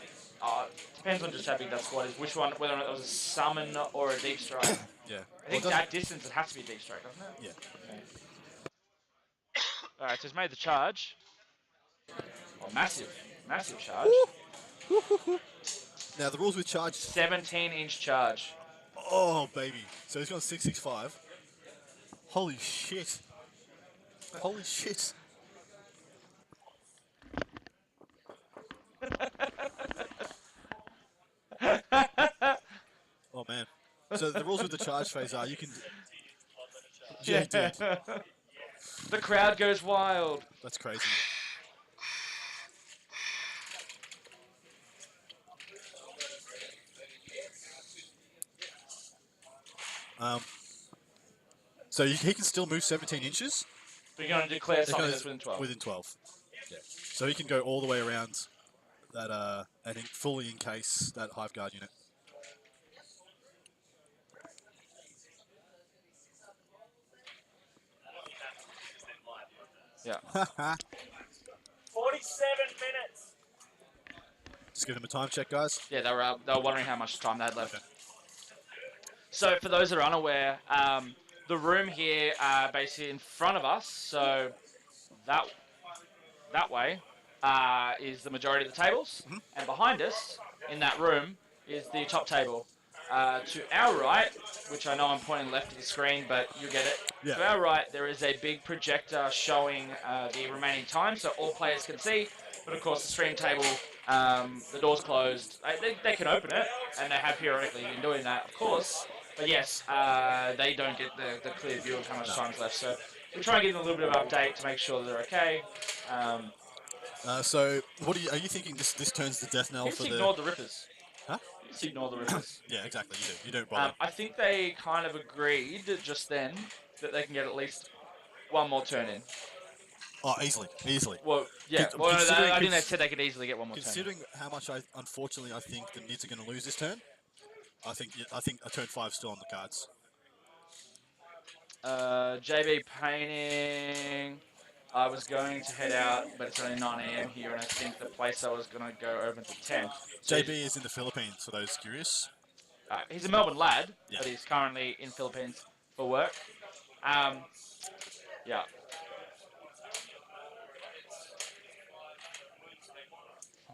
Depends on just how big that squad is. Which one, whether or not that was a summon or a deep strike. Yeah. I think that distance it has to be a deep strike, doesn't it? Yeah. Okay. Alright, so he's made the charge. Oh, massive charge. Now the rules with charge. 17-inch charge. Oh baby! So he's got 665. Holy shit! Holy shit! Oh man! So the rules with the charge phase are you can. Yeah, he did. The crowd goes wild. That's crazy. So he can still move 17 inches. We're going to declare something that's within 12. Within 12. Yeah. So he can go all the way around that and fully encase that Hive Guard unit. Yeah. 47 minutes. Just give him a time check, guys. Yeah, they were wondering how much time they had left. Okay. So for those that are unaware, the room here, basically in front of us, so that way, is the majority of the tables, and behind us in that room is the top table. To our right, which I know I'm pointing left of the screen, but you get it. Yeah. To our right, there is a big projector showing the remaining time, so all players can see. But of course, the stream table, the door's closed. They can open it, and they have periodically been doing that, of course. But yes, they don't get the clear view of how much time's left. So we try and give them a little bit of update to make sure that they're okay. So what are you thinking? This turns the death knell for the. Ignore the Rippers. Huh? Just ignore the Rippers. Yeah, exactly. You don't bother. I think they kind of agreed just then that they can get at least one more turn in. Oh, easily. Well, yeah. Well, I think they said they could easily get one more turn. Considering how much unfortunately I think the Nids are going to lose this turn, I think a turn 5 still on the cards. JB painting. I was going to head out, but it's only 9 AM here, and I think the place I was going to go over to 10. So JB is in the Philippines, for those curious. He's a Melbourne lad, yeah. But he's currently in Philippines for work. Yeah.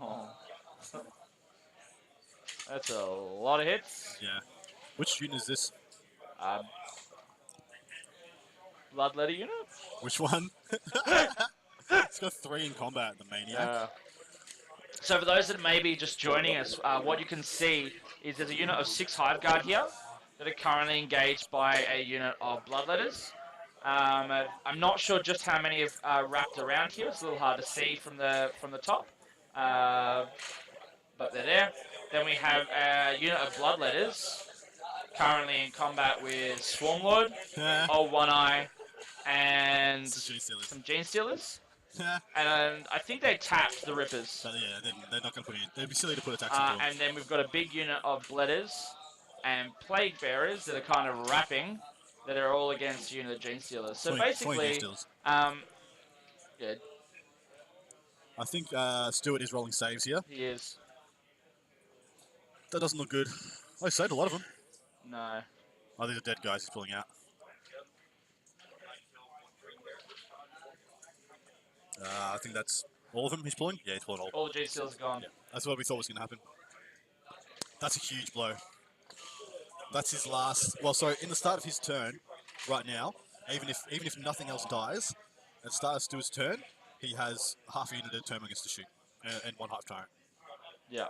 Oh. That's a lot of hits. Yeah. Which unit is this? Bloodletter unit? Which one? It's got 3 in combat, the Maniac. So for those that may be just joining us, what you can see is there's a unit of 6 Hive Guard here that are currently engaged by a unit of Bloodletters. I'm not sure just how many have wrapped around here. It's a little hard to see from the top. But they're there. Then we have a unit of Bloodletters currently in combat with Swarmlord, Old One Eye, and some Gene Stealers. And I think they tapped the Rippers. But yeah, they're not going to put it. They'd be silly to put attacks on. And then we've got a big unit of Bledders and Plague Bearers that are kind of wrapping that are all against unit of Gene Stealers. So 20 Gene basically, Stealers. Yeah, I think Stewart is rolling saves here. he is. That doesn't look good. I saved a lot of them. No. Oh, these are dead guys he's pulling out. I think that's all of them he's pulling. Yeah, he's pulling all. All the Gene Stealers are gone. Yeah, that's what we thought was going to happen. That's a huge blow. That's his last. Well, so in the start of his turn, right now, even if nothing else dies, at the start of Stewart's turn, he has half a unit of determinants to shoot and one half tyrant. Yeah.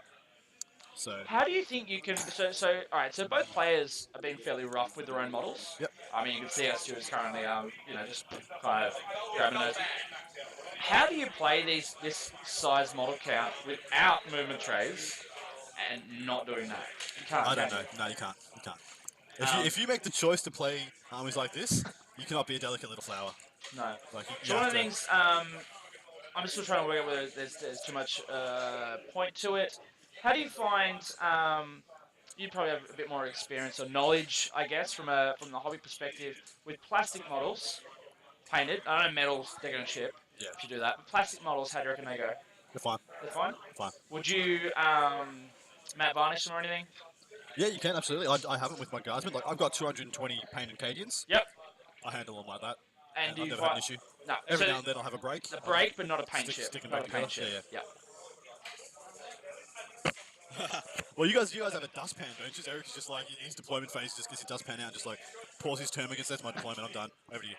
So How do you think you can? So all right. So both players are being fairly rough with their own models. Yep. I mean, you can see how Stuart's currently, just kind of grabbing those. How do you play this size model count without movement trays and not doing that? You can't. I don't can know. you? No, you can't. You can't. If you make the choice to play armies like this, you cannot be a delicate little flower. No. Like you So one have of the to- things, I'm still trying to work out whether there's too much point to it. How do you find? You probably have a bit more experience or knowledge, I guess, from the hobby perspective with plastic models painted. I know metals they're going to chip Yeah. if you do that. But plastic models, how do you reckon they go? You're fine. They're fine. Fine. Would you matte varnish them or anything? Yeah, you can absolutely. I haven't with my guardsmen. Like I've got 220 painted Cadians. Yep. I handle them like that. And do I've you never had find an issue. no? Every so now and then I'll have a break. a break, but not a paint chip. Stick 'em Not back a paint together. chip. Yeah, Yeah. Well, you guys have a dustpan, don't you? Eric's just like his deployment phase just gets his dustpan out, and just like pause his term against that's my deployment. I'm done. Over to you.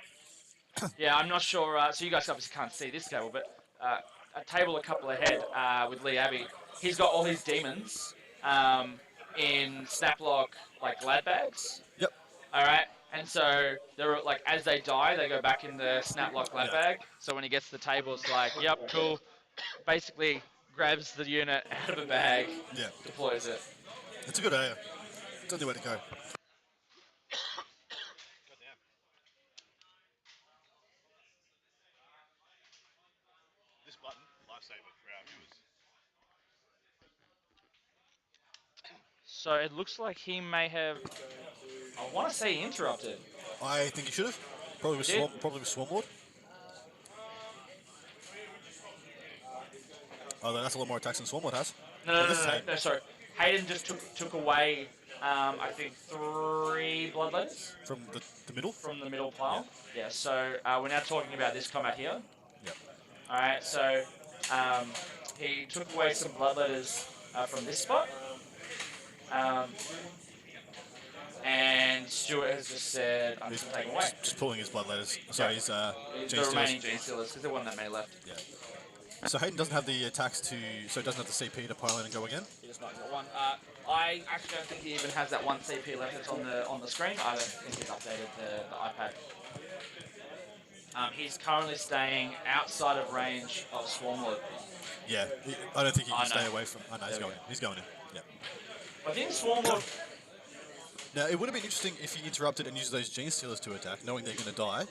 Yeah, I'm not sure. So you guys obviously can't see this table, but a table a couple ahead with Lee Abbey, he's got all his demons in snaplock like glad bags. Yep. All right, and so they're like as they die, they go back in the snaplock glad Yeah. bag. So when he gets to the table, it's like, yep, cool. Basically, grabs the unit out of a bag, Yeah. deploys it. It's a good area. It's the only way to go. Goddamn. This button, lifesaver for our viewers. So it looks like he may have. I want to say he interrupted. I think he should have. Probably with Did? Probably with Swarmlord. Oh, that's a lot more attacks than Swarmlord has. No, this is Hayden. no, sorry. Hayden just took away, I think, 3 bloodletters From the middle. from the middle pile. Yeah, so we're now talking about this combat here. Yep. Alright, so he took away some bloodletters from this spot. And Stuart has just said, I'm just taking away. Just pulling his bloodletters. Sorry, his The Gene remaining Stealers. Gene Stealers, because there wasn't that many left. Yeah. So Hayden doesn't have the attacks to, so he doesn't have the CP to pile in and go again. He just not got one. I actually don't think he even has that one CP left that's on the screen. I don't think he's updated the iPad. He's currently staying outside of range of Swarmlord. Yeah, I don't think he I can know. stay away from. I know he's There we going in. He's going in. Yeah. I think Swarmlord. Now it would have been interesting if he interrupted and used those Gene Stealers to attack, knowing they're going to die, and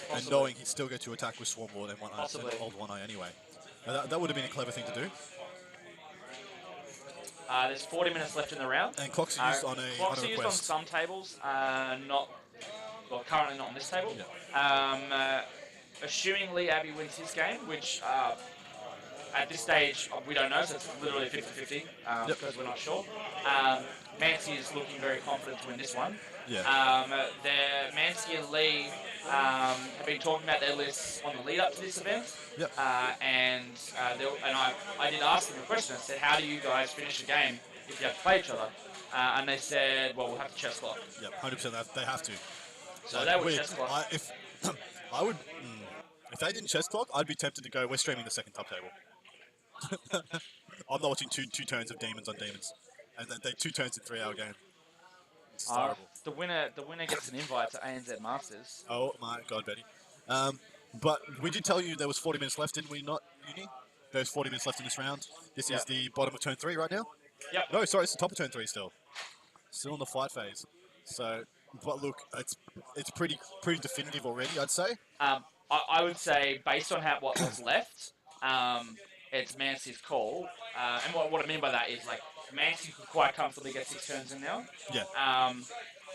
Possibly. knowing he'd still get to attack with Swarmlord and one eye, Possibly. and old one eye anyway. Now, that would have been a clever thing to do. There's 40 minutes left in the round. And clocks are used on a Clocks are used on request. some tables, currently not on this table. Assuming Lee Abbey wins his game, which at this stage we don't know, so it's literally 50-50 because we're not sure. Mancy is looking very confident to win this one. Yeah. Mancy and Lee have been talking about their lists on the lead up to this event. Yep. I did ask them a question. I said, how do you guys finish a game if you have to play each other? And they said, well, we'll have to chess clock. Yep. 100%. They have to. So they would Weird. chess clock. If they didn't chess clock, I'd be tempted to go. We're streaming the second top table. I'm not watching two turns of demons on demons, and they 2 turns in 3-hour game. It's horrible. The winner gets an invite to ANZ Masters. Oh my God, Betty. But we did tell you there was 40 minutes left, didn't we? Not Uni. There's 40 minutes left in this round. This is the bottom of turn 3 right now. Yep. No, sorry, it's the top of turn 3 still. Still in the fight phase. So, but look, it's pretty definitive already, I'd say. I would say, based on what was left, it's Mancy's call. And what I mean by that is, like, Mancy could quite comfortably get 6 turns in now. Yeah.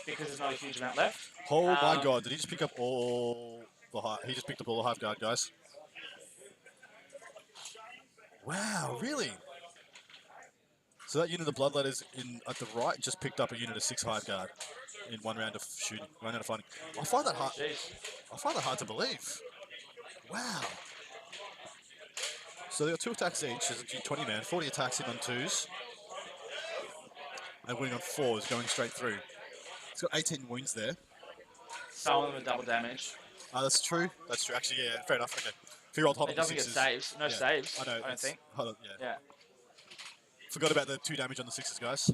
Because there's not a huge amount left. Oh my god, did he just pick up all the he just picked up all the half guard, guys. Wow, really? So that unit of bloodletters at the right just picked up a unit of 6 half guard in one round of shooting, one round of fighting. I find that hard. Jeez. I find that hard to believe. Wow. So they got 2 attacks each. There's a G20 man, 40 attacks in on 2s, and winning on 4s, going straight through. It's got 18 wounds there. Some of them are double damage. That's true. That's true. Actually, yeah, fair enough. Okay. If you rolled hot It on the doesn't get 6s. saves. No saves. I know. I don't think. Hold on, yeah. Yeah. Forgot about the 2 damage on the 6s, guys.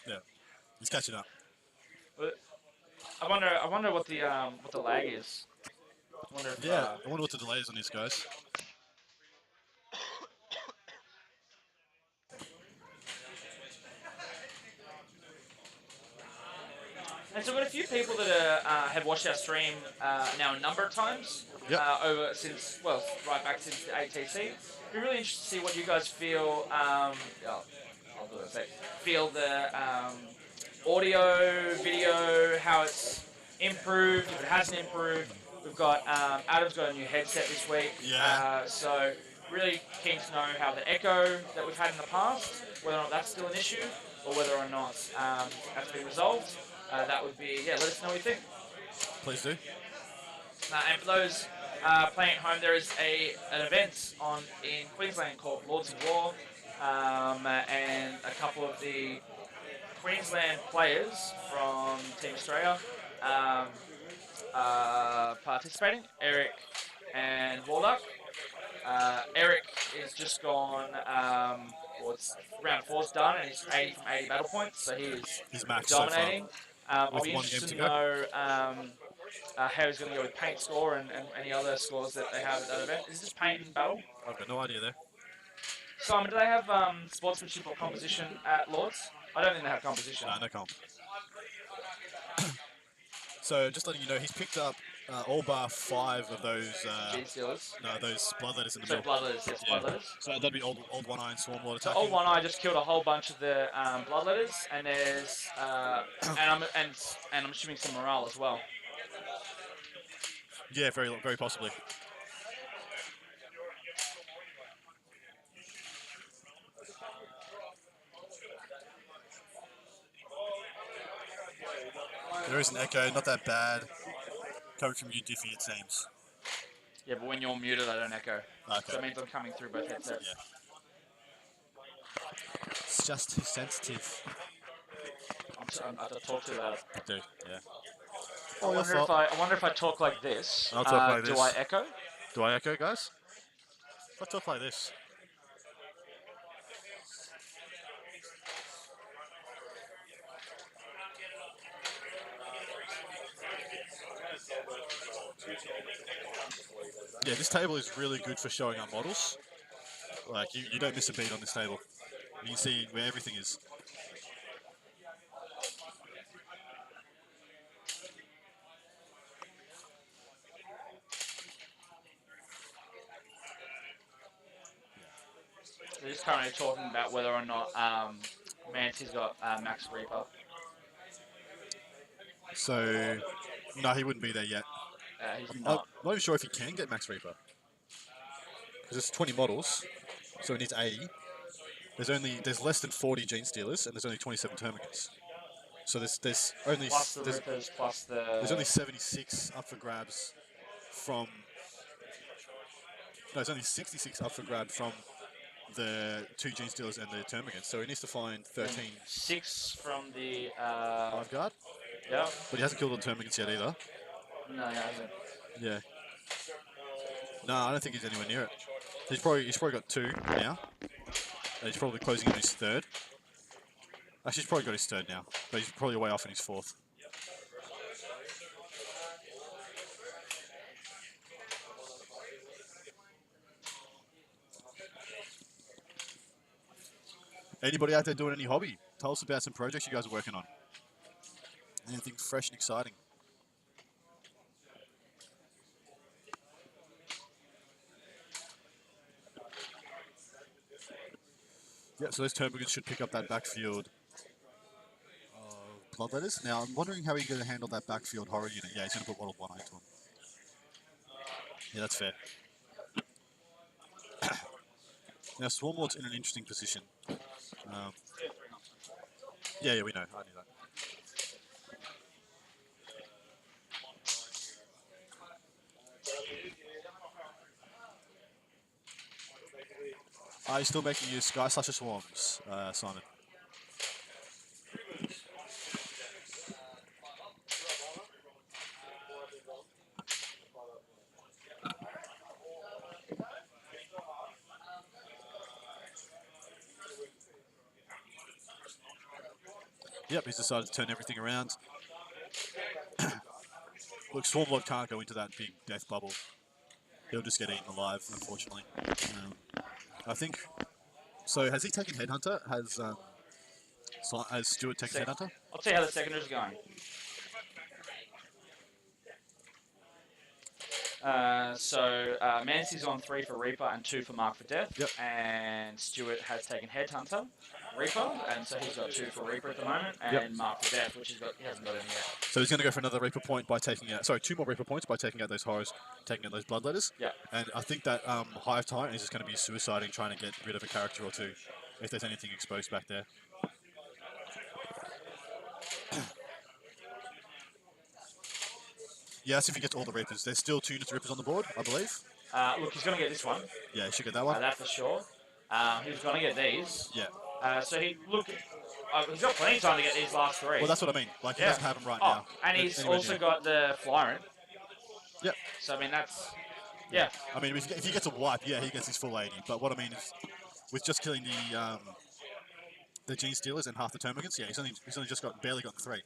Yeah, he's catching up. But I wonder what the lag is. I wonder if, Yeah, I wonder what the delay is on this, guys. And so we've got a few people that have watched our stream now a number of times. Yep. Right back since the ATC. It'd be really interested to see what you guys feel. I'll do it. Feel the audio, video, how it's improved, if it hasn't improved. We've got Adam's got a new headset this week. Yeah. So really keen to know how the echo that we've had in the past, whether or not that's still an issue, or whether or not that's been resolved. That would be, let us know what you think. Please do. And for those playing at home, there is an event in Queensland called Lords of War, and a couple of the Queensland players from Team Australia participating, Eric and Warlock. Eric is just gone, round 4's done, and he's 80 from 80 battle points, so he's max dominating. I'll be one interested game to to know how he's going to go with paint score and any other scores that they have at that event. Is this paint and battle? I've got no idea there. Simon, do they have sportsmanship or composition at Lords? I don't think they have composition. No comp. So just letting you know, he's picked up all bar 5 of those. G-Stealers. No, those bloodletters in the So middle. bloodletters, yes, Yeah. bloodletters. So that'd be old one eye and swarm lord So attacking. old one eye just killed a whole bunch of the bloodletters, and there's and I'm assuming some morale as well. Yeah, very possibly. There is an echo, not that bad. Coming from you, Diffie, it seems. Yeah, but when you're muted, I don't echo. Okay. So that means I'm coming through both headsets. Yeah. It's just too sensitive. I have to talk to that. Dude, yeah. I wonder if I talk like this. I'll talk like do this. I echo? Do I echo, guys? If I talk like this. Yeah, this table is really good for showing our models. Like, you don't miss a beat on this table. You can see where everything is. They're just currently talking about whether or not Mancy's got Max Reaper. So, no, he wouldn't be there yet. He's I'm not. not even sure if he can get Max Reaper. Because it's 20 models, so he needs 80. There's less than 40 Gene Stealers, and there's only 27 Termagants. So there's only Plus the Rippers, plus the... there's only 76 up for grabs from. No, there's only 66 up for grab from the 2 Gene Stealers and the Termagants. So he needs to find 13. 6 from the... 5 guard, yeah. but he hasn't killed all the Termagants yet either. No, he hasn't. Yeah. No, I don't think he's anywhere near it. He's probably got 2 now. And he's probably closing on his 3rd. Actually, he's probably got his 3rd now, but he's probably way off in his 4th. Anybody out there doing any hobby? Tell us about some projects you guys are working on. Anything fresh and exciting? Yeah, so those termagants should pick up that backfield of bloodletters. Now, I'm wondering how he's going to handle that backfield horror unit. Yeah, he's going to put World 1 into him. Yeah, that's fair. Now, Swarmlord's in an interesting position. Yeah, we know. I knew that. Are you still making use Sky Slasher Swarms, Simon? Yep, he's decided to turn everything around. Look, Swarmlord can't go into that big death bubble. He'll just get eaten alive, unfortunately. I think... So, has he taken Headhunter? Has Stuart taken Headhunter? I'll see how the secondaries are going. Mancy's on 3 for Reaper and 2 for Mark for Death. Yep. And Stuart has taken Headhunter, Reaper, and so he's got 2 for Reaper at the moment, and Mark for Death, which he hasn't got any yet. So he's going to go for another Reaper point by taking out... Sorry, 2 more Reaper points by taking out those horrors, taking out those bloodletters. Yeah. And I think that Hive Tyrant is just going to be suiciding, trying to get rid of a character or two, if there's anything exposed back there. Yes, if he gets all the Reapers. There's still 2 units of Reapers on the board, I believe. Look, he's going to get this one. Yeah, he should get that one. That for sure. He's going to get these. Yeah. He's got plenty of time to get these last 3. Well, that's what I mean. Like, he doesn't have them right now. And he's also got the Flyrant. Yep. So, I mean, that's... Yeah. I mean, if he gets a wipe, yeah, he gets his full 80. But what I mean is, with just killing the Gene Stealers and half the Termagants, yeah, he's only just barely got 3.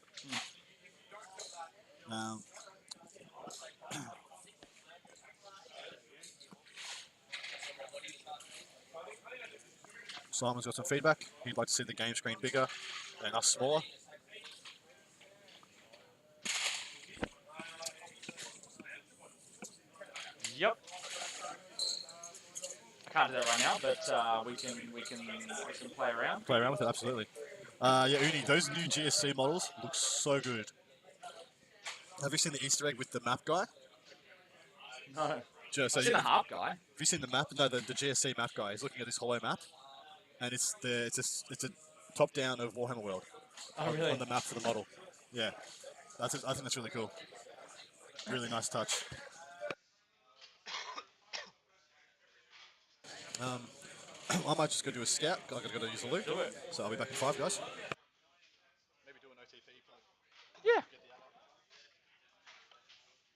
Simon's got some feedback. He'd like to see the game screen bigger and us smaller. Yep. I can't do that right now, but we can play around. Play around with it, absolutely. Yeah, Uni, those new GSC models look so good. Have you seen the Easter egg with the map guy? No. So I've seen the harp guy. Have you seen the map? No, the GSC map guy. He's looking at this hollow map, and it's a top down of Warhammer World. Oh, really? On the map for the model. Yeah, I think that's really cool. Really nice touch. I might just go do a scout. I gotta go use the loot. Do it. So I'll be back in 5, guys. Maybe do an OTP plug. Yeah.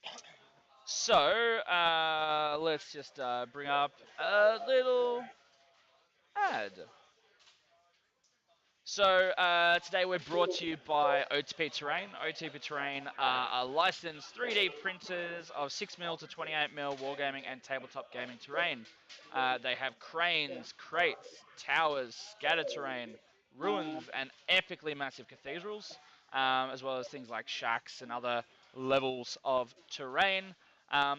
Get the So, let's just bring up a little ad. So, today we're brought to you by OTP Terrain. OTP Terrain are licensed 3D printers of 6mm to 28mm wargaming and tabletop gaming terrain. They have cranes, crates, towers, scatter terrain, ruins, and epically massive cathedrals, as well as things like shacks and other levels of terrain.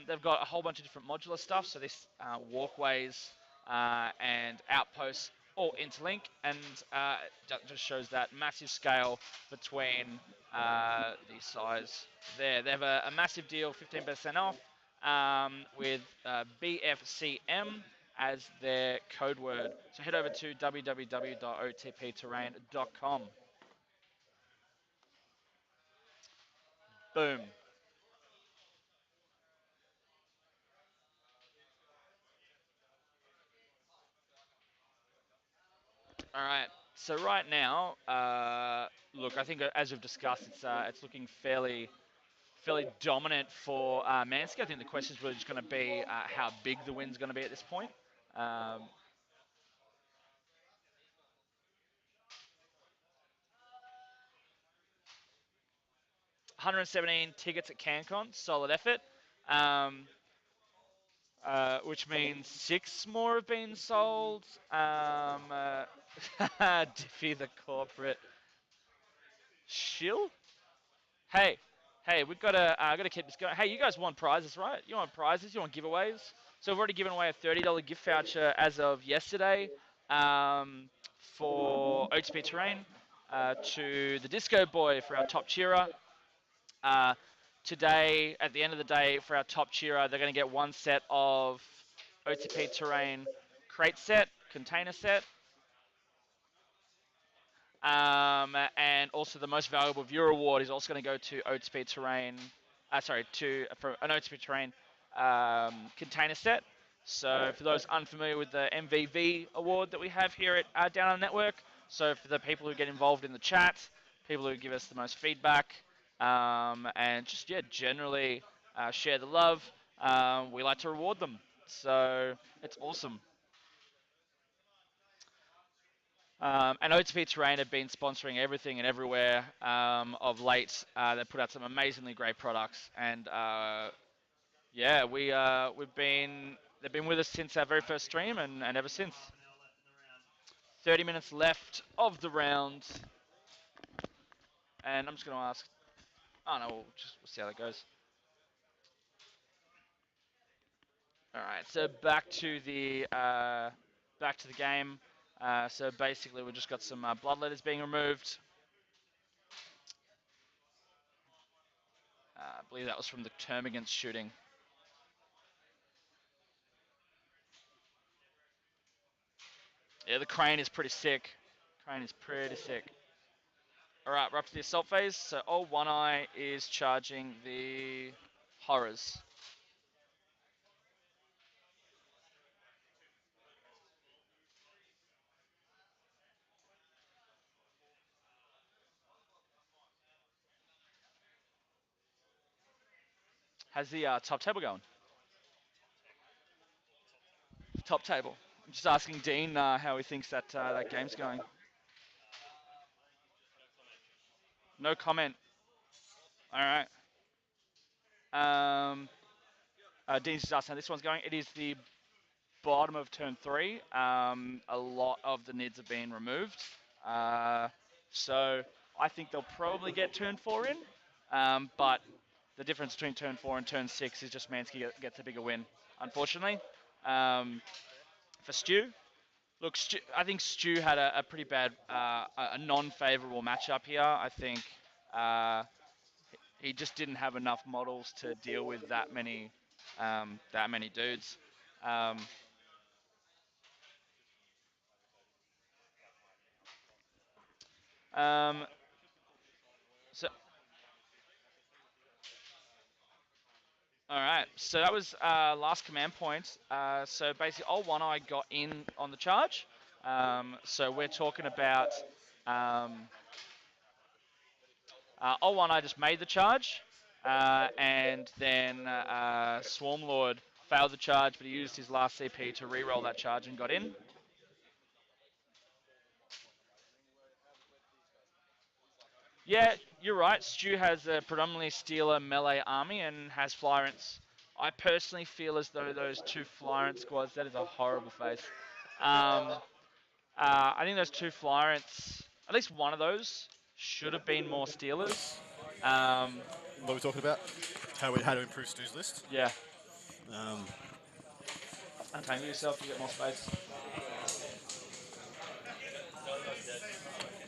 They've got a whole bunch of different modular stuff, so this walkways and outposts all interlink, and that just shows that massive scale between the size there. They have a massive deal, 15% off, with BFCM as their code word. So head over to www.otpterrain.com. Boom. All right. So right now, look, I think as we've discussed, it's looking fairly dominant for Mansky. I think the question is really just going to be how big the win's going to be at this point. 117 tickets at CanCon, solid effort. Which means 6 more have been sold. Diffie the corporate shill. Hey, we've got to keep this going. Hey, you guys want prizes, right? You want prizes? You want giveaways? So we've already given away a $30 gift voucher as of yesterday for OTP Terrain, to the Disco Boy for our top cheerer. Today, at the end of the day, for our top cheerer, they're going to get one set of OTP Terrain crate set, container set. And also the most valuable viewer award is also going to go to OTP Terrain, for an OTP Terrain container set. So for those unfamiliar with the MVV award that we have here at Down Under Network, so for the people who get involved in the chat, people who give us the most feedback, and just generally share the love, we like to reward them. So it's awesome. And OTP Terrain have been sponsoring everything and everywhere of late. They put out some amazingly great products, and yeah, they've been with us since our very first stream, and ever since. 30 minutes left of the round, and I'm just going to ask. Oh no, we'll see how that goes. All right, so back to the game. So basically, we've just got some bloodletters being removed. I believe that was from the Termagant shooting. Yeah, the crane is pretty sick. Crane is pretty sick. All right, we're up to the assault phase. So old One Eye is charging the horrors. How's the top table going? Top table. I'm just asking Dean how he thinks that that game's going. No comment. All right. Dean's just asking how this one's going. It is the bottom of turn 3. A lot of the NIDs have been removed. So I think they'll probably get turn 4 in. But the difference between turn 4 and turn 6 is just Mansky gets a bigger win, unfortunately. For Stu, look, I think Stu had a pretty bad, a non-favourable matchup here. I think he just didn't have enough models to deal with that many dudes. So, all right. So that was last command point. So basically, old One Eye got in on the charge. So we're talking about old One Eye just made the charge, and then Swarmlord failed the charge, but he used his last CP to re-roll that charge and got in. Yeah, you're right. Stu has a predominantly Stealer melee army and has Flyrants. I personally feel as though those 2 Flyrant squads, that is a horrible face. I think those 2 Flyrants, at least one of those, should have been more Stealers. What are we talking about? How to improve Stu's list? Yeah. Untangle yourself to get more space.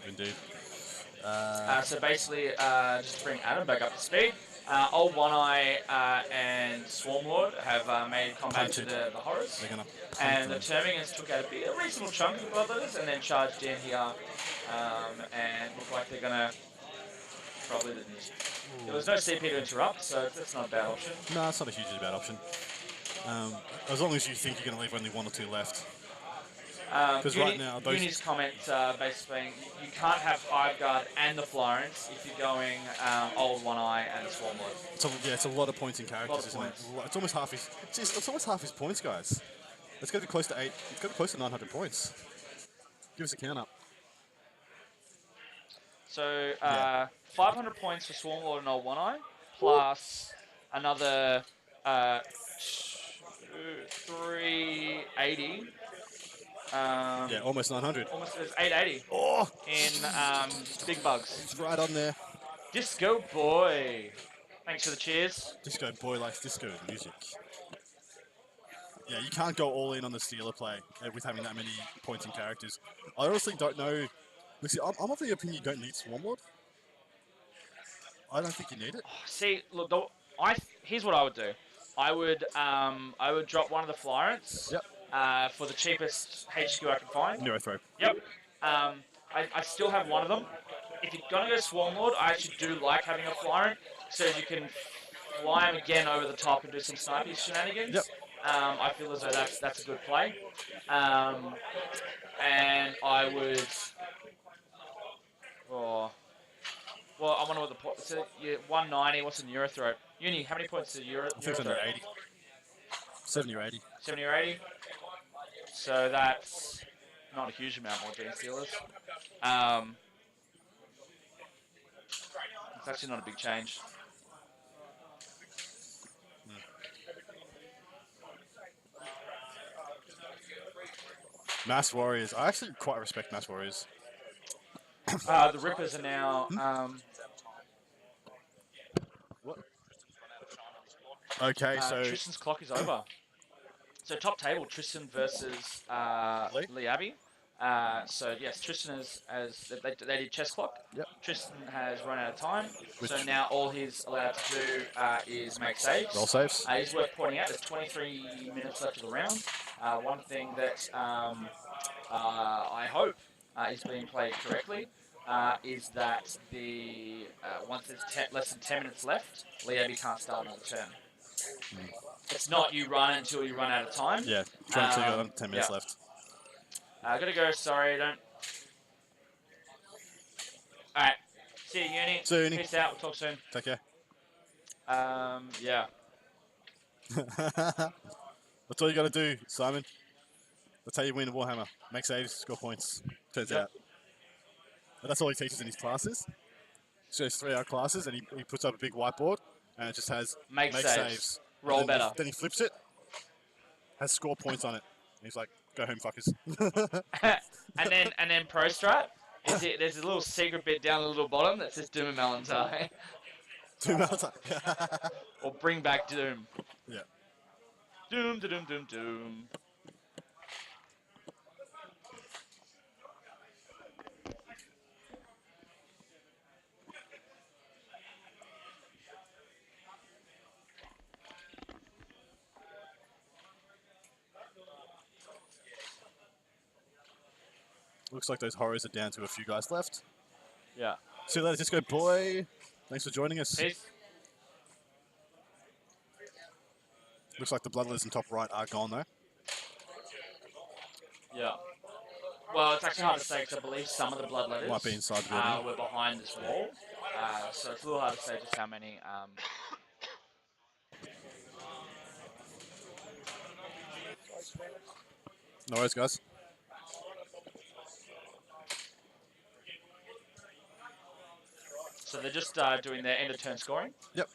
Indeed. So basically, just to bring Adam back up to speed, old One Eye and Swarmlord have made combat to the horrors, and the Termagants took out a reasonable chunk of the bloodletters and then charged in here, and look like they're gonna probably. There was no CP to interrupt, so that's not a bad option. No, it's not a hugely bad option. As long as you think you're going to leave only 1 or 2 left. Because right now, Uni's comment basically saying you can't have Hive Guard and the Florence if you're going old One Eye and the Swarmlord. It's a lot of points in characters, isn't it? It's almost half his. It's almost half his points, guys. It's got to be close to 8. It's got to be close to 900 points. Give us a count up. So 500 points for Swarmlord and old One Eye, plus another 380. Yeah, almost 900. Almost, it's 880 in big bugs. It's right on there. Disco Boy. Thanks for the cheers. Disco Boy likes disco music. Yeah, you can't go all in on the Steeler play with having that many points and characters. I honestly don't know. Look, see, I'm of the opinion you don't need Swarmlord. I don't think you need it. See, look, here's what I would do. I would drop one of the Flyrants Yep. for the cheapest HQ I can find. Neurothrow. Yep. I still have one of them. If you're gonna go Swarmlord, I actually do like having a Flyrant, so you can fly him again over the top and do some snipey shenanigans. Yep. I feel as though that's a good play. And I would. Oh, well, I wonder what the point. So 190. What's a Neurothroat? Uni, how many points is a I think it's under 80. 70 or 80. 70 or 80. So that's not a huge amount more Gene Stealers. It's actually not a big change. Mass Warriors. I actually quite respect Mass Warriors. The Rippers are now. What? Okay, so Tristan's clock is over. So top table, Tristan versus Lee Abbey. So yes, Tristan they did chess clock. Yep. Tristan has run out of time, Which- so now all he's allowed to do is make saves. roll saves. It's worth pointing out there's 23 minutes left of the round. One thing that I hope is being played correctly is that once there's less than 10 minutes left, Lee Abbey can't start another turn. It's not you run until you run out of time. Yeah, try until you got 10 minutes left. I gotta go. Sorry, don't. All right. See you, Uni. See you, Uni. Peace out. We'll talk soon. Take care. Yeah. That's all you got to do, Simon. That's how you win Warhammer. Make saves, score points. Turns Yep. out. And that's all he teaches in his classes. So it's 3-hour classes, and he puts up a big whiteboard, and it just has Make saves. And Roll then better. Then he flips it, has score points on it. And he's like, go home, fuckers. and then Pro Strat. There's a little secret bit down the little bottom that says Doom and Valentine. 2 hours. Or bring back Doom. Yeah. Doom, doom, doom, doom. Looks like those horrors are down to a few guys left. Yeah. See you later, Disco Boy. Thanks for joining us. Peace. Looks like the Bloodletters in top right are gone, though. Yeah. Well, it's actually hard to say because I believe some of the Bloodletters Might be inside the building. were behind this wall. So it's a little hard to say just how many. No worries, guys. So they're just doing their end of turn scoring. Yep.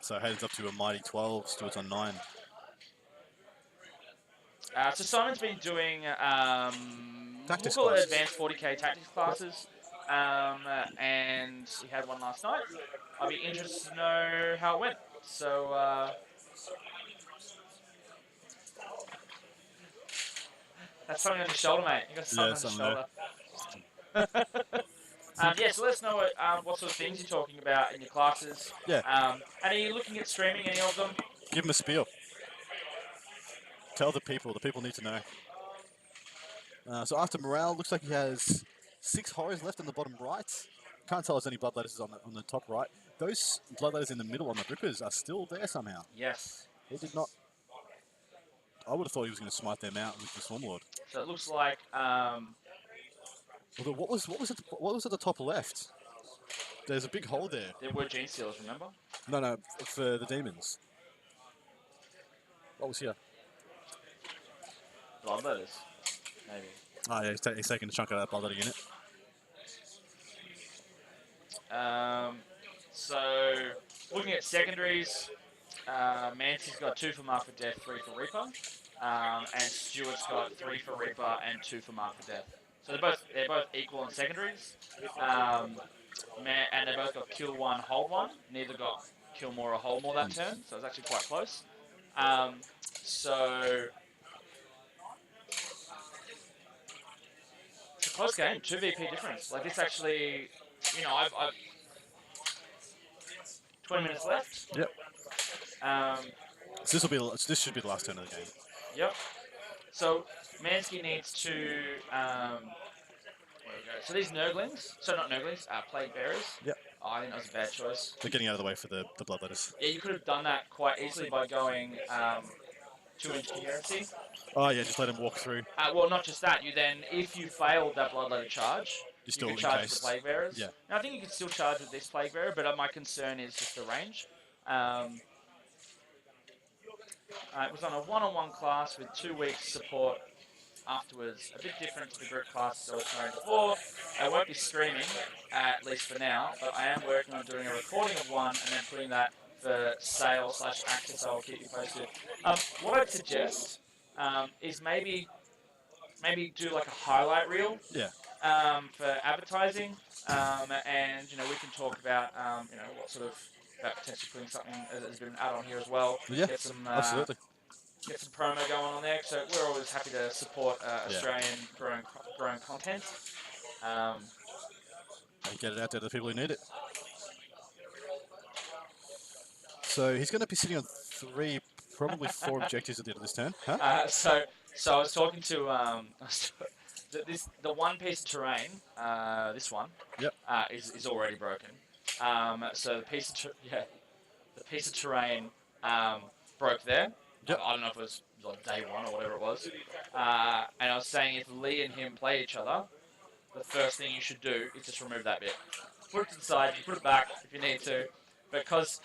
So heads up to a mighty 12. Stewart's on 9. So Simon's been doing Tactics we'll call it classes. advanced 40k tactics classes, and he had one last night. I'd be interested to know how it went. So that's something on your shoulder, mate. You got something on your shoulder. Yeah, so let us know what sort of things you're talking about in your classes. Yeah. And are you looking at streaming any of them? Give him a spiel. Tell the people. The people need to know. So after morale, looks like he has 6 horrors left on the bottom right. Can't tell us any bloodletters on the top right. Those bloodletters in the middle on the Rippers are still there somehow. Yes. He did not. I would have thought he was going to smite them out with the Swarmlord. So it looks like Although what was at the top left? There's a big hole there. there were Gene Stealers, remember? No, for the demons. What was here? Bloodletters, maybe. Oh yeah, he's taking a chunk of that bloodletter unit. So looking at secondaries, Mancy's got 2 for Mark for Death, 3 for Reaper, and Stewart's got 3 for Reaper and 2 for Mark for Death. So they're both equal on secondaries, and they both got kill 1, hold 1. Neither got kill more or hold more that turn, so it's actually quite close. So it's a close game, 2 VP difference. Like this actually, I've 20 minutes left. Yep. Um, So this should be the last turn of the game. yep. So Mansky needs to where we go. So these Nurglings, so not Nurglings, Plague Bearers. Yep. Oh, I think that was a bad choice. They're getting out of the way for the Bloodletters. Yeah, you could have done that quite easily by going 2-inch coherency. Oh yeah, just let him walk through. Well, not just that. You then, if you failed that Bloodletter charge, you still could in charge case. with the Plague Bearers. Yeah. Now, I think you could still charge with this Plague Bearer, but my concern is just the range. It was on a one-on-one class with 2 weeks support afterwards. A bit different to the group classes I was trying before. I won't be streaming, at least for now, but I am working on doing a recording of one and then putting that for sale/access. I'll keep you posted. What I'd suggest is maybe do like a highlight reel. Yeah. For advertising, and we can talk about what sort of about potentially putting something as a bit of an add-on here as well. Yeah. Get some Absolutely. get some promo going on there. So we're always happy to support Australian growing content. And get it out there to the people who need it. So he's going to be sitting on 3, probably 4 objectives at the end of this turn. Huh? So I was talking to the one piece of terrain, this one, Yep. is already broken. So the piece of terrain broke there. Yep. I don't know if it was like day 1 or whatever it was. And I was saying if Lee and him play each other, the first thing you should do is just remove that bit. Put it to the side, you put it back if you need to, because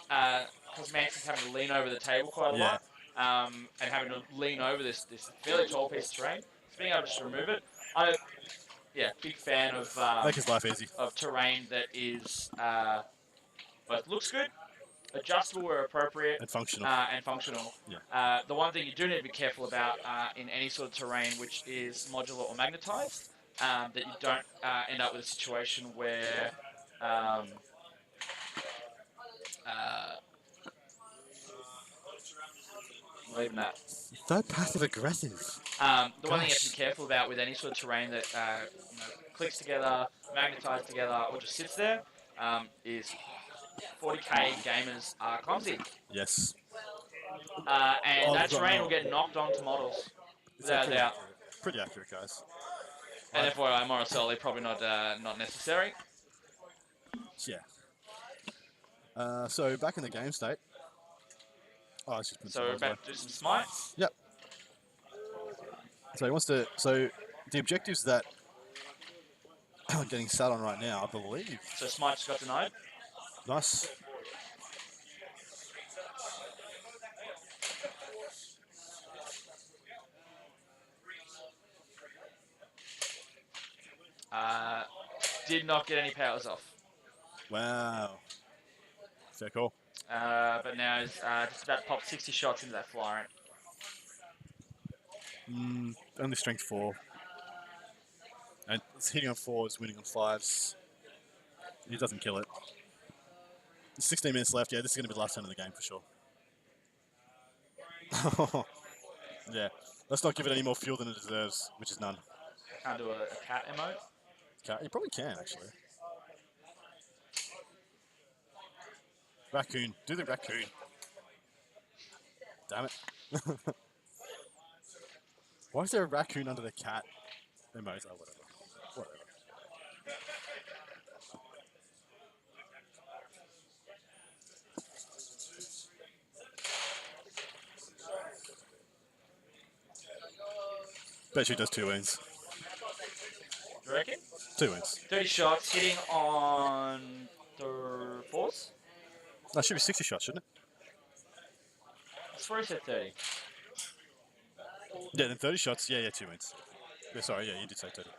Manson's having to lean over the table quite a lot, and having to lean over this fairly tall piece of terrain. So being able to just remove it, big fan of Make his life easy. of terrain that is both looks good, adjustable where appropriate, And functional. Yeah. The one thing you do need to be careful about in any sort of terrain which is modular or magnetized, that you don't end up with a situation where leaving that. So passive aggressive. The one thing you have to be careful about with any sort of terrain that clicks together, magnetized together, or just sits there is 40k gamers are clumsy. Yes. And that terrain will get knocked onto models. Without a doubt. Pretty accurate, guys. And FYI, Morosoli, probably not necessary. Yeah. So back in the game state. Oh, it's just So we're about to do some smites. Yep. So he wants to. So the objectives that I'm getting sat on right now, I believe. So smite just got denied. Nice. Did not get any powers off. Wow. Fair call. But now he's just about to pop 60 shots into that Flyrant. Only strength 4. And it's hitting on 4s, winning on 5s. He doesn't kill it. 16 minutes left. Yeah, this is going to be the last turn of the game for sure. Yeah. Let's not give it any more fuel than it deserves, which is none. Can't do a cat emote. You probably can, actually. Raccoon. Do the raccoon. Damn it. Why is there a raccoon under the cat emote? Oh, whatever. Bet you does 2 wins. Do you reckon? 2 wins. 30 shots, hitting on the 4s? That should be 60 shots, shouldn't it? I swear he said 30. Yeah, then 30 shots. Yeah, 2 wins. Yeah, sorry, yeah, you did say 30.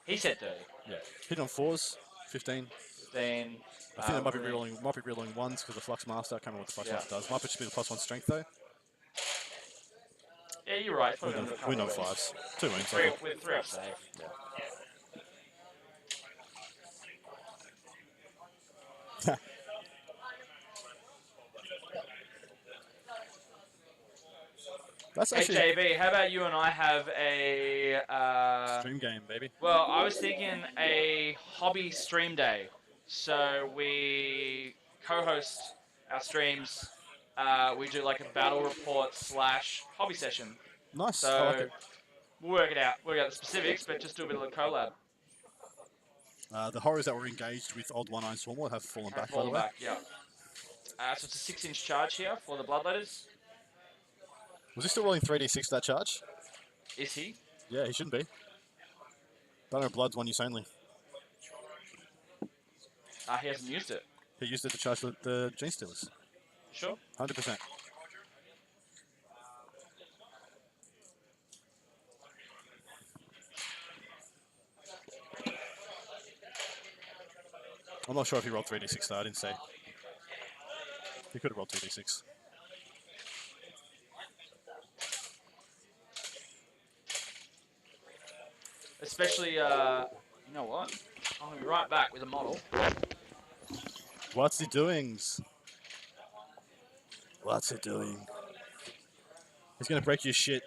He said 30. Yeah. Hit on 4s, 15. 15. I think they might be rerolling 1s because the Flux Master. I can't remember what the Flux Master does. Might just be the +1 strength though. Yeah, you're right. Win on 5s. 2 wins. With 3 up save. That's Hey actually JB, how about you and I have a stream game, baby. well, I was thinking a hobby stream day. So we co-host our streams. We do like a battle report slash hobby session. Nice. I like So it. we'll work out the specifics, but just do a bit of a collab. The horrors that were engaged with Old One Eye Swarmlord have fallen Have back, by the fallen way. back, yeah. So it's a 6-inch charge here for the Bloodletters. Was he still rolling 3d6 that charge? Is he? Yeah, he shouldn't be. Don't know, Blood's one use only. He hasn't used it. He used it to charge the Gene Stealers. Sure. 100%. I'm not sure if he rolled 3d6 though, I didn't say. He could have rolled 2d6. Especially, you know what? I'm going to be right back with a model. What's he doing? What's he doing? He's going to break your shit,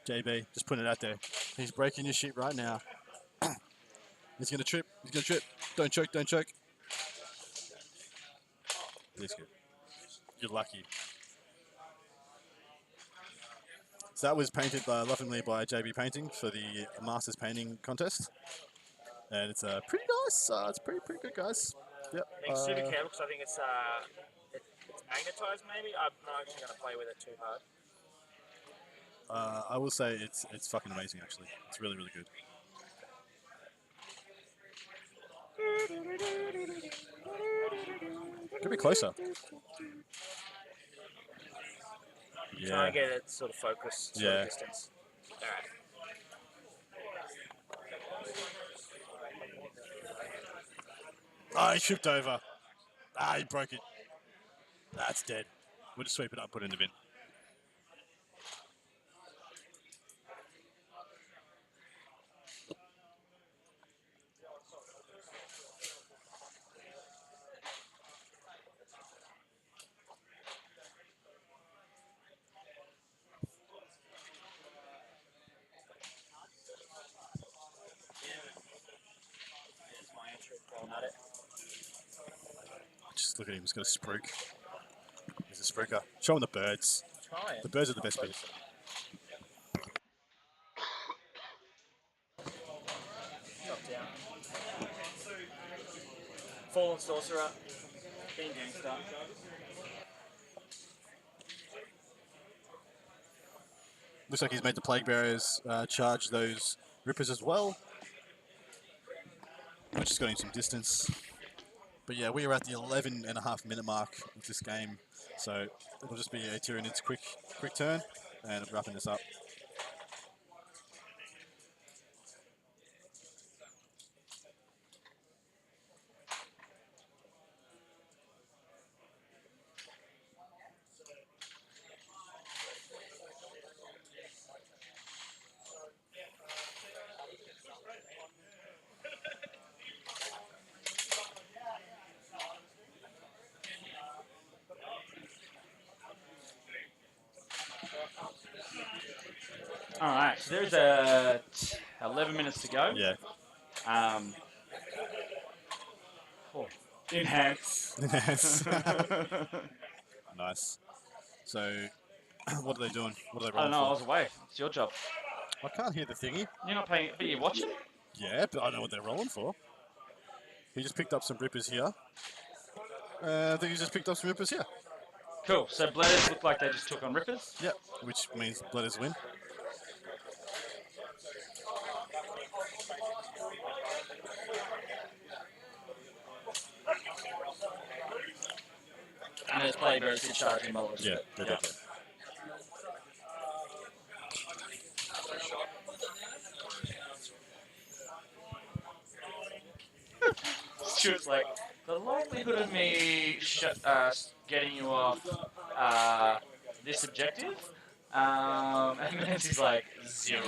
JB. Just putting it out there. He's breaking your shit right now. He's going to trip. He's going to trip. Don't choke, don't choke. This good. You're lucky. So that was painted lovingly by JB Painting for the Masters Painting Contest. And it's pretty nice. It's pretty good, guys. Yep. I think Super Care looks. I think it's magnetized. Maybe I'm not actually going to play with it too hard. I will say it's fucking amazing. Actually, it's really good. Get a bit closer. Yeah. Trying to get it sort of focused. Sort of distance. All right. Oh, he tripped over. He broke it. That's dead. We'll just sweep it up, put it in the bin. Here's my entry going at it. Just look at him. He's got a spruik. He's a spruiker. Show him the birds. Trying. The birds are the best bit. Drop down. Fallen Sorcerer. Being gangster. Looks like he's made the Plague Bearers charge those Rippers as well. Which is got him some distance. But yeah, we are at the 11.5-minute mark of this game. So it'll just be a Tyranids quick turn and wrapping this up. All right, so there's 11 minutes to go. Yeah. Enhance. Nice. So, what are they doing? What are they I rolling don't know, I for? was away. It's your job. I can't hear the thingy. You're not paying, but you're watching? Yeah, but I know what they're rolling for. He just picked up some Rippers here. I think he just picked up some Rippers here. Cool, so Bladders look like they just took on Rippers. Yep, which means Bladders win. And there's Plague Bearers who charge him over. Yeah, they're dead. Stuart's like, the likelihood of me getting you off this objective, and Nancy's like, 0.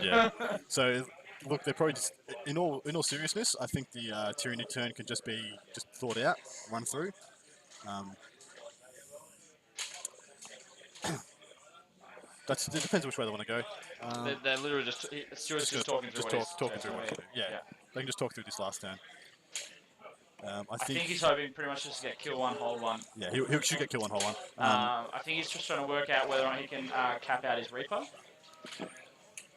Yeah. So, look, they're probably just, in all seriousness, I think the Tyranny turn can just be thought out, run through. It depends which way they want to go. They're literally just Stuart's just talking through what he's talking through doing. what to do. Yeah. They can just talk through this last turn. I think he's hoping pretty much just to get kill one, hold one. Yeah, he should get kill one, hold one. I think he's just trying to work out whether or not he can cap out his Reaper.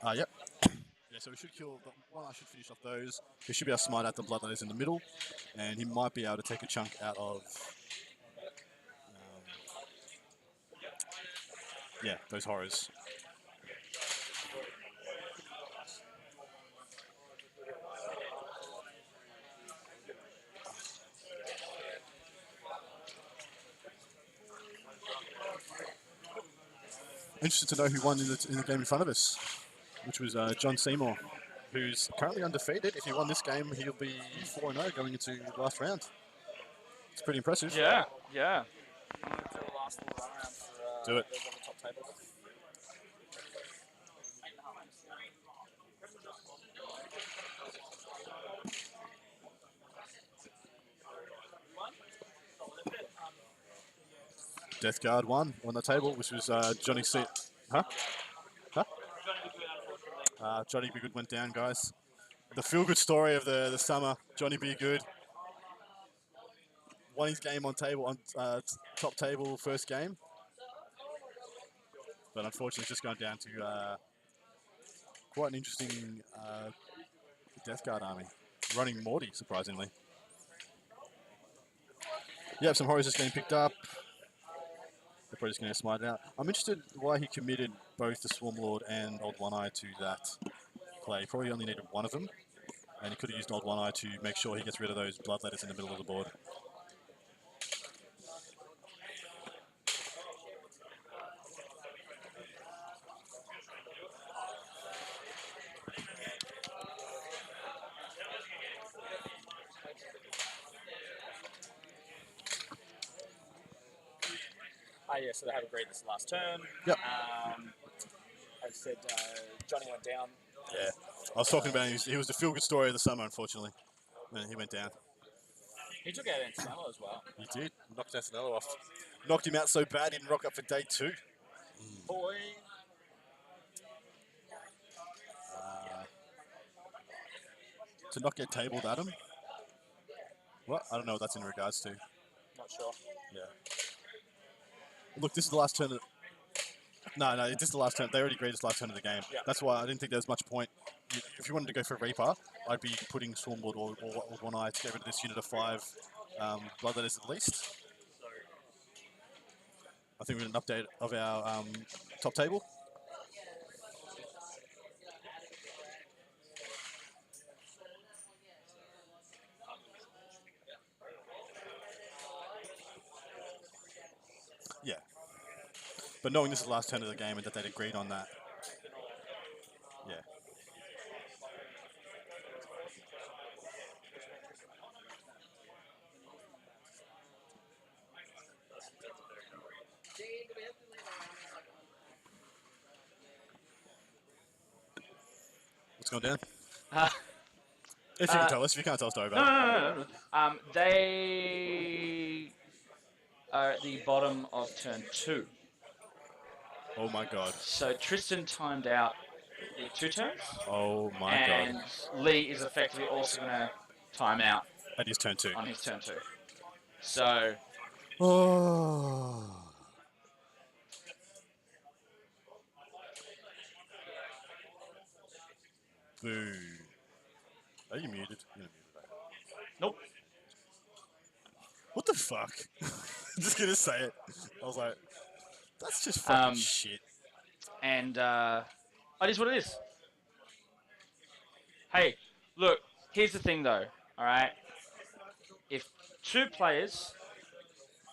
Yep. Yeah, so we should kill one. I should finish off those. He should be able to smite out the blood that is in the middle, and he might be able to take a chunk out of. Yeah, those horrors. Interested to know who won in the game in front of us, which was John Seymour, who's currently undefeated. If he won this game, he'll be 4-0 going into the last round. It's pretty impressive. Yeah, yeah. Do it. Death Guard 1 on the table, which was Johnny C. Huh? Johnny Be Good went down, guys. The feel-good story of the summer. Johnny Be Good won his game on top table first game, but unfortunately, it's just gone down to quite an interesting Death Guard army, running Morty surprisingly. Yeah, some horrors just getting picked up. They're probably just going to smite it out. I'm interested why he committed both the Swarm Lord and Old One Eye to that play. He probably only needed one of them, and he could have used Old One Eye to make sure he gets rid of those bloodletters in the middle of the board. Yeah, so they have agreed this last turn. Yep. As I said, Johnny went down. Yeah. I was talking about him. He was the feel-good story of the summer, unfortunately. And he went down. He took out Antonello as well. He did. Knocked Antonello off. Knocked him out so bad he didn't rock up for day 2. Boy. To not get tabled, Adam. What? I don't know what that's in regards to. Not sure. Yeah. Look, this is the last turn of... No, this is the last turn. They already agreed it's the last turn of the game. Yeah. That's why I didn't think there was much point. If you wanted to go for a Reaper, I'd be putting Swarmlord or One Eye to get rid of this unit of 5 bloodletters at least. I think we're going to update of our top table. Yeah. But knowing this is the last turn of the game and that they'd agreed on that. Yeah. What's going down? If you can tell us. If you can't tell us, don't worry about it. No. They are at the bottom of turn 2. Oh my god. So Tristan timed out the 2 turns. Oh my and god. Lee is effectively also going to time out At his turn 2. on his turn 2. So Oh. Boo. Are you muted? You're muted. nope. What the fuck? I'm just gonna say it. I was like, that's just fucking shit. And it is what it is. Hey, look, here's the thing though, alright? If 2 players,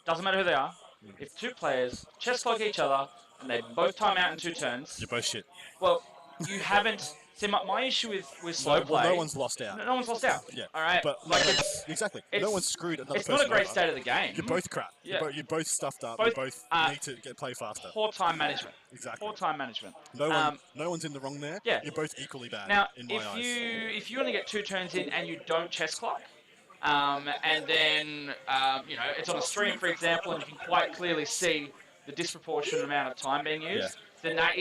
doesn't matter who they are, if 2 players chest clock each other and they both time out in 2 turns, You're both shit. well, you haven't... See, my issue with slow play... Well, no one's lost out. No one's lost out. Yeah. Alright? But Like, exactly. it's- No one's screwed another it's person not a great over. state of the game. You're both crap. Yeah. You're both stuffed up. Both, you both need to play faster. Poor time management. Exactly. Poor time management. No one's in the wrong there. Yeah. You're both equally bad Now, in my eyes. if you only get 2 turns in and you don't chest clock, and then it's on a stream, for example, and you can quite clically see the disproportionate amount of time being used, then that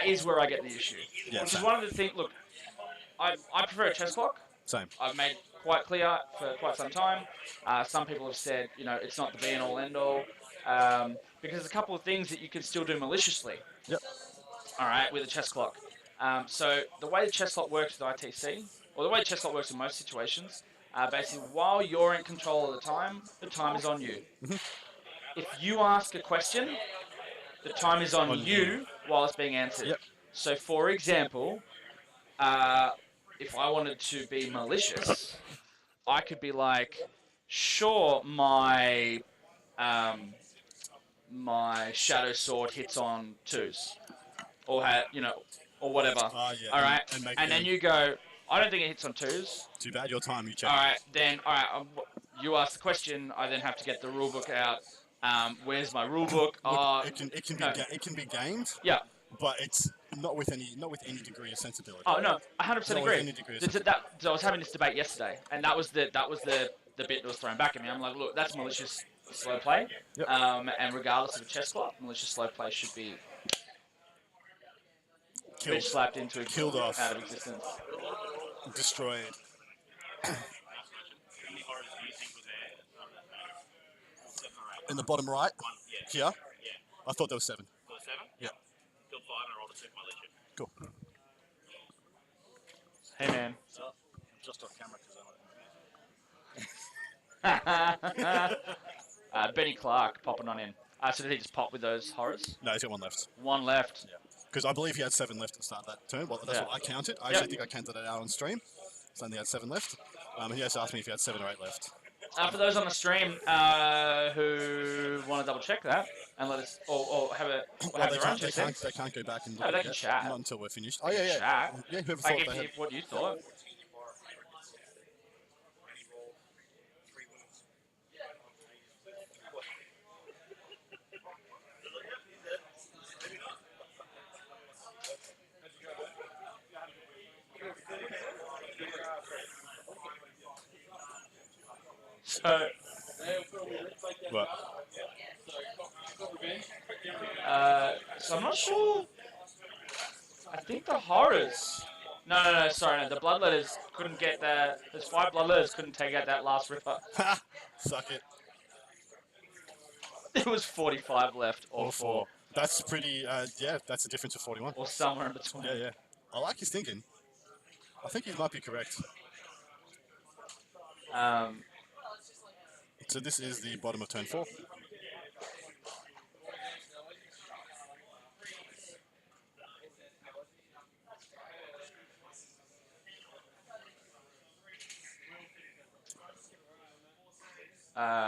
is where I get the issue. Yeah, Which is same. one of the things. Look, I prefer a chess clock. Same. I've made quite clear for quite some time. Some people have said, it's not the be and all end all, because there's a couple of things that you can still do maliciously. Yep. All right, with a chess clock. So the way the chess clock works with ITC, or the way chess clock works in most situations, basically while you're in control of the time is on you. If you ask a question, the time is on you while it's being answered. Yep. So, for example, if I wanted to be malicious, I could be like, sure, my shadow sword hits on 2s, or or whatever. Yeah, All right, and then you go, I don't think it hits on 2s. Too bad. Your time. You check. All right, you ask the question. I then have to get the rule book out. Where's my rule book? Look, it can be gamed. Yeah. But it's not with any degree of sensibility. Oh no, 100% Not with agree. any degree of So I was having this debate yesterday, and that was the bit that was thrown back at me. I'm like, look, that's malicious slow play. Yep. And regardless of a chess clock, malicious slow play should be Killed. slapped into Killed off. out of existence. Destroyed. In the bottom right, here, I thought there was 7. Yeah. Cool. Hey man. Just off camera because Benny Clark popping on in. So did he just pop with those horrors? No, he's got 1 left. 1 left. Yeah. Because I believe he had 7 left at the start of that turn. Well, that's Yeah. what I counted. I actually think I counted it out on stream. So he had 7 left. He also asked me if he had 7 or 8 left. For those on the stream who want to double check that and let us, or have a have their own 2 cents. They can't go back and No, look they at can it chat. Not until we're finished. Oh, yeah. Chat. Yeah, whoever Like thought they had... if what you thought. So, What? so I'm not sure. I think the horrors. No, sorry, no. The bloodletters couldn't get that. There's 5 bloodletters couldn't take out that last ripper. Ha! Suck it. There was 45 left, or Or 4. That's pretty... yeah, that's a difference of 41. or somewhere in between. Yeah. I like his thinking. I think he might be correct. So this is the bottom of turn 4.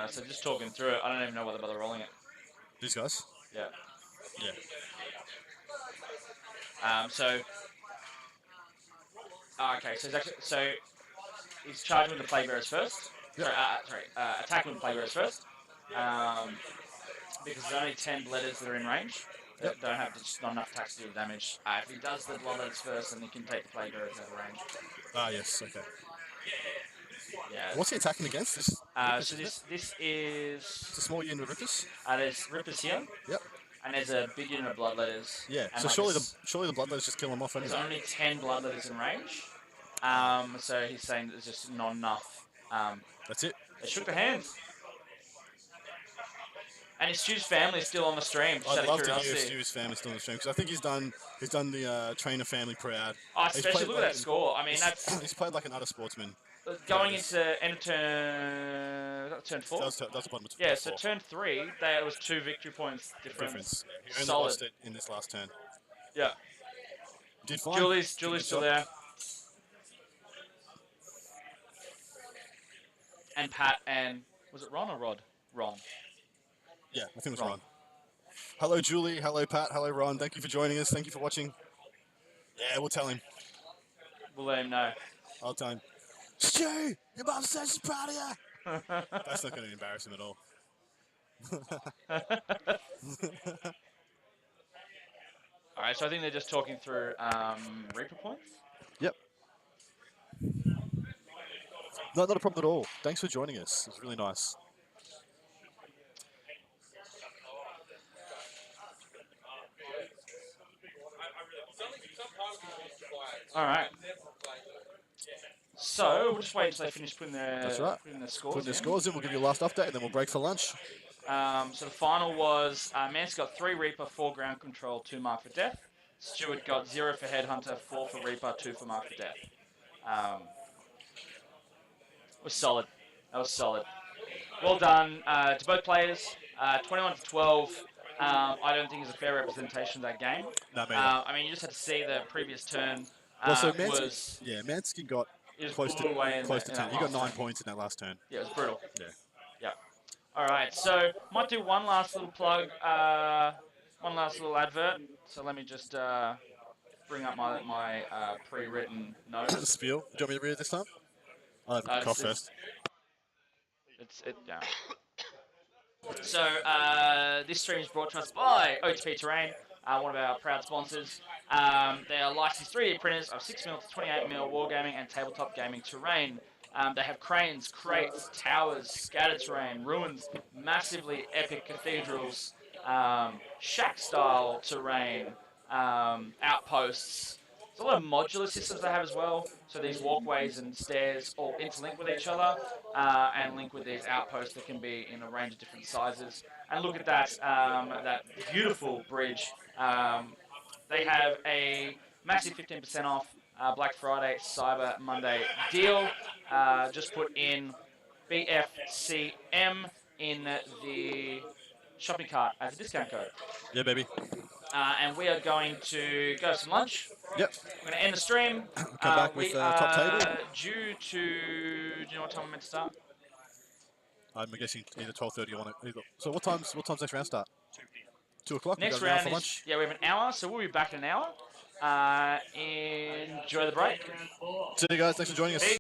So just talking through it, I don't even know whether they're rolling it. These guys? Yeah. Yeah. Okay, so he's charging with the Playbearers first. Yep. Attacking with the Playbearers first. Because there's only 10 letters that are in range. That don't have just not enough attacks to do damage. If he does the bloodletters first, then he can take the Playbearers out of range. Ah, yes, okay. Yeah. What's he attacking against? This This is it's a small unit of rippers? there's rippers here, Yep. and there's a big unit of bloodletters. Yeah, and so like surely the bloodletters just kill them off there's anyway. only 10 bloodletters in range. So he's saying there's just not enough. That's it. They shook their hands. And his Stu's family is still on the stream, just out I'd of love to hear curiosity. Stu's family still on the stream because I think he's done the trainer family proud. Oh, He's especially played look at like that score. I mean, that's he's played like an utter sportsman. going into end of turn 4. That was the bottom of Yeah, turn so 4. turn 3, there was 2 victory points difference. He only Solid. lost it in this last turn. Yeah. Did fine. Julie's Did a good still job. there. And Pat and was it Ron or Rod? Ron. Yeah, I think it was Ron. Ron. Hello, Julie. Hello, Pat. Hello, Ron. Thank you for joining us. Thank you for watching. Yeah, we'll tell him. We'll let him know. I'll tell him. Stu, your mum says she's proud of you. That's not going to embarrass him at all. Alright, so I think they're just talking through Reaper points. Yep. No, not a problem at all. Thanks for joining us. It was really nice. All right. So we'll just wait until they finish putting their That's right. putting their scores. Putting the in. scores in, we'll give you a last update, and then we'll break for lunch. So the final was Mance got 3 Reaper, 4 Ground Control, 2 Mark for Death. Stuart got 0 for Headhunter, 4 for Reaper, 2 for Mark for Death. Was solid. That was solid. Well done to both players. 21 to 12. I don't think is a fair representation of that game. No, mate. I mean, you just had to see the previous turn. Manskin got close to in 10. He got 9 points in that last turn. Yeah, it was brutal. Yeah. Yeah. All right, so might do one last little plug, one last little advert. So let me just bring up my pre-written notes. Spiel. Do you want me to read it this time? I'll have a cough first. Yeah. So this stream is brought to us by OTP Terrain, one of our proud sponsors. They are licensed 3D printers of 6mm to 28mm wargaming and tabletop gaming terrain. They have cranes, crates, towers, scattered terrain, ruins, massively epic cathedrals, shack-style terrain, outposts. There's a lot of modular systems they have as well. So these walkways and stairs all interlink with each other and link with these outposts that can be in a range of different sizes. And look at that, that beautiful bridge. They have a massive 15% off Black Friday, Cyber Monday deal. Just put in BFCM in the shopping cart as a discount code. Yeah, baby. And we are going to go to some lunch. Yep. We're going to end the stream. Come back with top table. Due to, do you know what time we're meant to start? I'm guessing either 12:30 or 1. So what time's next round start? 2 o'clock. Next round is lunch? Yeah, we have an hour, so we'll be back in an hour. Enjoy the break. See you guys. Thanks for joining us.